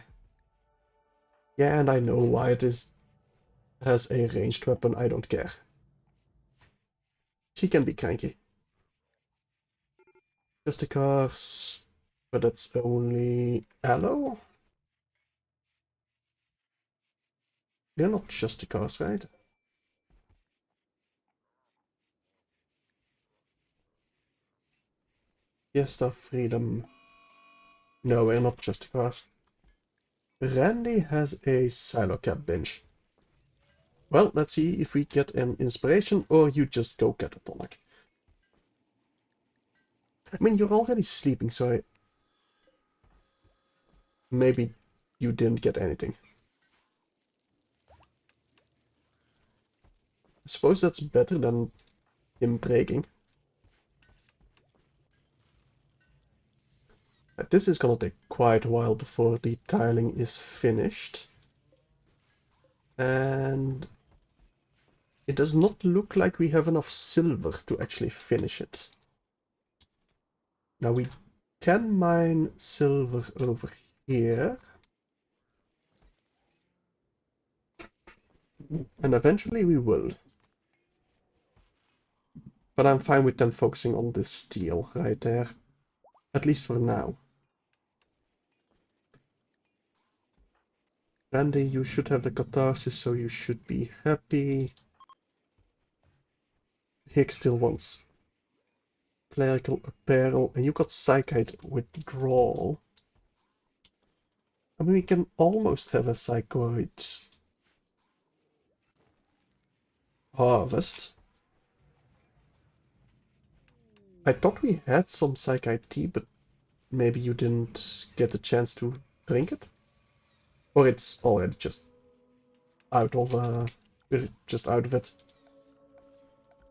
Yeah, and I know why it has a ranged weapon, I don't care. She can be cranky. Just the cars, but that's only aloe? They're not just the cars, right? Fiesta, Freedom. No, we're not just the cars. Randy has a silo cap bench. Well, let's see if we get an inspiration, or you just go catatonic. I mean, you're already sleeping, so maybe you didn't get anything. I suppose that's better than him breaking. This is gonna take quite a while before the tiling is finished. And it does not look like we have enough silver to actually finish it. Now we can mine silver over here. And eventually we will. But I'm fine with them focusing on this steel right there. At least for now. Andy, you should have the catharsis, so you should be happy. Higgs still wants clerical apparel, and you got psychite withdrawal. I mean, we can almost have a psychoid harvest. I thought we had some psychite tea, but maybe you didn't get the chance to drink it? Or it's already just out of we're just out of it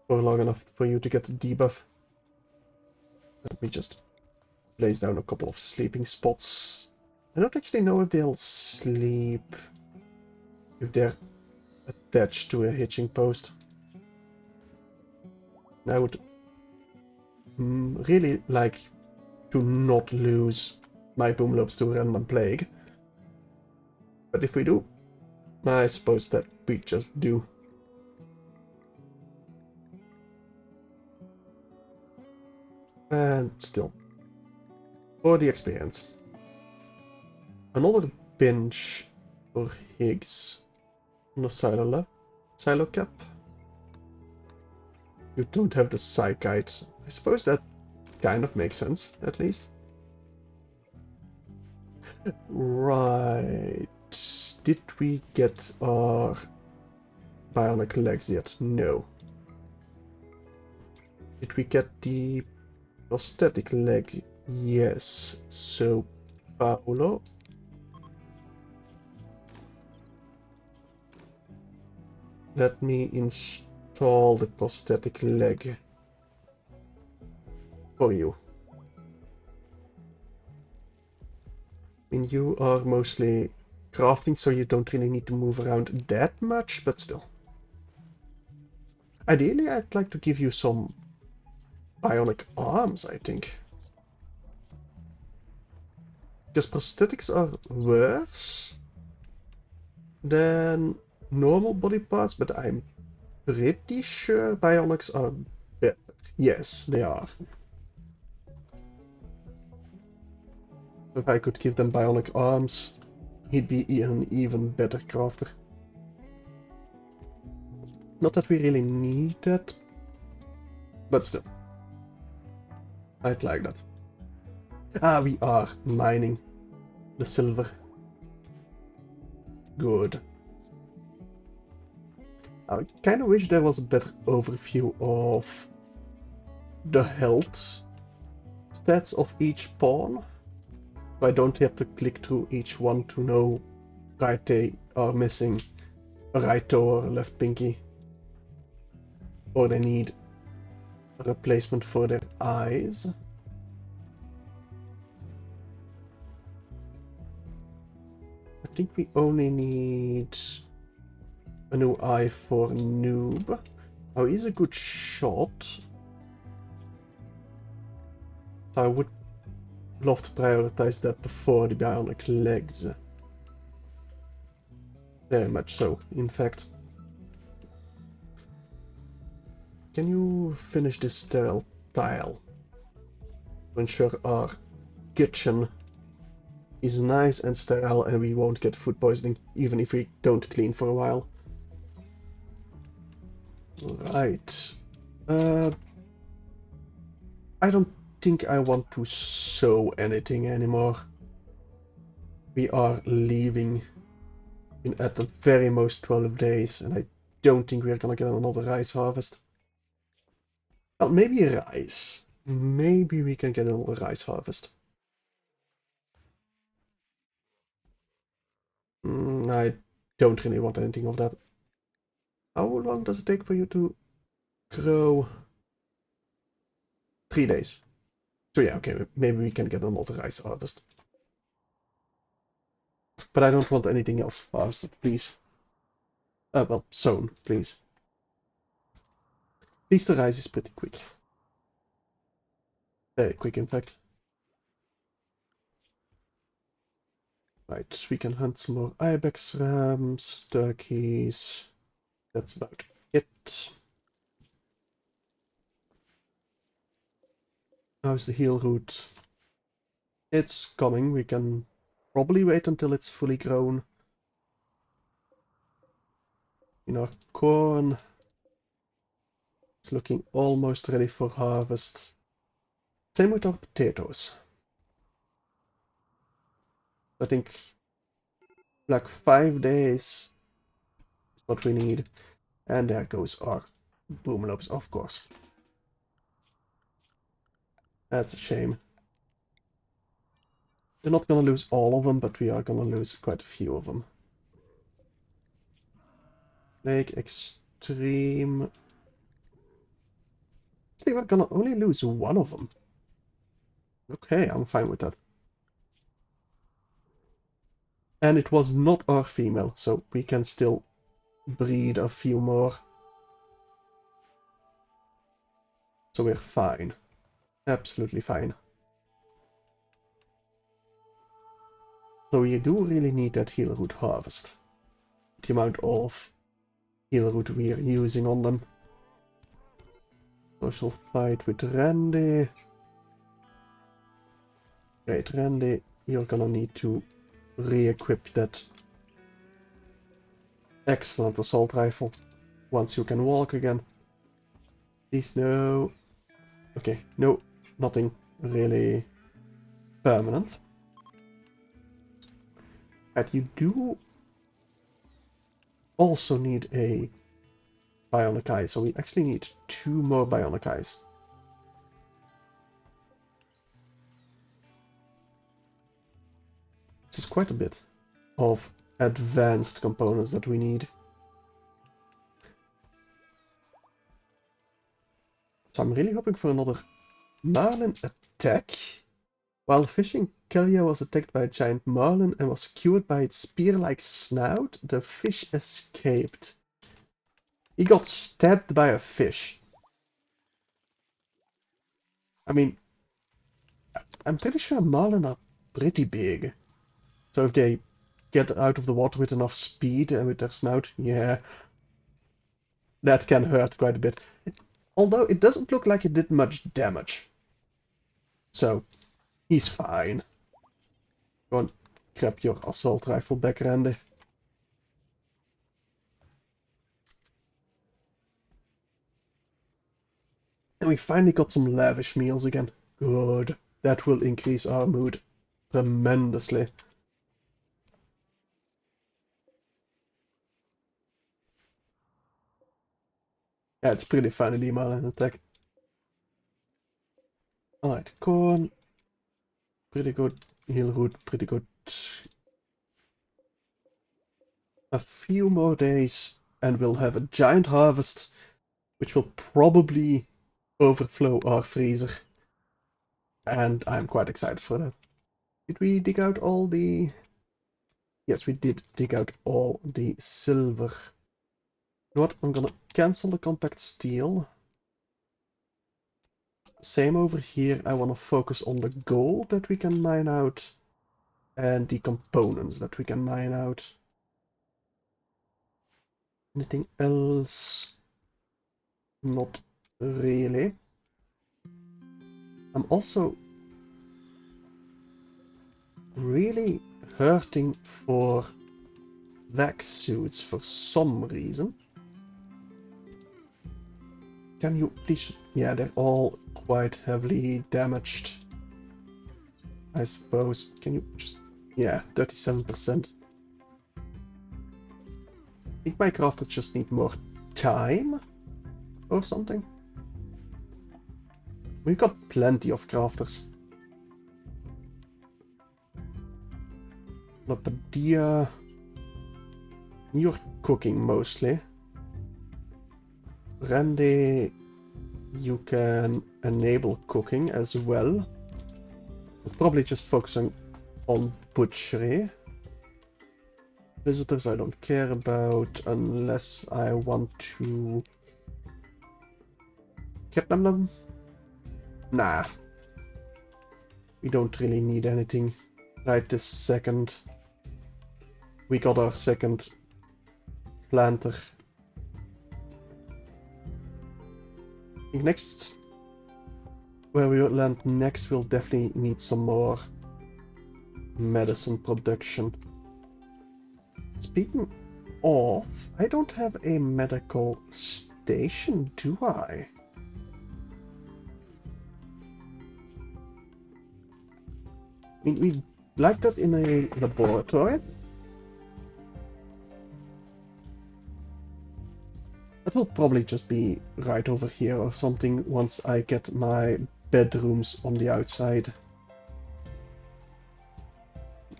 for long enough for you to get the debuff. Let me just place down a couple of sleeping spots. I don't actually know if they'll sleep if they're attached to a hitching post. I would really like to not lose my boomlobes to random plague. But if we do, I suppose that we just do. And still, for the experience. Another binge for Higgs on the silo cap. You don't have the psychite. I suppose that kind of makes sense, at least. Right. Did we get our bionic legs yet? No. Did we get the prosthetic leg? Yes. So, Paolo. Let me install the prosthetic leg for you. I mean, you are mostly crafting, so you don't really need to move around that much, but still. Ideally, I'd like to give you some bionic arms, I think. Because prosthetics are worse than normal body parts, but I'm pretty sure bionics are better. Yes, they are. If I could give them bionic arms, he'd be an even better crafter. Not that we really need that, but still. I'd like that. Ah, we are mining the silver. Good. I kind of wish there was a better overview of the health stats of each pawn. I don't have to click through each one to know right they are missing a right toe or a left pinky. Or they need a replacement for their eyes. I think we only need a new eye for Noob. Oh, he's a good shot. So I would love to prioritize that before the bionic legs. Very much so, in fact. Can you finish this sterile tile to ensure our kitchen is nice and sterile and we won't get food poisoning even if we don't clean for a while? Right. I don't think I want to sew anything anymore. We are leaving in at the very most 12 days, and I don't think we're gonna get another rice harvest. Well, maybe rice. Maybe we can get another rice harvest. I don't really want anything of that. How long does it take for you to grow? 3 days. So yeah, okay, maybe we can get another rice harvest. But I don't want anything else harvested, please. Well, sown, please. At least the rice is pretty quick. Very quick, in fact. Right, we can hunt some more ibex rams, turkeys. That's about it. How's the heal route? It's coming. We can probably wait until it's fully grown Our corn is looking almost ready for harvest. Same with our potatoes. I think like 5 days is what we need. And there goes our boomlopes, of course. That's a shame. We're not gonna lose all of them, but we are gonna lose quite a few of them. Lake Extreme. Actually, we're gonna only lose one of them. Okay, I'm fine with that. And it was not our female, so we can still breed a few more. So we're fine. Absolutely fine. So you do really need that healroot harvest. The amount of healroot we are using on them. Social fight with Randy. Great, Randy, you're gonna need to re-equip that excellent assault rifle once you can walk again. Please, no. Okay, no, nothing really permanent. And you do also need a bionic eye, so we actually need 2 more bionic eyes. Which is quite a bit of advanced components that we need. So I'm really hoping for another marlin attack. While fishing, Kellia was attacked by a giant marlin and was skewered by its spear-like snout. The fish escaped. He got stabbed by a fish. I mean, I'm pretty sure marlin are pretty big. So if they get out of the water with enough speed and with their snout, yeah, that can hurt quite a bit. Although it doesn't look like it did much damage. So, he's fine. Go on, grab your assault rifle back, Randy. And we finally got some lavish meals again. Good. That will increase our mood tremendously. Yeah, it's pretty funny, the Marlin attack. Alright, corn. Pretty good. Healroot, pretty good. A few more days and we'll have a giant harvest, which will probably overflow our freezer. And I'm quite excited for that. Did we dig out all the... Yes, we did dig out all the silver. You know what? I'm gonna cancel the compact steel. Same over here. I want to focus on the gold that we can mine out and the components that we can mine out. Anything else? Not really. I'm also really hurting for vac suits for some reason. Can you please just... Yeah, they're all quite heavily damaged, I suppose. Can you just... Yeah, 37%. I think my crafters just need more time or something. We've got plenty of crafters. Lapadia... You're cooking mostly. Randy, you can enable cooking as well. We're probably just focusing on butchery. Visitors I don't care about unless I want to kidnap them. Nah. We don't really need anything right this second. We got our second planter. I think next, where we land next, we'll definitely need some more medicine production. Speaking of, I don't have a medical station, do I? I mean, we like that in a laboratory. That will probably just be right over here or something once I get my bedrooms on the outside.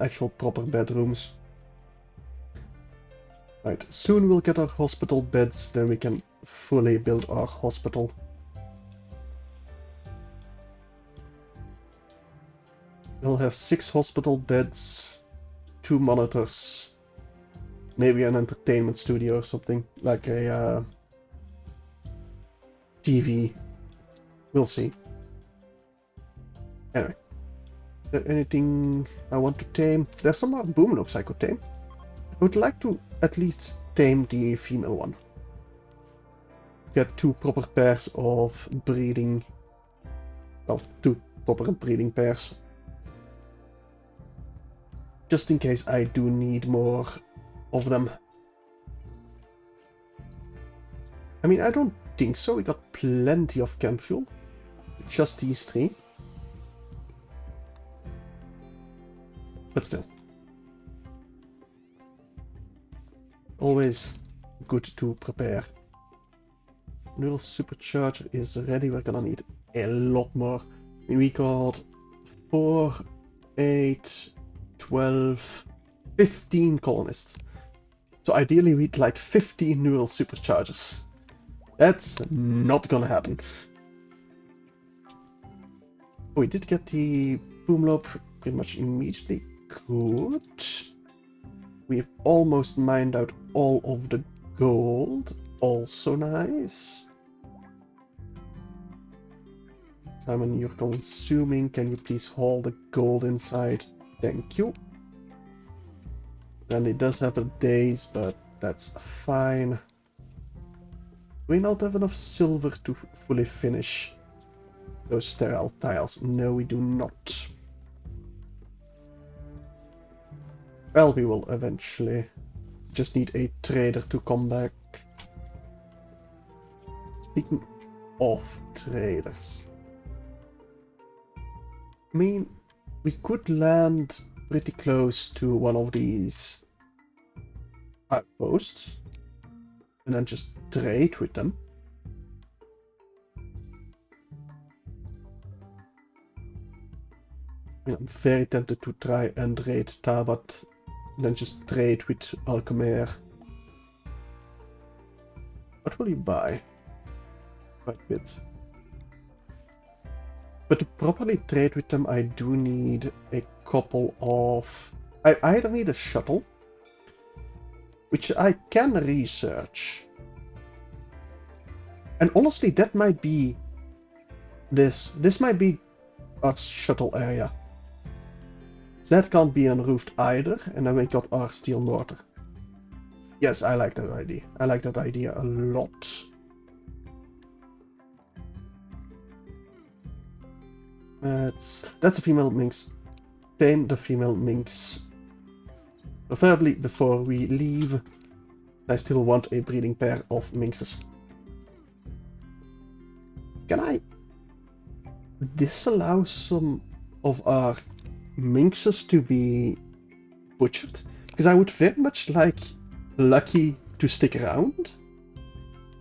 Actual proper bedrooms. Right, soon we'll get our hospital beds, then we can fully build our hospital. We'll have 6 hospital beds, 2 monitors, maybe an entertainment studio or something, like a TV. We'll see. Anyway, is there anything I want to tame? There's some more boom loops I could tame. I would like to at least tame the female one. Get 2 proper pairs of breeding... Well, 2 proper breeding pairs. Just in case I do need more of them. I mean, I don't think so. We got plenty of chem fuel. Just these 3. But still. Always good to prepare. Neural supercharger is ready. We're gonna need a lot more. I mean, we got 4, 8, 12, 15 colonists. So ideally we'd like 15 neural superchargers. That's not gonna happen. We did get the boom lobe pretty much immediately. Good. We've almost mined out all of the gold. Also nice. Simon, you're consuming. Can you please haul the gold inside? Thank you. And it does have a daze, but that's fine. We not have enough silver to fully finish those sterile tiles. No, we do not. Well, we will eventually. Just need a trader to come back. Speaking of traders. I mean, we could land pretty close to one of these outposts and then just trade with them. I'm very tempted to try and raid Tabat and then just trade with Alchemir. What will you buy? Quite a bit. But to properly trade with them, I do need a couple of... I either need a shuttle, which I can research. And honestly, that might be... This might be our shuttle area. That can't be unroofed either, and then we got our steel mortar. Yes, I like that idea. I like that idea a lot. That's a female minx. Tame the female minx. Preferably before we leave. I still want a breeding pair of minxes. Can I disallow some of our minxes to be butchered? Because I would very much like Lucky to stick around.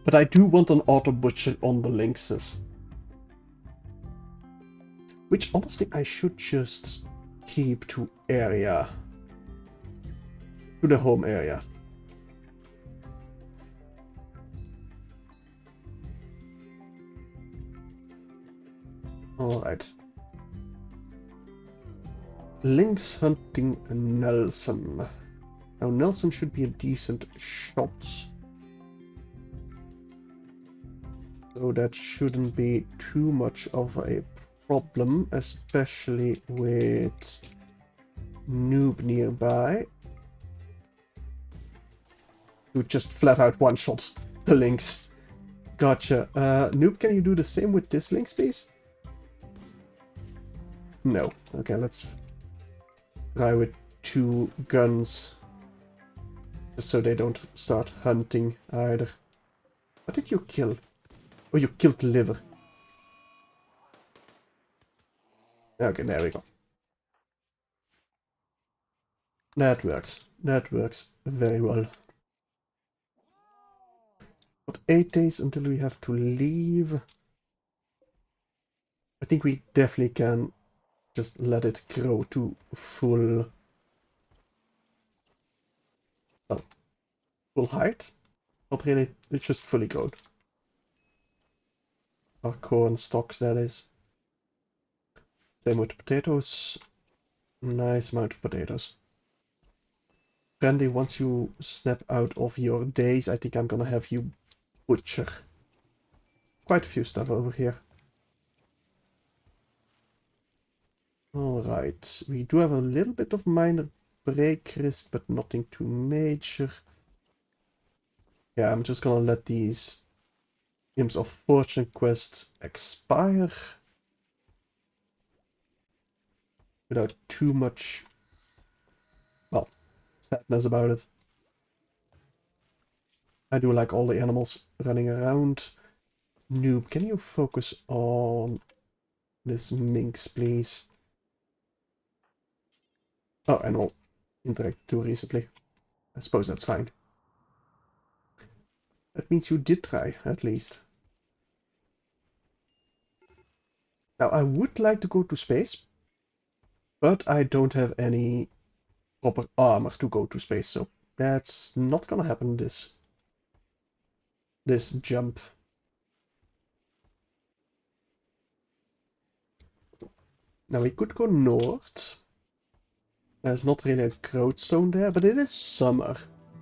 But I do want an auto butcher on the lynxes. Which honestly I should just keep to area. To the home area. Alright. Lynx hunting Nelson. Now Nelson should be a decent shot. So that shouldn't be too much of a problem, especially with Noob nearby. You just flat out one-shot the lynx. Gotcha. Noob, can you do the same with this lynx, please? No. Okay, let's try with 2 guns. Just so they don't start hunting either. What did you kill? Oh, you killed the liver. Okay, there we go. That works. That works very well. But 8 days until we have to leave. I think we definitely can just let it grow to full... well, full height. Not really, it's just fully grown. Our corn stalks, that is. Same with potatoes. Nice amount of potatoes. Brandy, once you snap out of your days, I think I'm gonna have you butcher. Quite a few stuff over here. Alright, we do have a little bit of minor break risk, but nothing too major. Yeah, I'm just gonna let these Imps of Fortune quests expire without too much, well, sadness about it. I do like all the animals running around. Noob, can you focus on this minx, please? Oh, and I'll interact too recently. I suppose that's fine. That means you did try, at least. Now, I would like to go to space, but I don't have any proper armor to go to space, so that's not gonna happen this jump. Now, we could go north. There's not really a growth zone there, but it is summer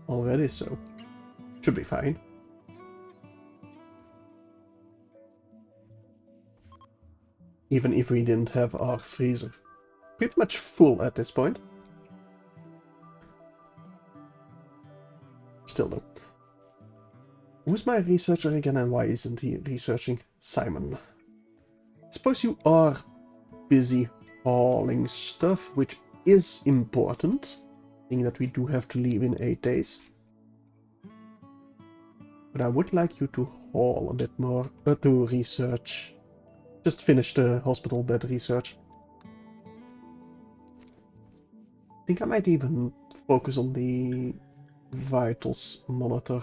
already, so should be fine. Even if we didn't have our freezer pretty much full at this point. Still though. Who's my researcher again and why isn't he researching? Simon. I suppose you are busy hauling stuff, which is important, seeing that we do have to leave in 8 days. But I would like you to haul a bit more, to research. Just finish the hospital bed research. I think I might even focus on the vitals monitor.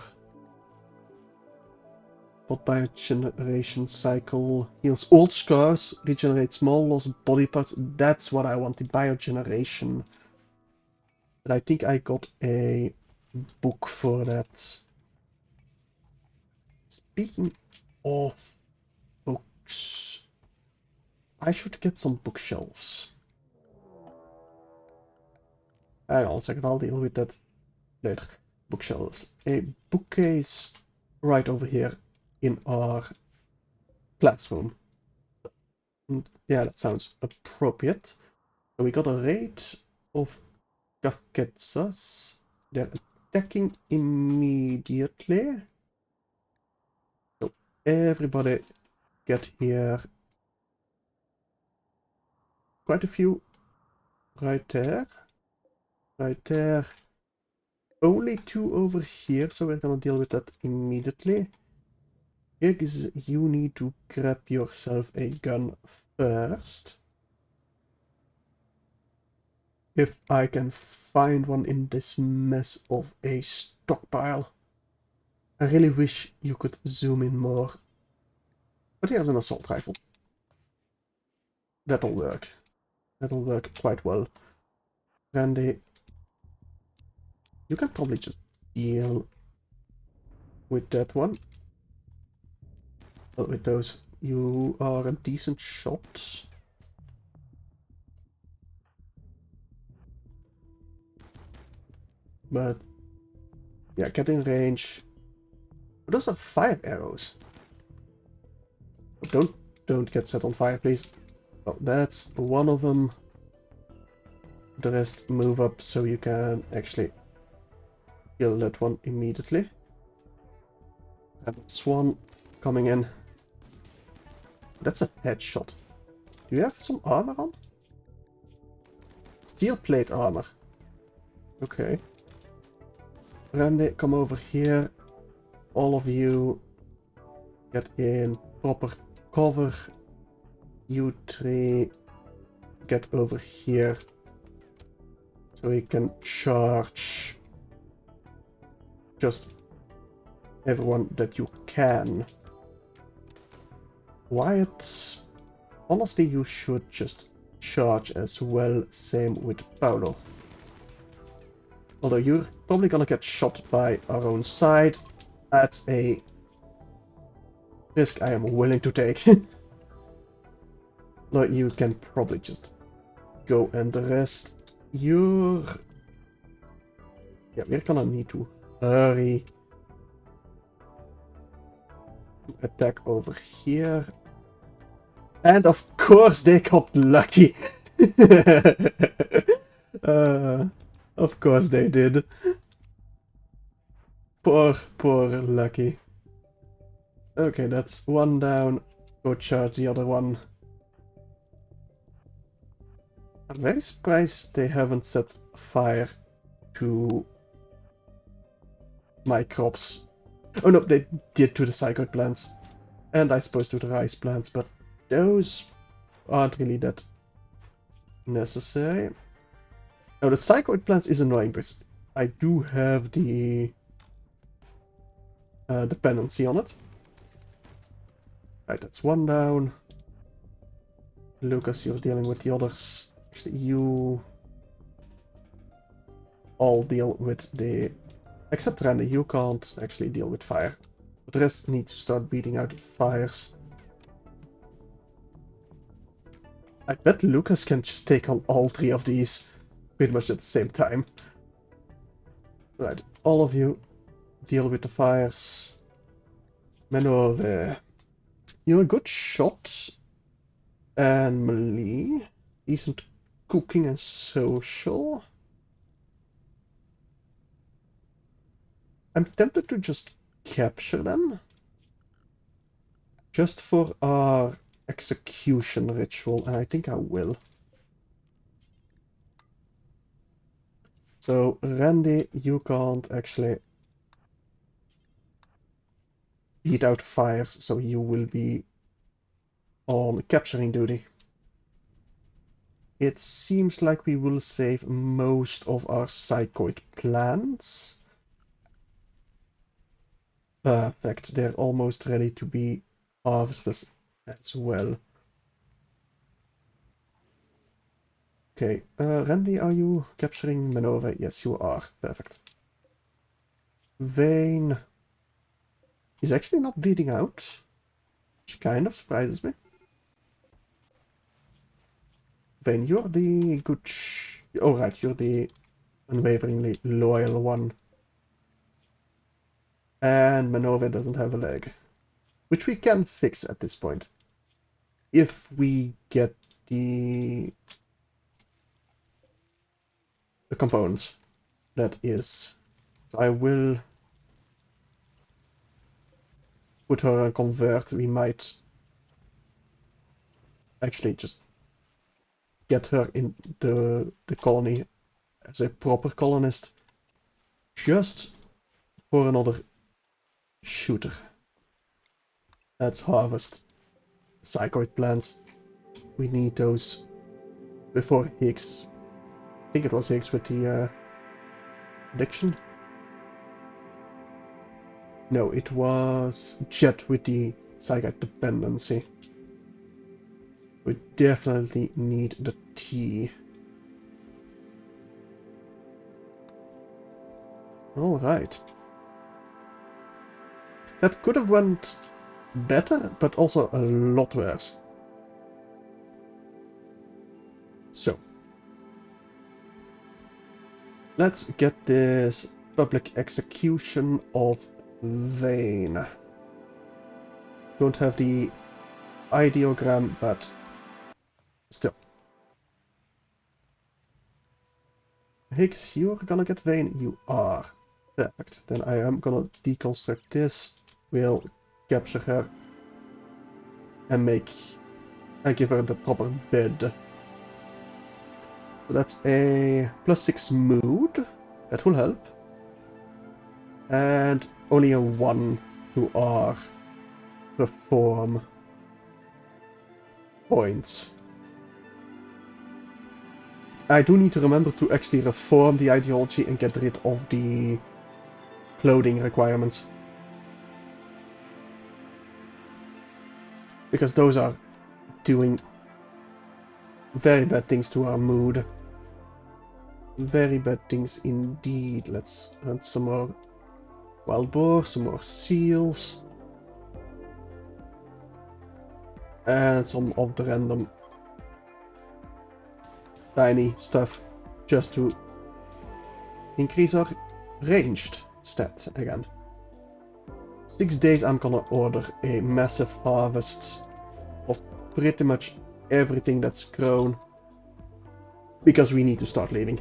What biogeneration cycle heals old scars, regenerates small lost body parts. That's what I want, the biogeneration. But I think I got a book for that. Speaking of books, I should get some bookshelves. Hang on a second, I'll deal with that later. Bookshelves. A bookcase right over here in our classroom. Yeah, that sounds appropriate. So we got a raid of Kafketsas. They're attacking immediately. So everybody get here. Quite a few right there. Right there. Only 2 over here, so we're gonna deal with that immediately. Higgs, you need to grab yourself a gun first. If I can find one in this mess of a stockpile. I really wish you could zoom in more. But here's an assault rifle. That'll work. That'll work quite well. Randy, you can probably just deal with that one. Well, with those, you are a decent shot. But yeah, get in range. But those are fire arrows. Don't get set on fire, please. Oh, that's one of them. The rest move up so you can actually kill that one immediately. And swan coming in. That's a headshot. Do you have some armor on? Steel plate armor. Okay. Randy, come over here. All of you get in proper cover. You three get over here so you can charge just everyone that you can. Wyatt, honestly, you should just charge as well. Same with Paolo. Although you're probably gonna get shot by our own side. That's a risk I am willing to take. No, you can probably just go, and the rest, you're... Yeah, we're gonna need to hurry. Attack over here. And of course they got lucky. uh, of course they did. Poor Lucky. Okay, that's one down. Go charge the other one. I'm very surprised they haven't set fire to my crops. Oh no, they did to the psychoid plants. And I suppose to the rice plants, but those aren't really that necessary. Now the psychoid plants is annoying because I do have the dependency on it. Right, that's one down. Lucas, you're dealing with the others. Actually, you all deal with the... Except Randy, you can't actually deal with fire. But the rest need to start beating out fires. I bet Lucas can just take on all three of these pretty much at the same time. Right, all of you deal with the fires. Maneuver. You're a good shot. And melee. Decent cooking and social. I'm tempted to just capture them. Just for our execution ritual, and I think I will. So, Randy, you can't actually beat out fires, so you will be on capturing duty. It seems like we will save most of our psychoid plants. Perfect, they're almost ready to be harvested as well. Okay, Randy, are you capturing Manova? Yes, you are. Perfect. Vane is actually not bleeding out, which kind of surprises me. Vane, you're the good... Oh, right, you're the unwaveringly loyal one. And Manova doesn't have a leg, which we can fix at this point. If we get the components, that is. So I will put her on convert. We might actually just get her in the colony as a proper colonist, just for another shooter. Let's harvest psychoid plants. We need those before Higgs. I think it was Higgs with the addiction. No, it was Jet with the psychoid dependency. We definitely need the tea. Alright. That could have went better, but also a lot worse. So. Let's get this public execution of Vane. Don't have the ideogram, but still. Higgs, you're gonna get Vane? You are. Perfect. Then I am gonna deconstruct this. We'll capture her and give her the proper bed. So that's a +6 mood. That will help. And only a 1 to our reform points. I do need to remember to actually reform the ideology and get rid of the clothing requirements. Because those are doing very bad things to our mood. Very bad things indeed. Let's hunt some more wild boar, some more seals. And some of the random tiny stuff just to increase our ranged stat again. 6 days I'm gonna order a massive harvest of pretty much everything that's grown. Because we need to start leaving.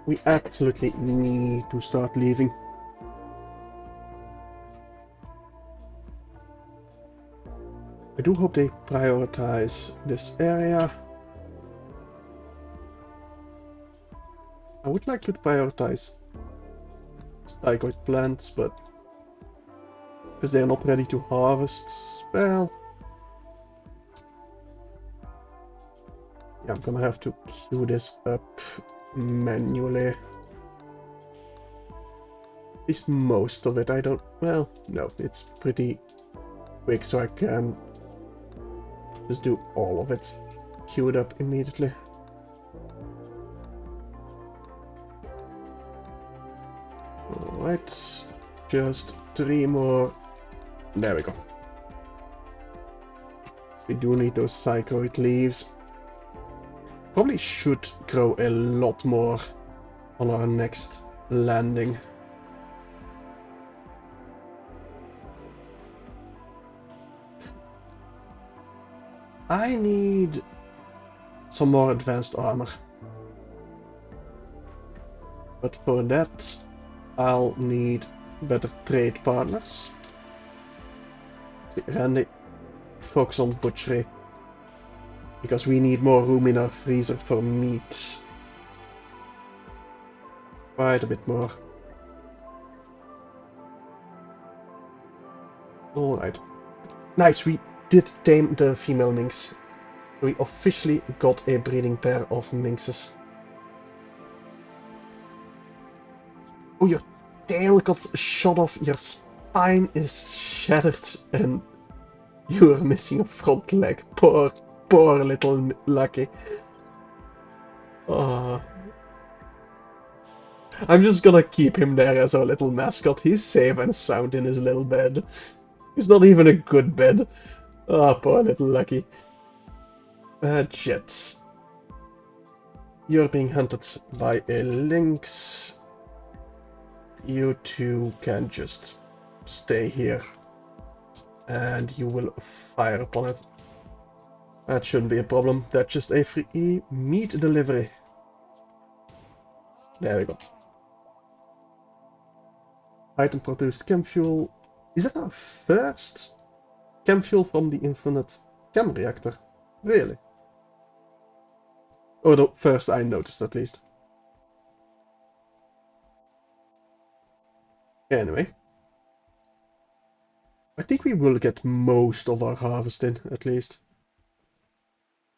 We absolutely need to start leaving. I do hope they prioritize this area. I would like to prioritize stigoid plants, but because they are not ready to harvest, well, yeah, I'm gonna have to queue this up manually. At least most of it. I don't, well, no, it's pretty quick, so I can just do all of it. Queue it up immediately. Alright, just 3 more. There we go. We do need those psychoid leaves. Probably should grow a lot more on our next landing. I need some more advanced armor. But for that, I'll need better trade partners. Randy, focus on butchery. Because we need more room in our freezer for meat. Quite a bit more. Alright. Nice, we did tame the female minx. We officially got a breeding pair of minxes. Oh, your tail got shot off, your spine is shattered, and you are missing a front leg. Poor, poor little Lucky. I'm just gonna keep him there as our little mascot. He's safe and sound in his little bed. It's not even a good bed. Ah, poor little Lucky. Jets. You're being hunted by a lynx. You two can just stay here. And you will fire upon it. That shouldn't be a problem. That's just a free meat delivery. There we go. Item produced chem fuel. Is that our first chem fuel from the infinite chem reactor? Really? Oh, the first I noticed at least. Anyway. I think we will get most of our harvest in, at least.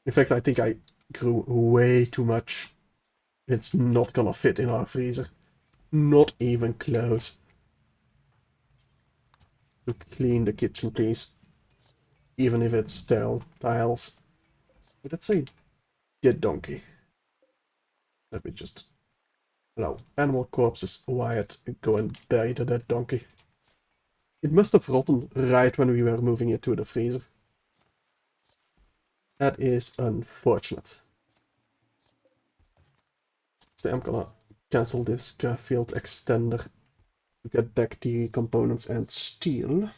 In fact, I think I grew way too much. It's not gonna fit in our freezer. Not even close. To clean the kitchen, please. Even if it's sterile tiles. But let's say dead donkey. Let me just allow animal corpses wired go and bury the dead donkey. It must have rotten right when we were moving it to the freezer. That is unfortunate. So I'm gonna cancel this field extender to get back the components and steel.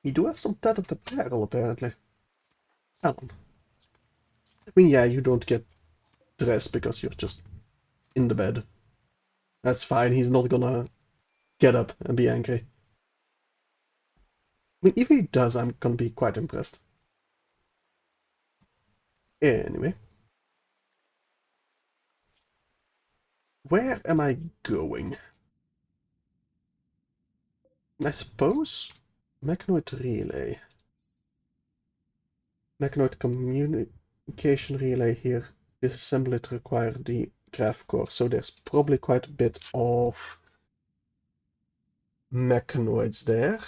We do have some tethered apparel apparently. Alan. I mean, yeah, you don't get dressed because you're just in the bed. That's fine, he's not gonna get up and be angry. I mean, if he does, I'm gonna be quite impressed. Anyway. where am I going? I suppose Mechanoid Relay. Mechanoid Communication Relay here. Disassemble it require the graph core, so there's probably quite a bit of mechanoids there.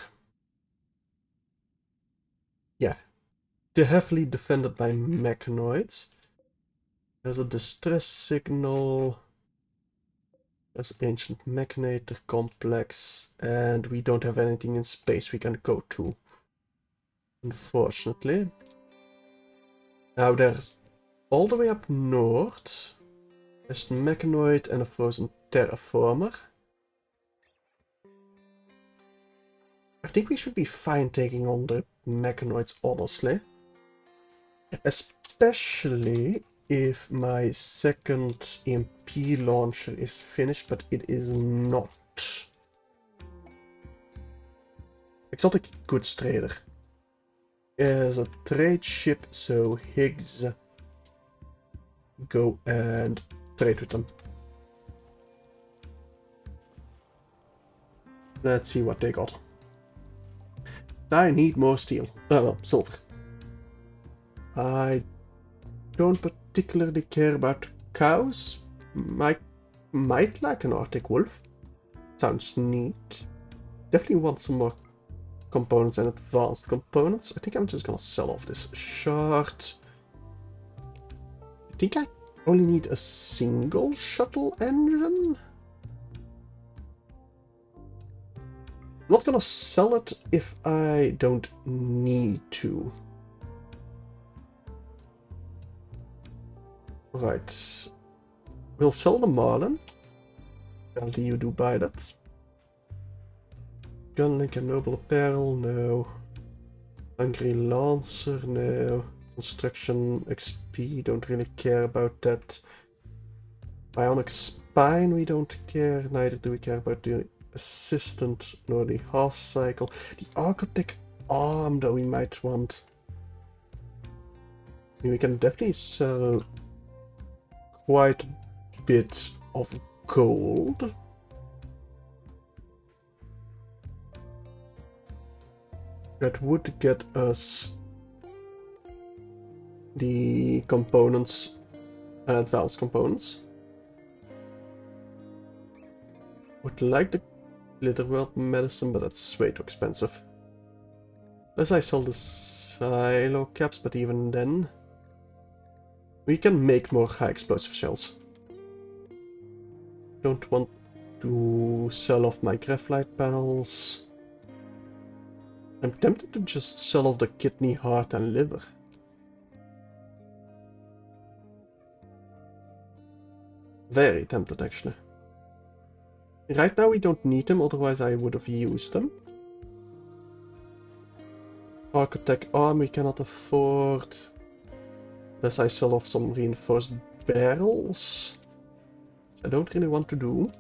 Yeah, they're heavily defended by mechanoids. There's a distress signal. There's ancient mechanator complex, and we don't have anything in space we can go to, unfortunately. Now there's all the way up north. There's a mechanoid and a frozen terraformer. I think we should be fine taking on the mechanoids, honestly. Especially if my second EMP launcher is finished, but it is not. Exotic goods trader. Is a trade ship, so Higgs, go and trade with them. Let's see what they got. I need more steel. Well, silver. I don't particularly care about cows. Might like an Arctic wolf. Sounds neat. Definitely want some more components and advanced components. I think I'm just gonna sell off this shard. I think I only need a single shuttle engine. I'm not gonna sell it if I don't need to. Right. We'll sell the Marlin. Apparently you do buy that. Gunlink and Noble Apparel, no. Hungry Lancer, no. Construction XP, don't really care about that. Bionic Spine, we don't care. Neither do we care about the Assistant nor the Half Cycle. The Architect Arm, though, we might want. I mean, we can definitely sell quite a bit of gold. That would get us the components and advanced components. Would like the Glitter medicine, but that's way too expensive. Unless I sell the silo caps, but even then, we can make more high explosive shells. Don't want to sell off my graphite panels. I'm tempted to just sell off the kidney, heart, and liver. Very tempted, actually. Right now we don't need them, otherwise I would have used them. Architect arm we cannot afford. Unless I sell off some reinforced barrels. I don't really want to do.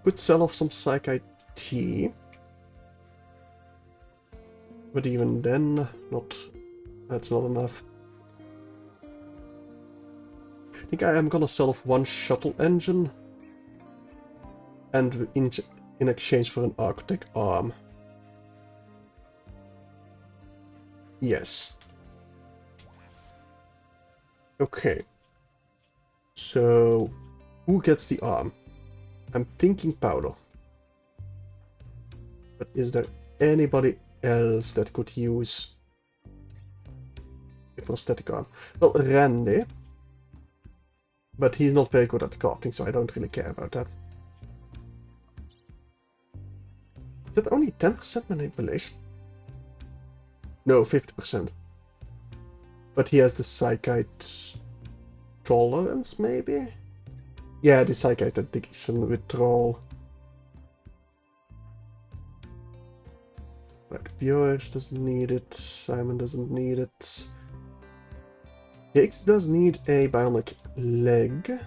Could sell off some Psych IT. But even then, that's not enough. I think I am gonna sell off one shuttle engine. And in exchange for an Architect arm. Yes. Okay. So, who gets the arm? I'm thinking Paolo. But is there anybody else that could use a prosthetic arm? Well, Randy. But he's not very good at crafting, so I don't really care about that. Is that only 10% manipulation? No, 50%. But he has the Psychite tolerance, maybe? Yeah, the Psychite addiction withdrawal. Like, Björk doesn't need it, Simon doesn't need it. Higgs does need a bionic leg.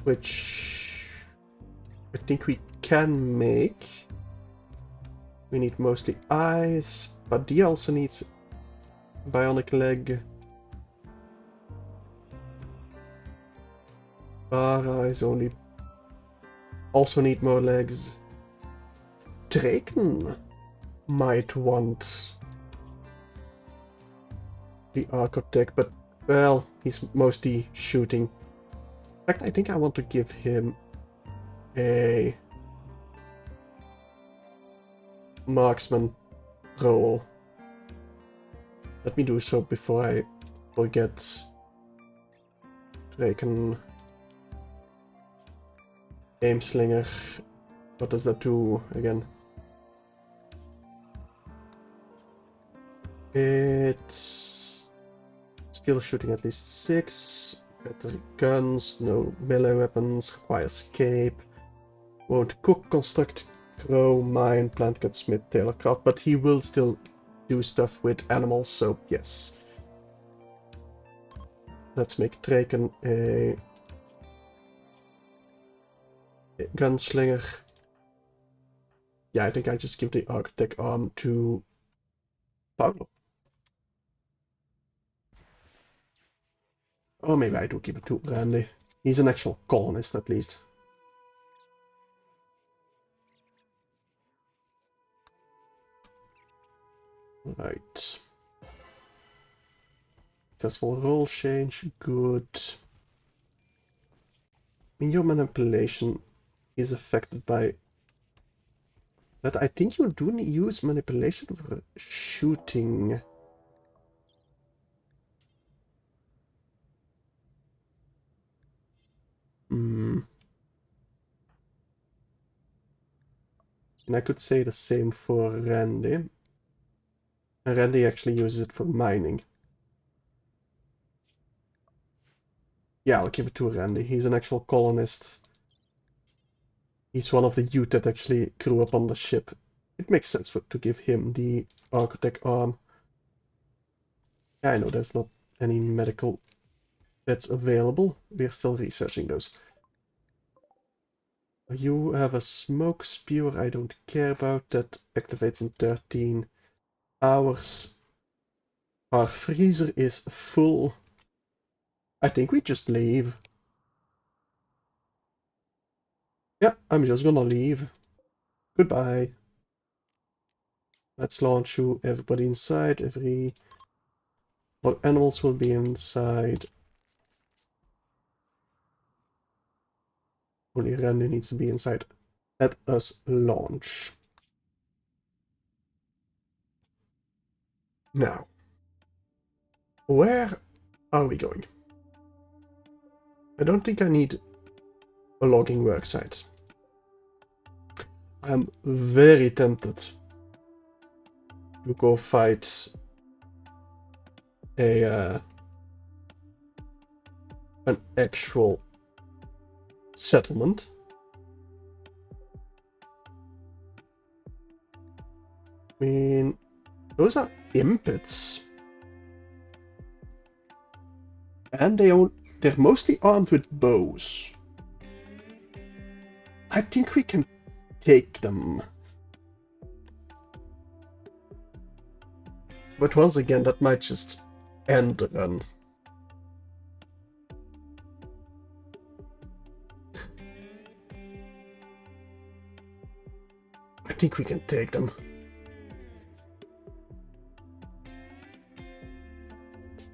Which I think we can make. We need mostly eyes, but he also needs bionic leg. Is only also need more legs. Draken might want the architect, but well, he's mostly shooting. In fact, I think I want to give him a marksman role. Let me do so before I forget. Draken aim slinger. What does that do again? It's skill shooting at least 6. Better guns, no melee weapons, requires cape. Won't cook, construct, grow, mine, plant, cut, smith, tailor, craft, but he will still do stuff with animals, so yes. Let's make Draken a gunslinger. Yeah, I think I just give the architect arm to Paulo. Or maybe I do give it to Randy. He's an actual colonist at least. Right. Successful role change, good. Your manipulation is affected by... But I think you do use manipulation for shooting. Hmm. And I could say the same for Randy. And Randy actually uses it for mining. Yeah, I'll give it to Randy. He's an actual colonist. He's one of the youth that actually grew up on the ship. It makes sense to give him the architect arm. Yeah, I know there's not any medical beds available. We're still researching those. You have a smoke spewer. I don't care about that. Activates in 13 hours. Our freezer is full. I think we just leave. Yep, I'm just gonna leave. Goodbye. Let's launch you. Everybody inside. All animals will be inside. Only Randy needs to be inside. Let us launch. Now, where are we going? I don't think I need a logging worksite. I'm very tempted to go fight an actual settlement. I mean, those are impets. And they're mostly armed with bows. I think we can take them. But once again, that might just end the run. I think we can take them.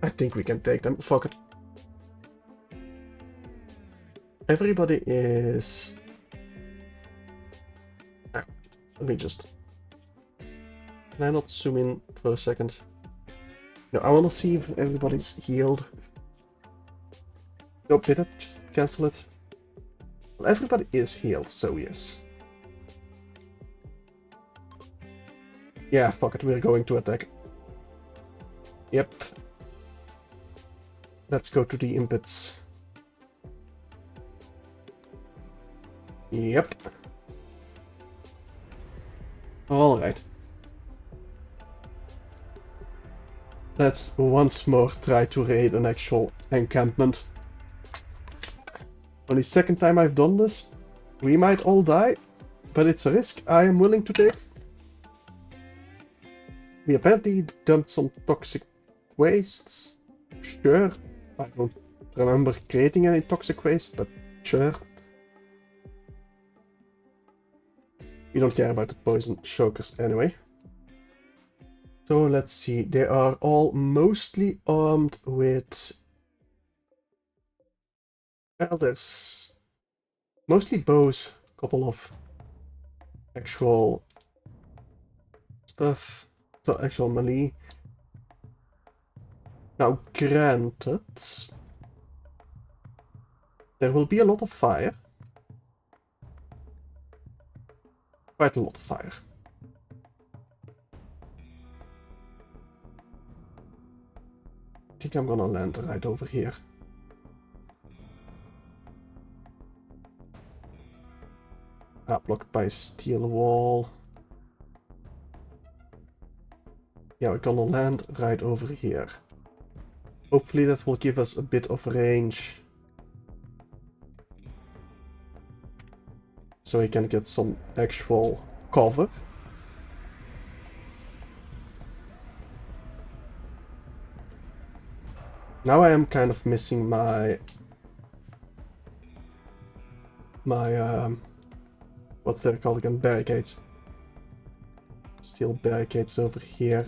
I think we can take them. Fuck it. Everybody is... Ah, let me just... Can I not zoom in for a second? No, I want to see if everybody's healed. Nope, did I just cancel it? Well, everybody is healed, so yes. Yeah, fuck it, we're going to attack. Yep. Let's go to the impets. Yep. Alright. Let's once more try to raid an actual encampment. Only second time I've done this. We might all die, but it's a risk I am willing to take. We apparently dumped some toxic wastes. Sure, I don't remember creating any toxic waste, but Sure. We don't care about the poison chokers anyway. So let's see, they are all mostly armed with... Well, there's mostly bows, a couple of actual stuff, so actual melee. Now granted, there will be a lot of fire. Quite a lot of fire. I think I'm gonna land right over here. Ah, blocked by a steel wall. Yeah, we're gonna land right over here. Hopefully that will give us a bit of range. So we can get some actual cover. Now I am kind of missing my what's that called again? Barricades. Steel barricades over here.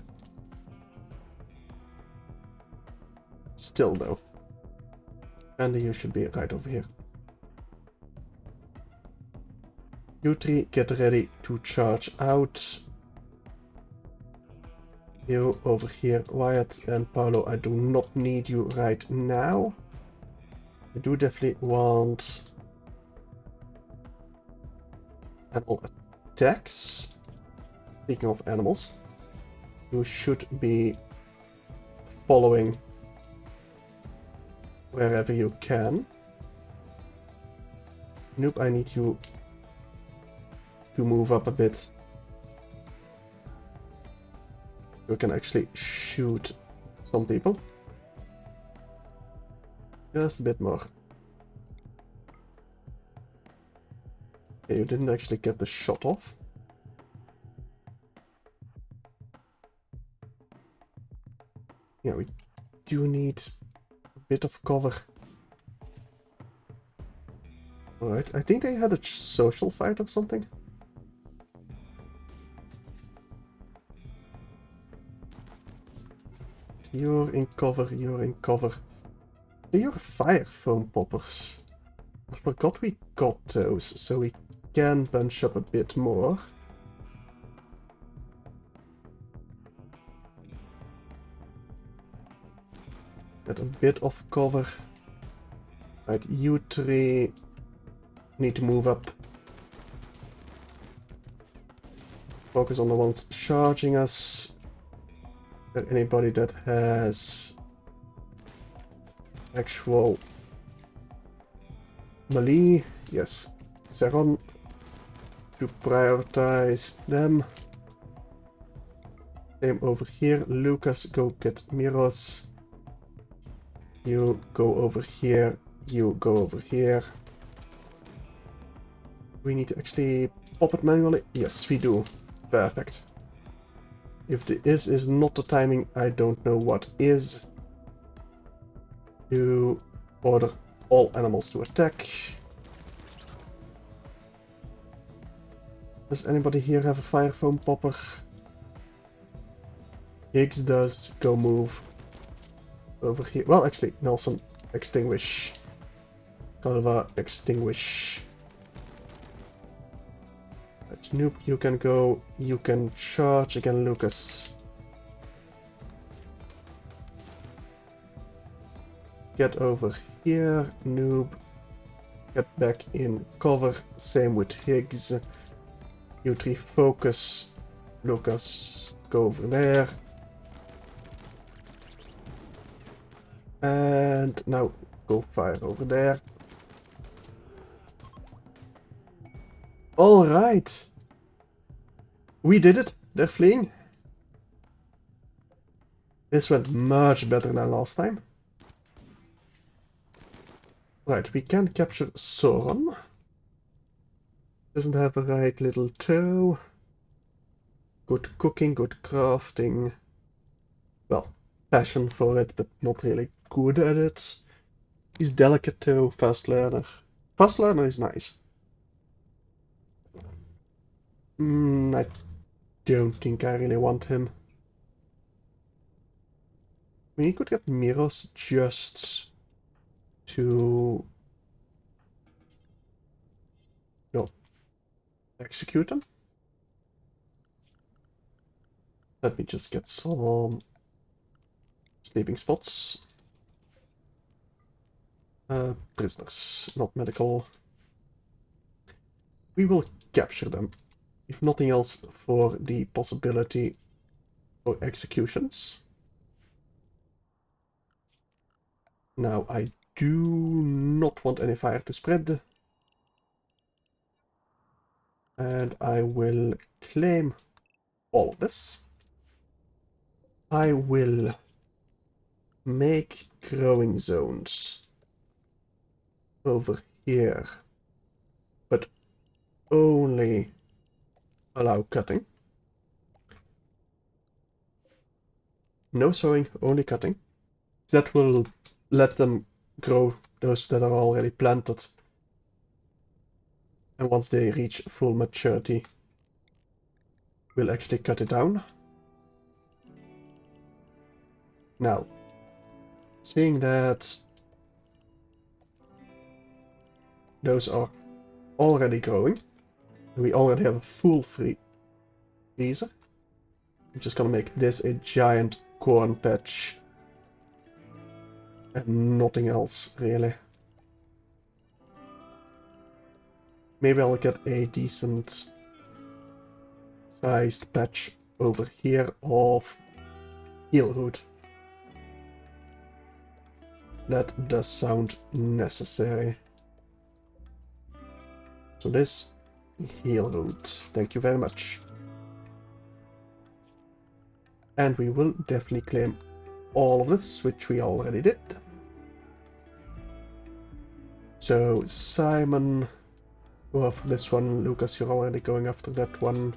Still though. And you should be right over here. You three get ready to charge out. You over here, Wyatt and Paolo, I do not need you right now. I do definitely want animal attacks. Speaking of animals, you should be following wherever you can. Nope, I need you to move up a bit. You can actually shoot some people. Just a bit more. Okay, you didn't actually get the shot off. Yeah, we do need a bit of cover. Alright, I think they had a social fight or something. You're in cover, you're in cover. They are fire foam poppers. I forgot we got those, so we can bunch up a bit more. Get a bit of cover. Right, you three need to move up. Focus on the ones charging us. Is there anybody that has actual melee? Yes. Seron. To prioritize them. Same over here. Lucas, go get Miros. You go over here. You go over here. We need to actually pop it manually. Yes, we do. Perfect. If the is not the timing, I don't know what is. You order all animals to attack. Does anybody here have a fire foam popper? Higgs does. Go move over here. Well, actually, Nelson, extinguish. Calva, extinguish. Right, Noob, you can go. You can charge again, Lucas. Get over here, Noob. Get back in cover. Same with Higgs. You three focus. Lucas, go over there. And now go fire over there. Alright. We did it. They're fleeing. This went much better than last time. Right, we can capture Soren. Doesn't have a right little toe. Good cooking, good crafting. Well, passion for it, but not really good at it. He's delicate though, fast learner. Fast learner is nice. I don't think I really want him. We could get mirrors just to... no, execute them. Let me just get some sleeping spots. Prisoners, not medical. We will capture them, if nothing else for the possibility of executions. Now I do not want any fire to spread. And I will claim all of this. I will make growing zones over here, but only allow cutting. No sowing, only cutting. That will let them grow, those that are already planted. And once they reach full maturity, we'll actually cut it down. Now, seeing that those are already growing, we already have a full freezer. I'm just gonna make this a giant corn patch. And nothing else, really. Maybe I'll get a decent sized patch over here of heelroot. That does sound necessary. So this heelroot, thank you very much. And we will definitely claim all of this, which we already did. So Simon, go after this one. Lucas, you're already going after that one.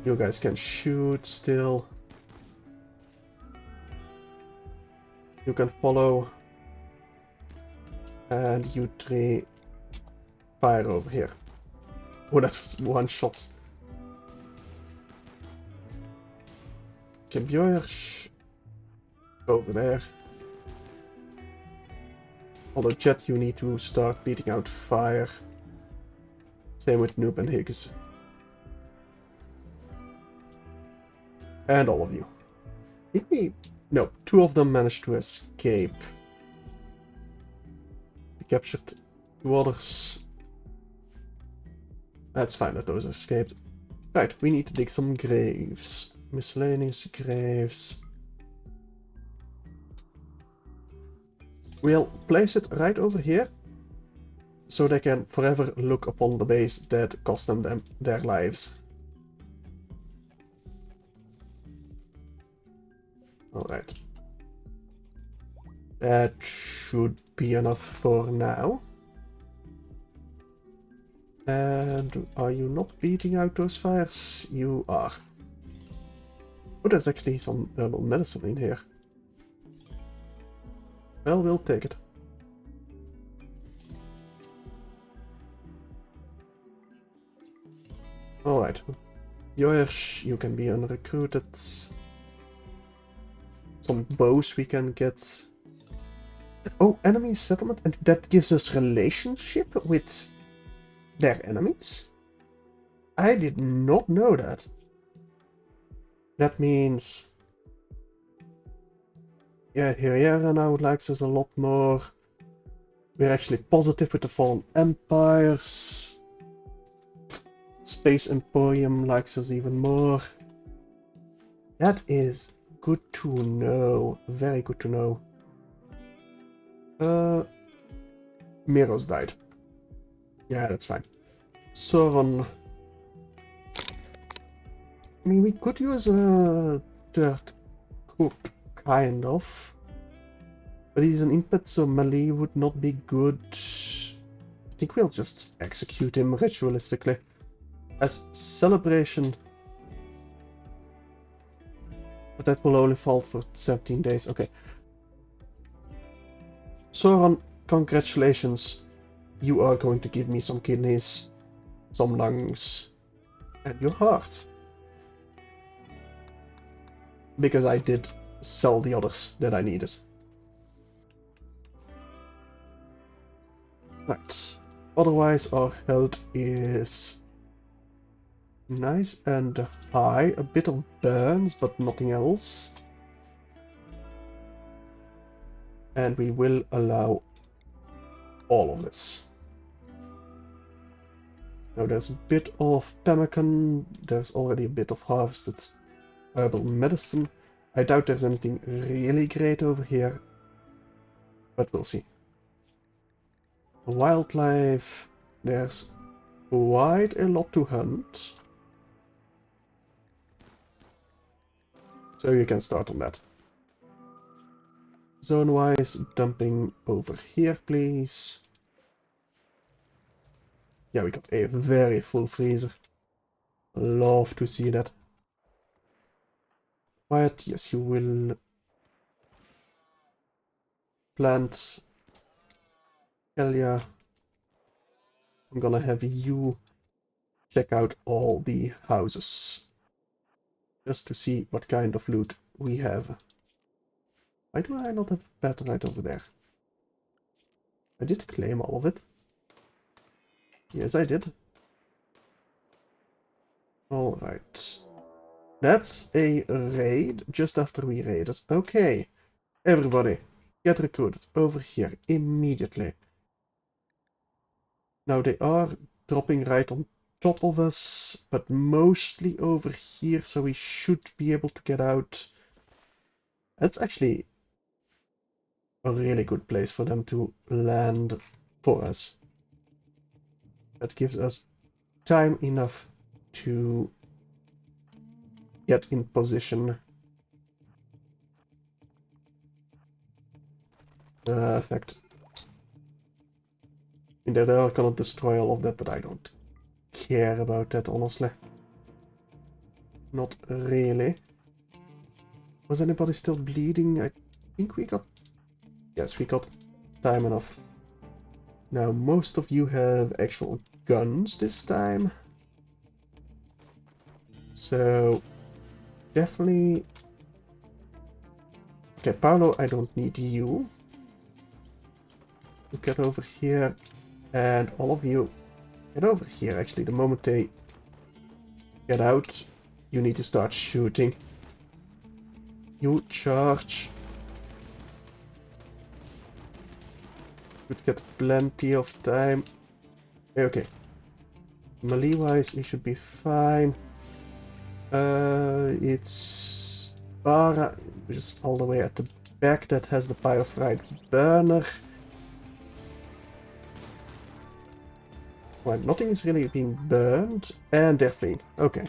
You guys can shoot still. You can follow. And you three fire over here. Oh, that was one shot. Okay, Björn, over there. Although Jet, you need to start beating out fire. Same with Noob and Higgs. And all of you. Did we? No, two of them managed to escape. We captured two others. That's fine that those escaped. Right, we need to dig some graves. Miscellaneous graves. We'll place it right over here, so they can forever look upon the base that cost them their lives. Alright. That should be enough for now. And are you not beating out those fires? You are. Oh, there's actually some herbal medicine in here. Well, we'll take it. Alright. Yours, you can be unrecruited. Some bows we can get. Oh, enemy settlement, and that gives us relationship with their enemies? I did not know that. That means... yeah, Herrera now likes us a lot more. We're actually positive with the Fallen Empires. Space Emporium likes us even more. That is good to know. Very good to know. Miros died. Yeah, that's fine. Soron. I mean, we could use a third cook, kind of. But he's an impet, so melee would not be good. I think we'll just execute him ritualistically. As celebration. But that will only fall for 17 days. Okay. Soron, congratulations. you are going to give me some kidneys, some lungs, and your heart. Because I did sell the others that I needed. Right. Otherwise, our health is nice and high. A bit of burns, but nothing else. And we will allow all of this. Now there's a bit of pemmican. There's already a bit of harvested herbal medicine. I doubt there's anything really great over here, but we'll see. Wildlife, there's quite a lot to hunt. So you can start on that. Zone-wise, dumping over here, please. Yeah, we got a very full freezer. Love to see that. But yes, you will plant. Elia. I'm gonna have you check out all the houses. Just to see what kind of loot we have. Why do I not have a pet right over there? I did claim all of it. Yes, I did. Alright. That's a raid just after we raided. Okay. Everybody, get recruited over here immediately. Now they are dropping right on top of us, but mostly over here, so we should be able to get out. That's actually a really good place for them to land for us. That gives us time enough to get in position. Perfect. And they are gonna destroy all of that, but I don't care about that, honestly. Not really. Was anybody still bleeding? I think we got... Yes, we got time enough. Now, most of you have actual guns this time. So, definitely... Okay, Paolo, I don't need you. You get over here. And all of you get over here, actually. The moment they get out, you need to start shooting. You charge. Would get plenty of time. Okay. Melee-wise, we should be fine. It's Bara, which is all the way at the back, that has the Pyrofrite burner. Right, nothing is really being burned. And they're fleeing. Okay.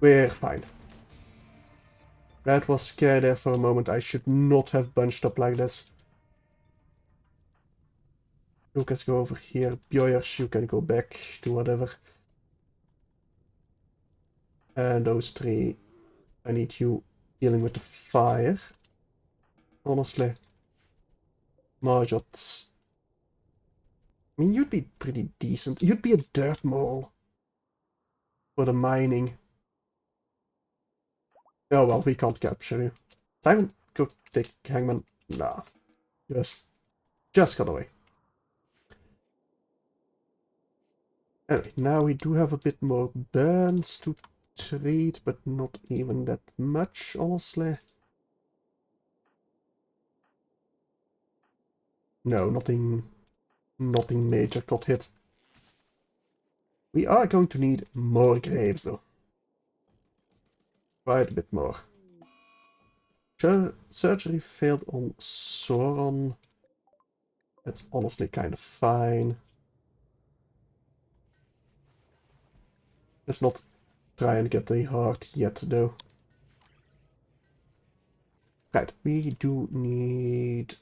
We're fine. That was scary there for a moment. I should not have bunched up like this. Lucas, go over here. Bjoyers, you can go back to whatever. And those three, I need you dealing with the fire. Honestly. Marjots. I mean, you'd be pretty decent. You'd be a dirt mole. For the mining. Oh well, we can't capture you. Simon, go take Hangman. Nah. Just got away. Anyway, now we do have a bit more burns to treat, but not even that much, honestly. No, nothing major got hit. We are going to need more graves, though. Quite a bit more. Surgery failed on Sauron. That's honestly kind of fine. Let's not try and get the heart yet, though. Right, we do need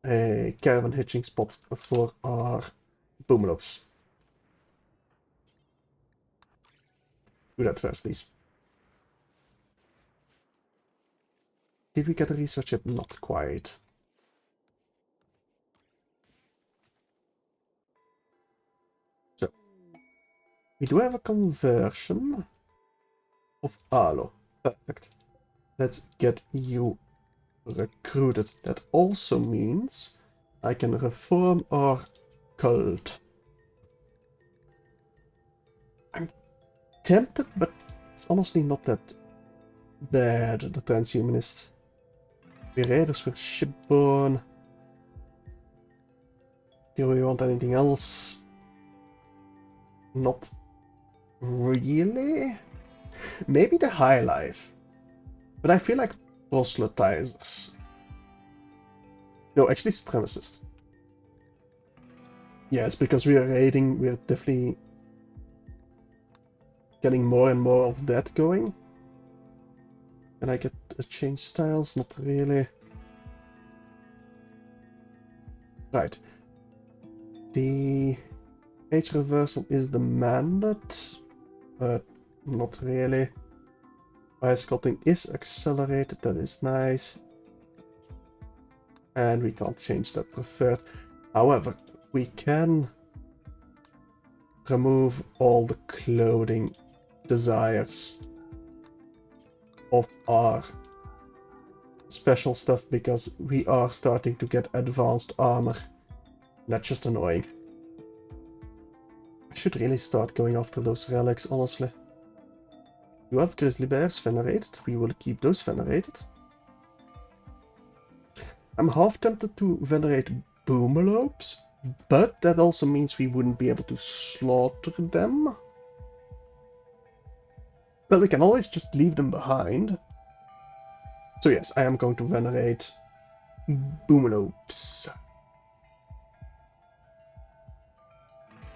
a caravan hitching spot for our boomalopes. Do that first, please. Did we get a research yet? Not quite. We do have a conversion of aloe. Perfect. Let's get you recruited. That also means I can reform our cult. I'm tempted, but it's honestly not that bad, the transhumanist. The raiders were shipborne. Do we want anything else? Not really. Maybe the high life. But I feel like proselytizers. No, actually supremacists. Yes, because we are raiding, we're definitely getting more and more of that going. Can I get a change styles? Not really. Right. The age reversal is demanded, but not really. Fire sculpting is accelerated, that is nice. And we can't change that preferred. However, we can remove all the clothing desires of our special stuff because we are starting to get advanced armor. That's just annoying. I should really start going after those relics, honestly. You have grizzly bears venerated. We will keep those venerated. I'm half tempted to venerate boomalopes, but that also means we wouldn't be able to slaughter them. But we can always just leave them behind. So yes, I am going to venerate boomalopes.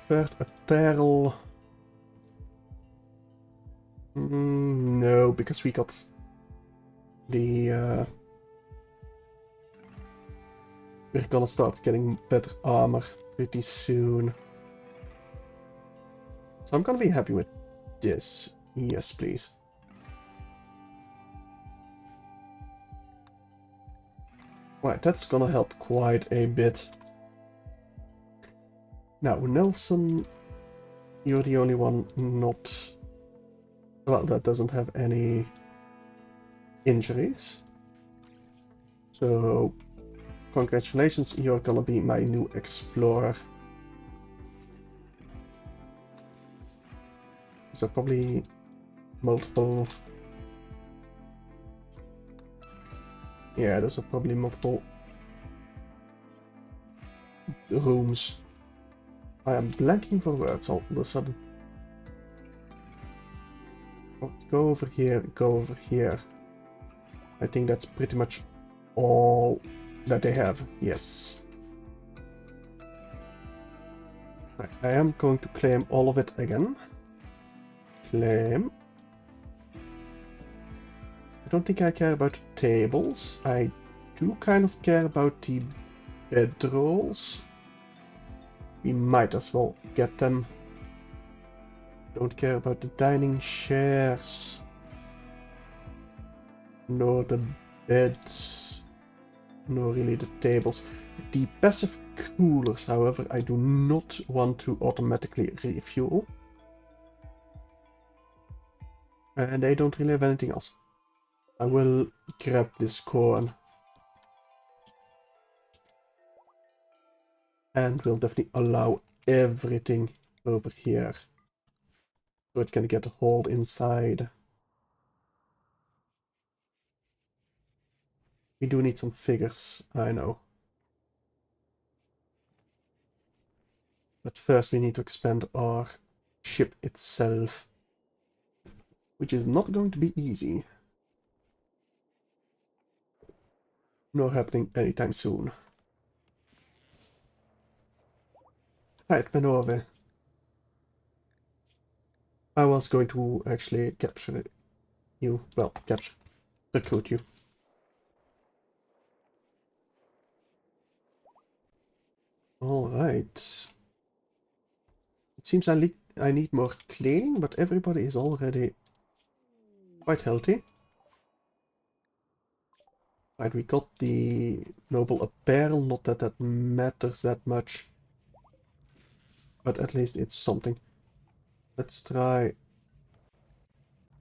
Bird apparel. No, because we got the... we're gonna start getting better armor pretty soon. So I'm gonna be happy with this. Yes, please. Right, that's gonna help quite a bit. Now, Nelson, you're the only one not... Well, that doesn't have any injuries. So, congratulations, you're gonna be my new explorer. These are probably multiple... Yeah, those are probably multiple rooms. I am blanking for words all of a sudden. Oh, go over here, go over here. I think that's pretty much all that they have. Yes. Right, I am going to claim all of it again. Claim. I don't think I care about tables. I do kind of care about the bedrolls. We might as well get them. Don't care about the dining chairs. Nor the beds. Nor really the tables. The passive coolers, however, I do not want to automatically refuel. And they don't really have anything else. I will grab this corn. And we'll definitely allow everything over here. So it can get hauled inside. We do need some figures, I know. But first we need to expand our ship itself. Which is not going to be easy. Nor happening anytime soon. Right, Benove. I was going to actually capture you. Well, recruit you. Alright. It seems I need more cleaning, but everybody is already quite healthy. Right, we got the noble apparel, not that that matters that much. But at least it's something. Let's try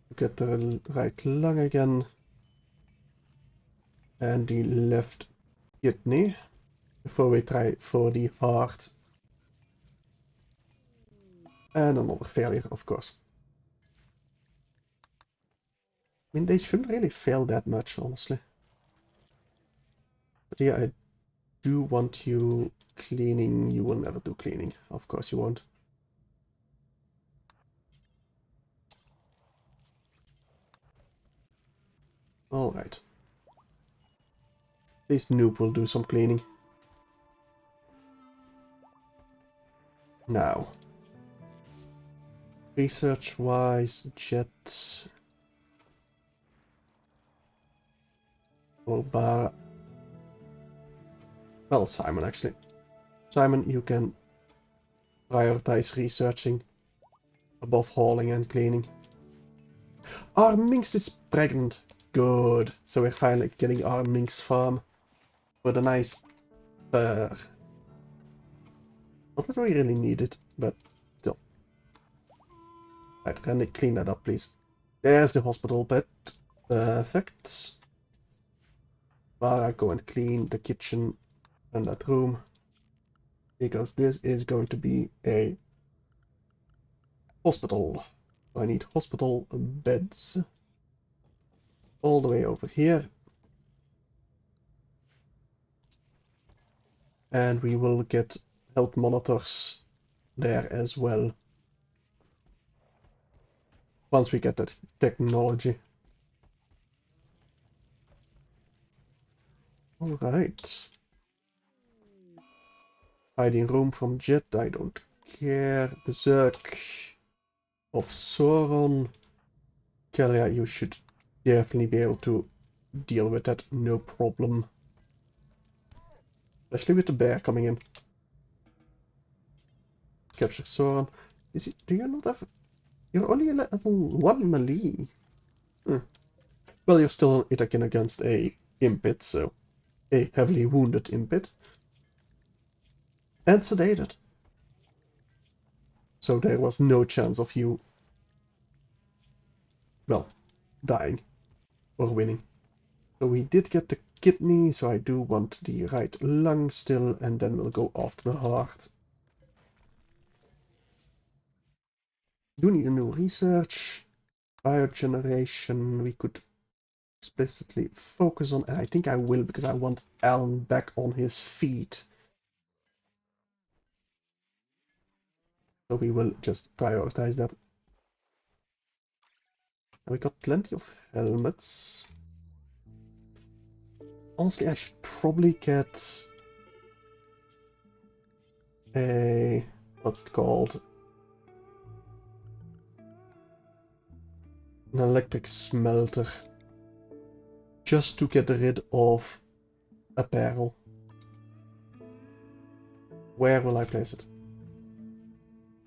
to get the right lung again. And the left kidney. Before we try for the heart. And another failure, of course. I mean, they shouldn't really fail that much, honestly. But yeah, I do want you cleaning. You will never do cleaning. Of course you won't. Alright. At least Noob will do some cleaning. Now. Research-wise, Jets... Or Bar... Well, Simon, actually. Simon, you can prioritize researching above hauling and cleaning. Our minx is pregnant. Good. So we're finally getting our minx farm with a nice fur. Not that we really need it, but still. Right, can they clean that up, please? There's the hospital bed. Perfect. Lara, go and clean the kitchen and that room. Because this is going to be a hospital. I need hospital beds. All the way over here. And we will get health monitors there as well. Once we get that technology. Alright. Hiding room from Jet, I don't care. Berserk of Sauron. Kelia, you should definitely be able to deal with that, no problem. Especially with the bear coming in. Capture Sauron. Do you not have... You're only a level 1 melee. Well, you're still attacking against a impet, so... A heavily wounded impet. And sedated. So there was no chance of you... Well, dying. Or winning. So we did get the kidney, so I do want the right lung still, and then we'll go after the heart. Do need a new research. Biogeneration, we could explicitly focus on, and I think I will, because I want Alan back on his feet. So we will just prioritize that. And we got plenty of helmets. Honestly, I should probably get a... what's it called? An electric smelter. Just to get rid of apparel. Where will I place it?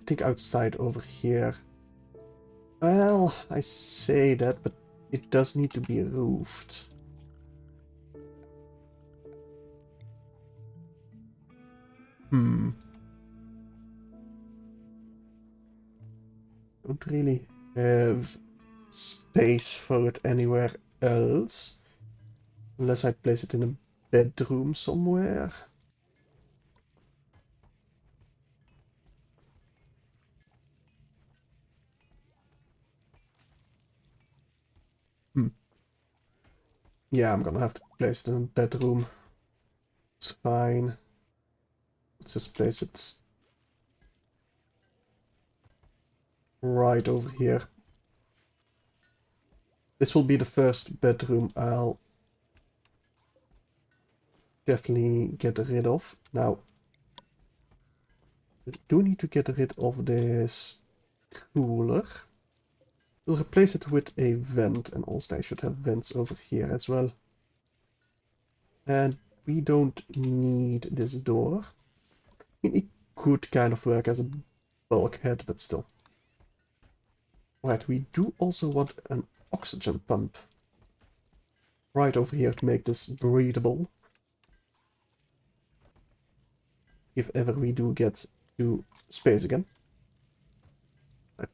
I think outside over here. Well, I say that, but it does need to be roofed. Don't really have space for it anywhere else. Unless I place it in a bedroom somewhere. Yeah, I'm gonna have to place it in a bedroom. It's fine. Let's just place it right over here. This will be the first bedroom I'll definitely get rid of. Now, we do need to get rid of this cooler. We'll replace it with a vent, and also I should have vents over here as well. And we don't need this door. I mean, it could kind of work as a bulkhead, but still. Right, we do also want an oxygen pump. Right over here to make this breathable. If ever we do get to space again.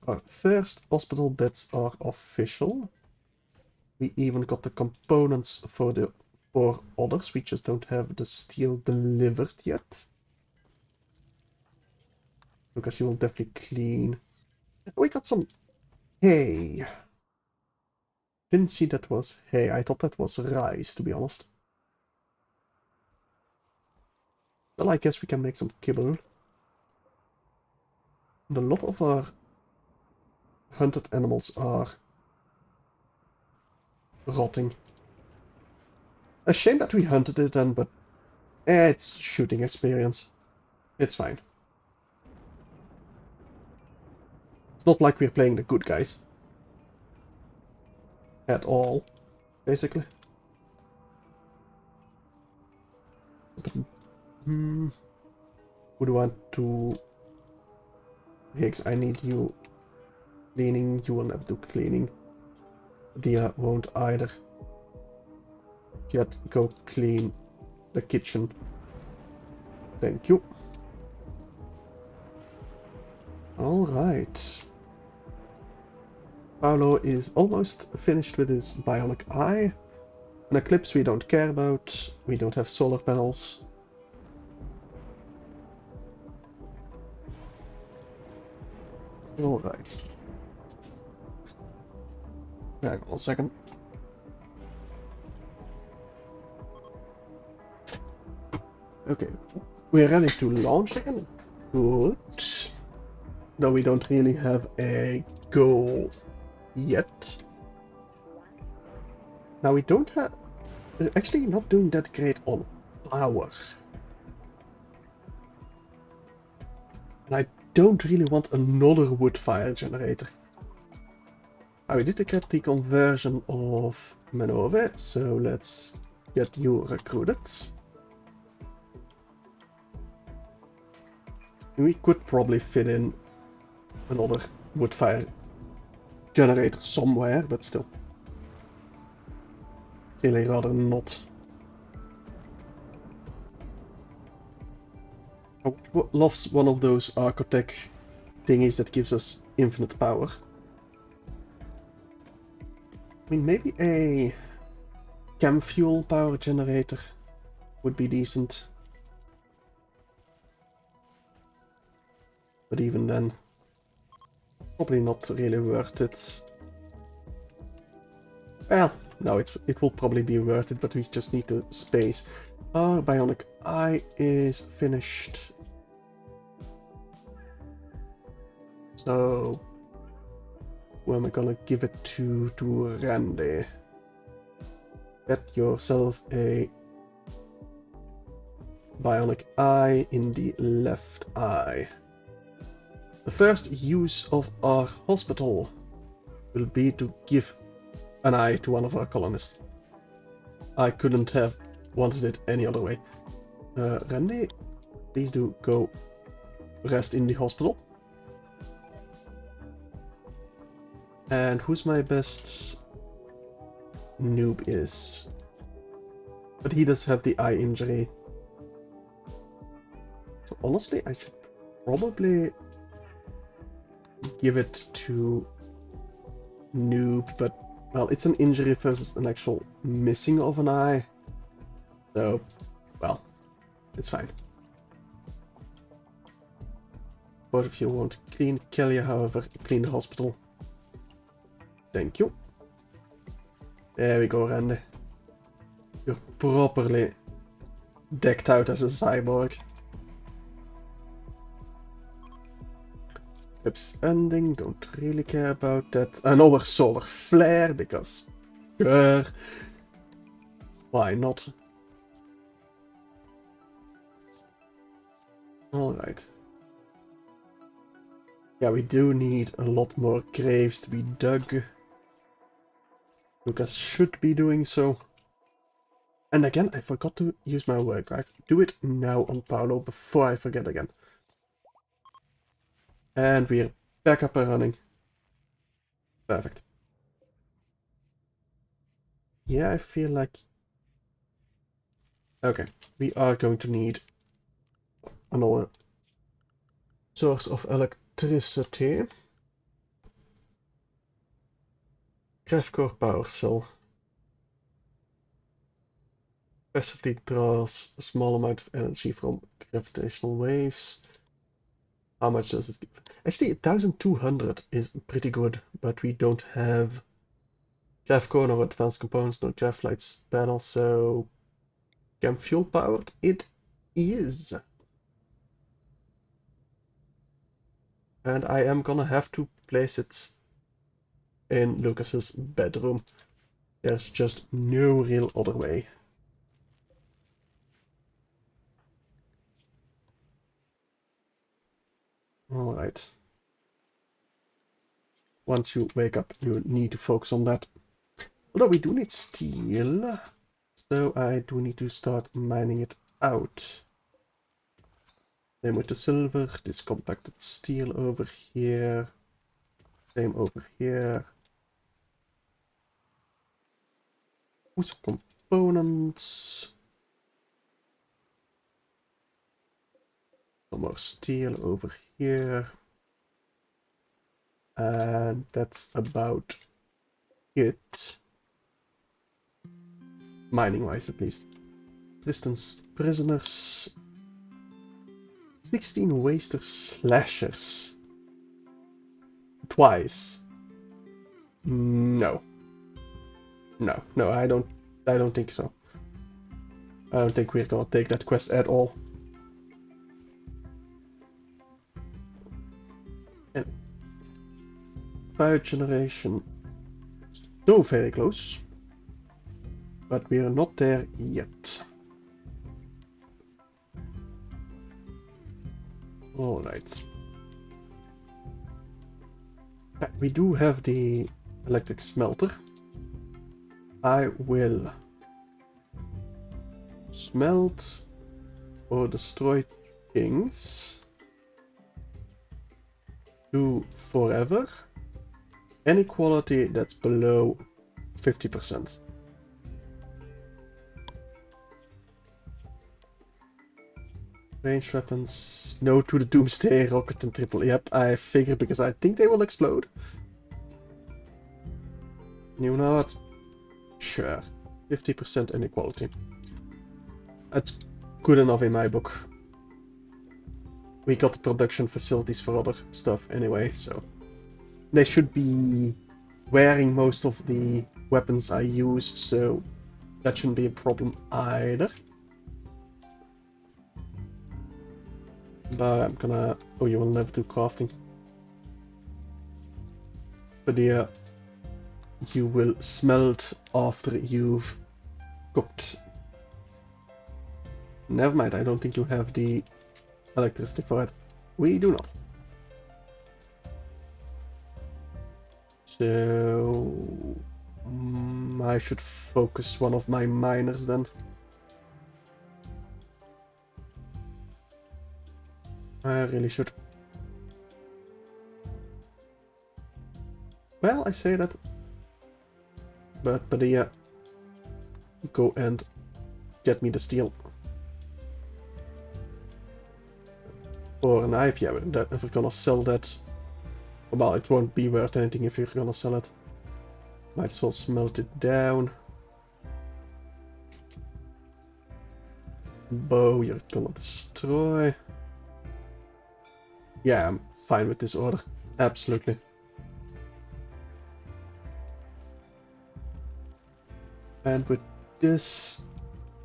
Our first hospital beds are official. We even got the components for the 4 others. We just don't have the steel delivered yet. Because you will definitely clean. We got some hay. Didn't see that was hay. I thought that was rice, to be honest. Well, I guess we can make some kibble. And a lot of our hunted animals are rotting. A shame that we hunted it then, but it's shooting experience. It's fine. It's not like we're playing the good guys. At all, basically. But, would want to... Higgs, I need you cleaning. You will never do cleaning. Dia won't either. Yet go clean the kitchen. Thank you. Alright. Paolo is almost finished with his bionic eye. An eclipse we don't care about. We don't have solar panels. Alright. Hang on a second. Okay. We're ready to launch again. Good. Though we don't really have a goal yet. Now we don't have... We're actually not doing that great on power. And I don't really want another wood fire generator. We did get the conversion of Manove, so let's get you recruited. We could probably fit in another wood fire generator somewhere, but still. Really rather not. I loves one of those architect thingies that gives us infinite power. I mean, maybe a chem fuel power generator would be decent. But even then, probably not really worth it. Well, no, it will probably be worth it, but we just need the space. Our bionic eye is finished. So, who am I gonna give it to Randy? Get yourself a bionic eye in the left eye. The first use of our hospital will be to give an eye to one of our colonists. I couldn't have wanted it any other way. Randy, please do go rest in the hospital. And who's my best noob is? But he does have the eye injury. So honestly, I should probably give it to noob, but well, it's an injury versus an actual missing of an eye. So, well, it's fine. Both of you won't clean Kelly, however, clean the hospital. Thank you. There we go, Randy. You're properly decked out as a cyborg. Eclipse ending, don't really care about that. Another solar flare, because sure. Why not? Alright. Yeah, we do need a lot more graves to be dug. Lucas should be doing so. And again, I forgot to use my work drive. Do it now on Paolo before I forget again. And we're back up and running. Perfect. Yeah, I feel like... Okay, we are going to need another source of electricity. Craft core power cell. Passively draws a small amount of energy from gravitational waves. How much does it give? Actually, 1200 is pretty good, but we don't have craft core nor advanced components nor craft lights panel, so chem fuel powered it is. And I am gonna have to place it in Lucas's bedroom. There's just no real other way. Alright. Once you wake up, you need to focus on that. Although we do need steel, so I do need to start mining it out. Same with the silver, this compacted steel over here. Same over here. Who's components? Some more steel over here. And that's about it. Mining wise at least. Tristan's prisoners. 16 waster slashers. Twice. No. No, I don't think so. I don't think we're gonna take that quest at all. And power generation. So very close. But we are not there yet. Alright. We do have the electric smelter. I will smelt or destroy things to forever. Any quality that's below 50%. Ranged weapons, no to the Doomsday rocket and triple. Yep, I figure because I think they will explode. You know what? Sure. 50% inequality. That's good enough in my book. We got the production facilities for other stuff anyway, so they should be wearing most of the weapons I use, so that shouldn't be a problem either. But I'm gonna... Oh, you will never do crafting. But yeah, you will smelt after you've cooked. Never mind, I don't think you have the electricity for it. We do not. So... I should focus one of my miners then. I really should. Well, I say that. But yeah, go and get me the steel. Or a knife, yeah, if we're gonna sell that... Well, it won't be worth anything if you're gonna sell it. Might as well smelt it down. Bow, you're gonna destroy. Yeah, I'm fine with this order. Absolutely. And with this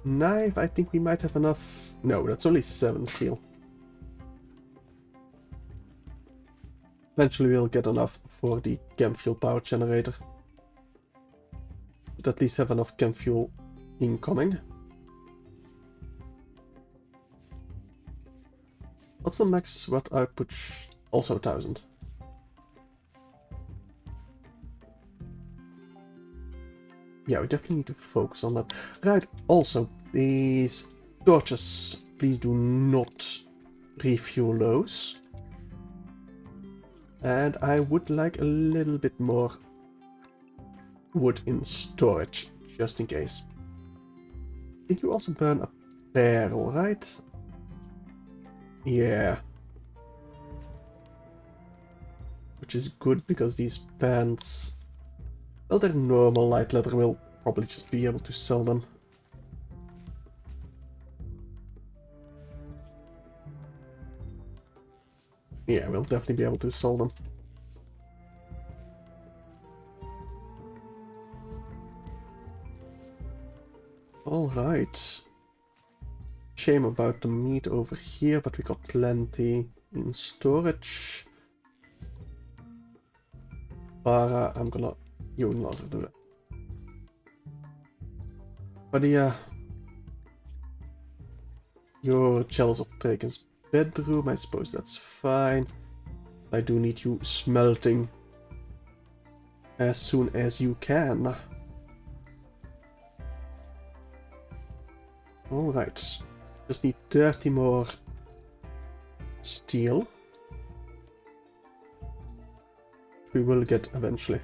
knife, I think we might have enough... No, that's only 7 steel. Eventually we'll get enough for the chem fuel power generator. But at least have enough chem fuel incoming. What's the max watt output? Also 1000. Yeah, we definitely need to focus on that. Right, also, these torches, please do not refuel those. And I would like a little bit more wood in storage, just in case. I think you also burn a barrel, right? Yeah. Which is good because these pants Well, they're normal light leather, we'll probably just be able to sell them. Yeah, we'll definitely be able to sell them. Alright. Shame about the meat over here, but we got plenty in storage. Bara, I'm gonna... You will not do that. But yeah... You're jealous of Draken's bedroom, I suppose that's fine. I do need you smelting as soon as you can. Alright. Just need 30 more steel. We will get eventually.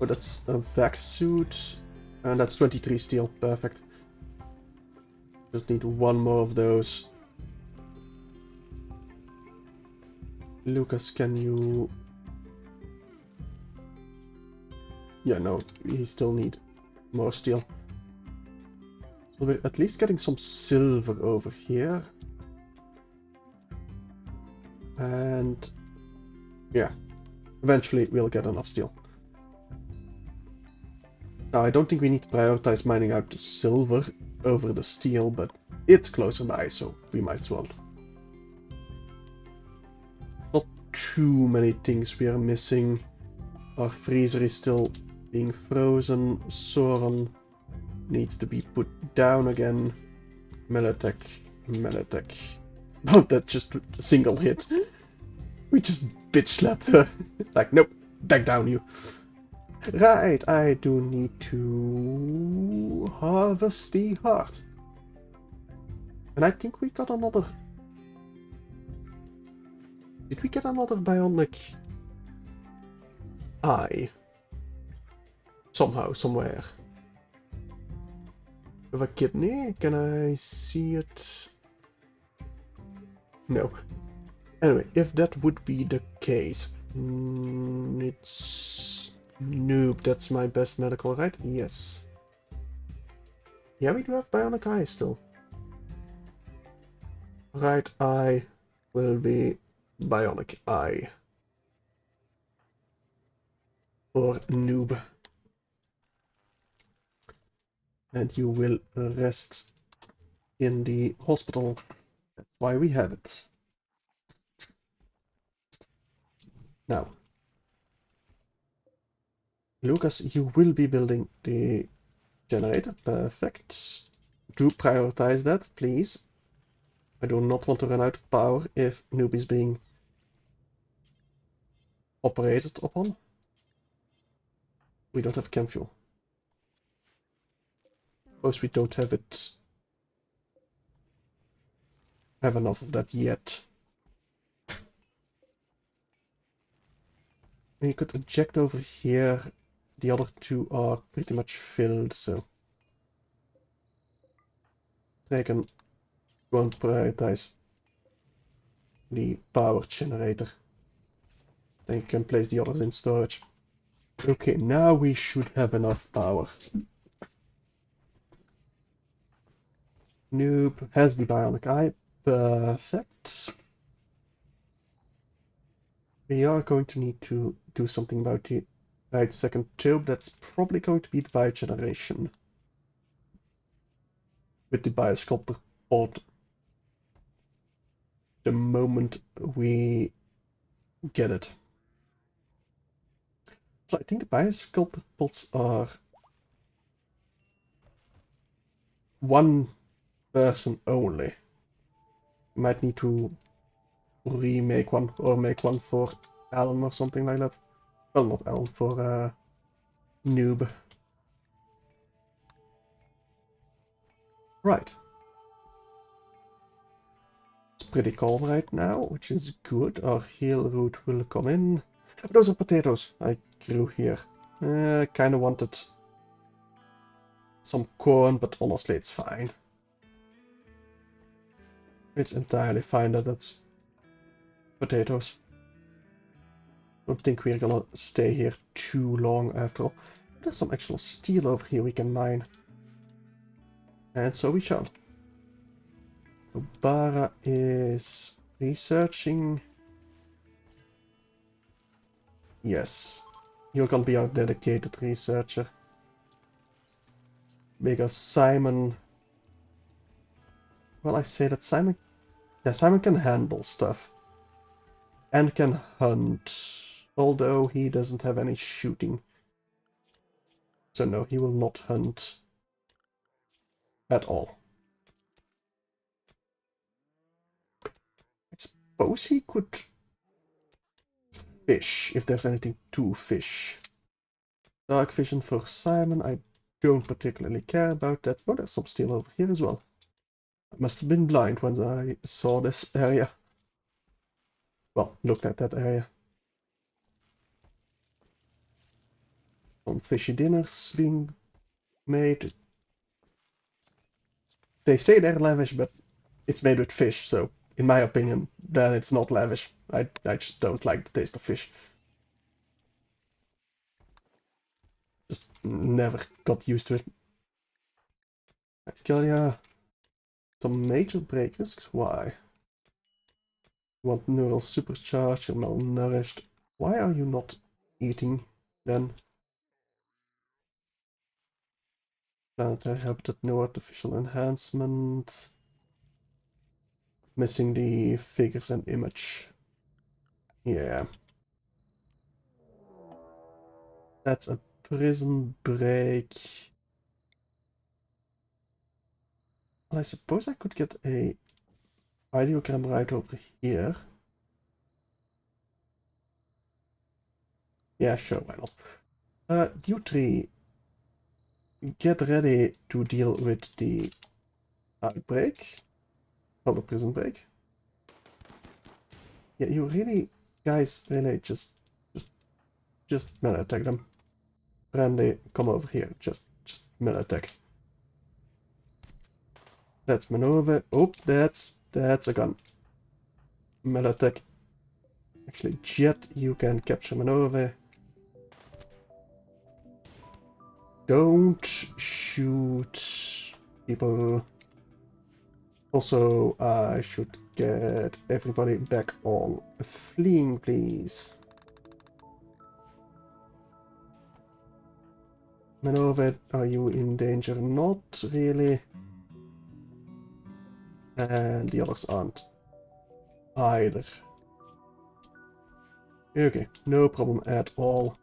Oh, that's a vac suit. And that's 23 steel. Perfect. Just need one more of those. Lucas, can you... Yeah, no, we still need more steel. So we're at least getting some silver over here. And... yeah, eventually we'll get enough steel. Now, I don't think we need to prioritize mining out the silver over the steel, but it's closer by, so we might as well. Not too many things we are missing. Our freezer is still being frozen. Soren needs to be put down again. Meletech, Meletech. Oh, that just a single hit. We just bitch slapped her. Like, nope, back down you. Right, I do need to harvest the heart. And I think we got another... Did we get another bionic eye? Somehow, somewhere. With a kidney? Can I see it? No. Anyway, if that would be the case... it's... Nope, that's my best medical, right? Yes. Yeah, we do have bionic eye still. Right eye will be bionic eye. Or noob. And you will rest in the hospital. That's why we have it. Now, Lucas, you will be building the generator. Perfect. Do prioritize that, please. I do not want to run out of power if noob is being operated upon. We don't have chem fuel. Suppose we don't have enough of that yet. We could eject over here. The other two are pretty much filled, so they can go and prioritize the power generator. Then you can place the others in storage. Okay, now we should have enough power. Noob has the bionic eye. Perfect. We are going to need to do something about the right second tube. That's probably going to be the biogeneration. With the biosculptor pod. The moment we get it. So I think the biosculptor pods are one person only. You might need to remake one or make one for Alan or something like that. Well, not Alan, for Noob. Right. It's pretty calm right now, which is good. Our heal route will come in. Oh, those are potatoes I grew here. Kind of wanted some corn, but honestly it's fine. It's entirely fine that it's potatoes. Don't think we're gonna stay here too long after all. There's some actual steel over here we can mine. And so we shall. Bara is researching. Yes. You're gonna be our dedicated researcher. Because Simon... Well, I say that Simon... Yeah, Simon can handle stuff. And can hunt. Although he doesn't have any shooting. So no, he will not hunt. At all. I suppose he could fish, if there's anything to fish. Dark vision for Simon, I don't particularly care about that. Oh, there's some steel over here as well. I must have been blind when I saw this area. Well, looked at that area. Some fishy dinners being made. They say they're lavish, but it's made with fish, so in my opinion, then it's not lavish. I just don't like the taste of fish. Just never got used to it. Kalia, some major breakers? Why? You want neural supercharged, you're malnourished. Why are you not eating then? Planetary habitat, no artificial enhancement. Missing the figures and image. Yeah. That's a prison break. Well, I suppose I could get a ideogram right over here. Yeah, sure, why not? You three, get ready to deal with the outbreak. Well, the prison break. Yeah, you really, guys, really just melee attack them. Randy, come over here. Just melee attack. That's maneuver. Oh, that's a gun. Melee attack. Actually, Jet, you can capture maneuver. Don't shoot people. Also, I should get everybody back on fleeing, please. Maneuver, are you in danger? Not really. And the others aren't either. Okay, no problem at all.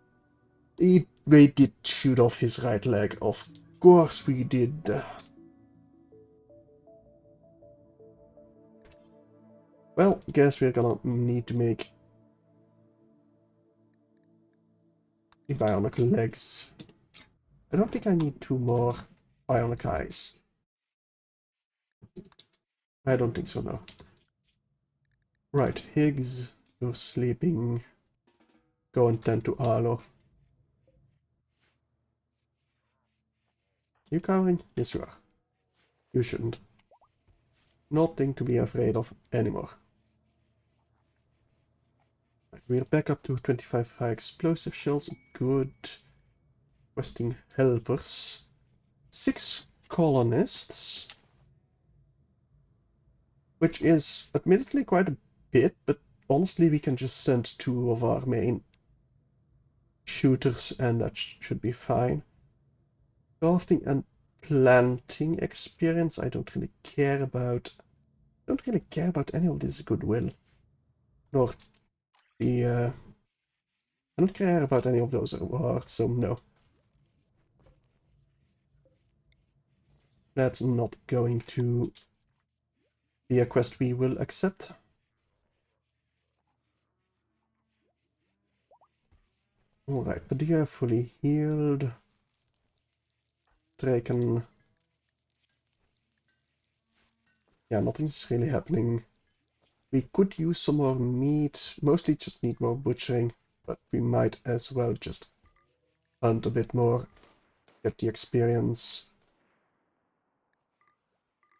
We did shoot off his right leg, of course we did. Well, guess we're gonna need to make the bionic legs. I don't think I need two more bionic eyes. I don't think so, no. Right, Higgs, you're sleeping. Go and tend to Arlo. You cowering? Yes, you are. You shouldn't. Nothing to be afraid of anymore. Right, we're back up to 25 high explosive shells. Good. Questing helpers. 6 colonists. Which is admittedly quite a bit, but honestly we can just send 2 of our main shooters and that should be fine. Crafting and planting experience, I don't really care about. Don't really care about any of this goodwill. Nor the I don't care about any of those rewards, so no. That's not going to be a quest we will accept. Alright, Padilla fully healed. Draken. Yeah, nothing's really happening. We could use some more meat. Mostly just need more butchering, but we might as well just hunt a bit more. Get the experience.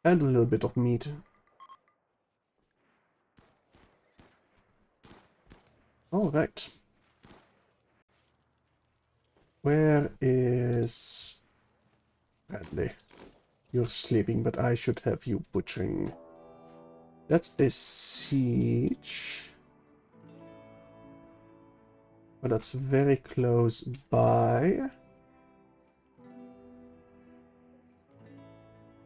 And a little bit of meat. Alright. Where is Bradley? You're sleeping, but I should have you butchering. That's a siege. But that's very close by.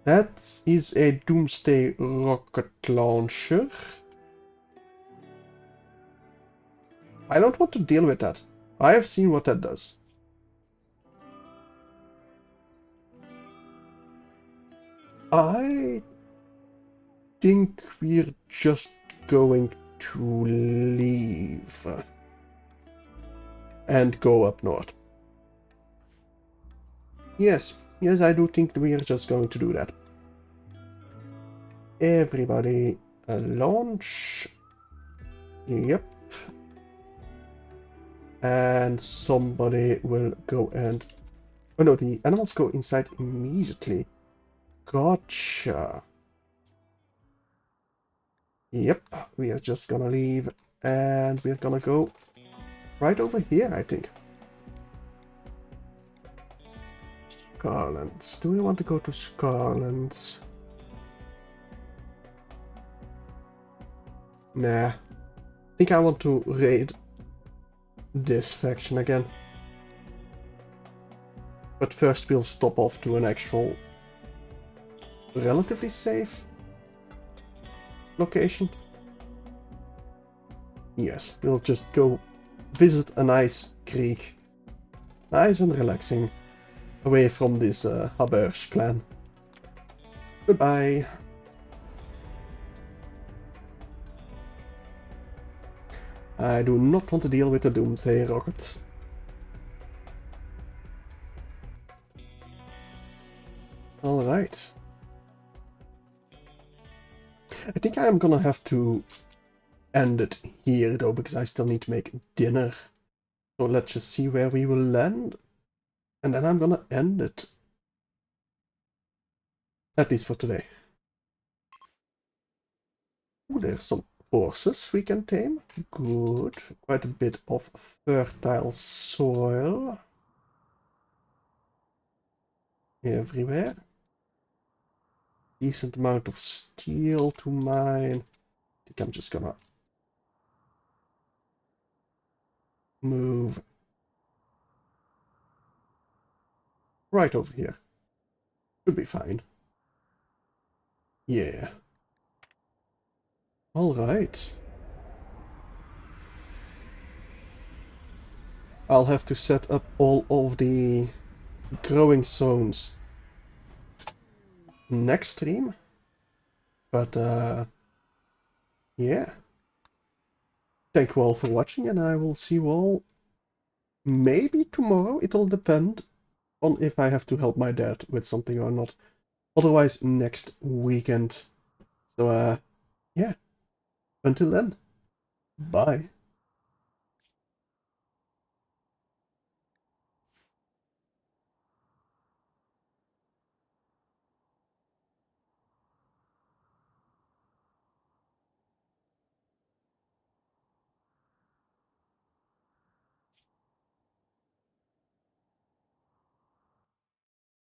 That is a Doomsday rocket launcher. I don't want to deal with that. I have seen what that does. I think we're just going to leave and go up north. Yes, I do think we are just going to do that. Everybody launch. Yep. And somebody will go and... Oh no, the animals go inside immediately. Gotcha. Yep, we are just gonna leave and we're gonna go right over here, I think. Scarlands. Do we want to go to Scarlands? Nah. I think I want to raid this faction again. But first we'll stop off to an actual relatively safe location. Yes, we'll just go visit a nice creek. Nice and relaxing. Away from this Haberge clan. Goodbye. I do not want to deal with the Doomsday rockets. Alright. I think I'm gonna have to end it here though, because I still need to make dinner. So let's just see where we will land. And then I'm gonna end it. At least for today. Ooh, there's some horses we can tame. Good. Quite a bit of fertile soil. Everywhere. Decent amount of steel to mine. I think I'm just gonna move right over here. Should be fine. Yeah. Alright. I'll have to set up all of the growing zones next stream. But yeah. Thank you all for watching, and I will see you all maybe tomorrow. It'll depend on if I have to help my dad with something or not. Otherwise, next weekend. So yeah. Until then, bye.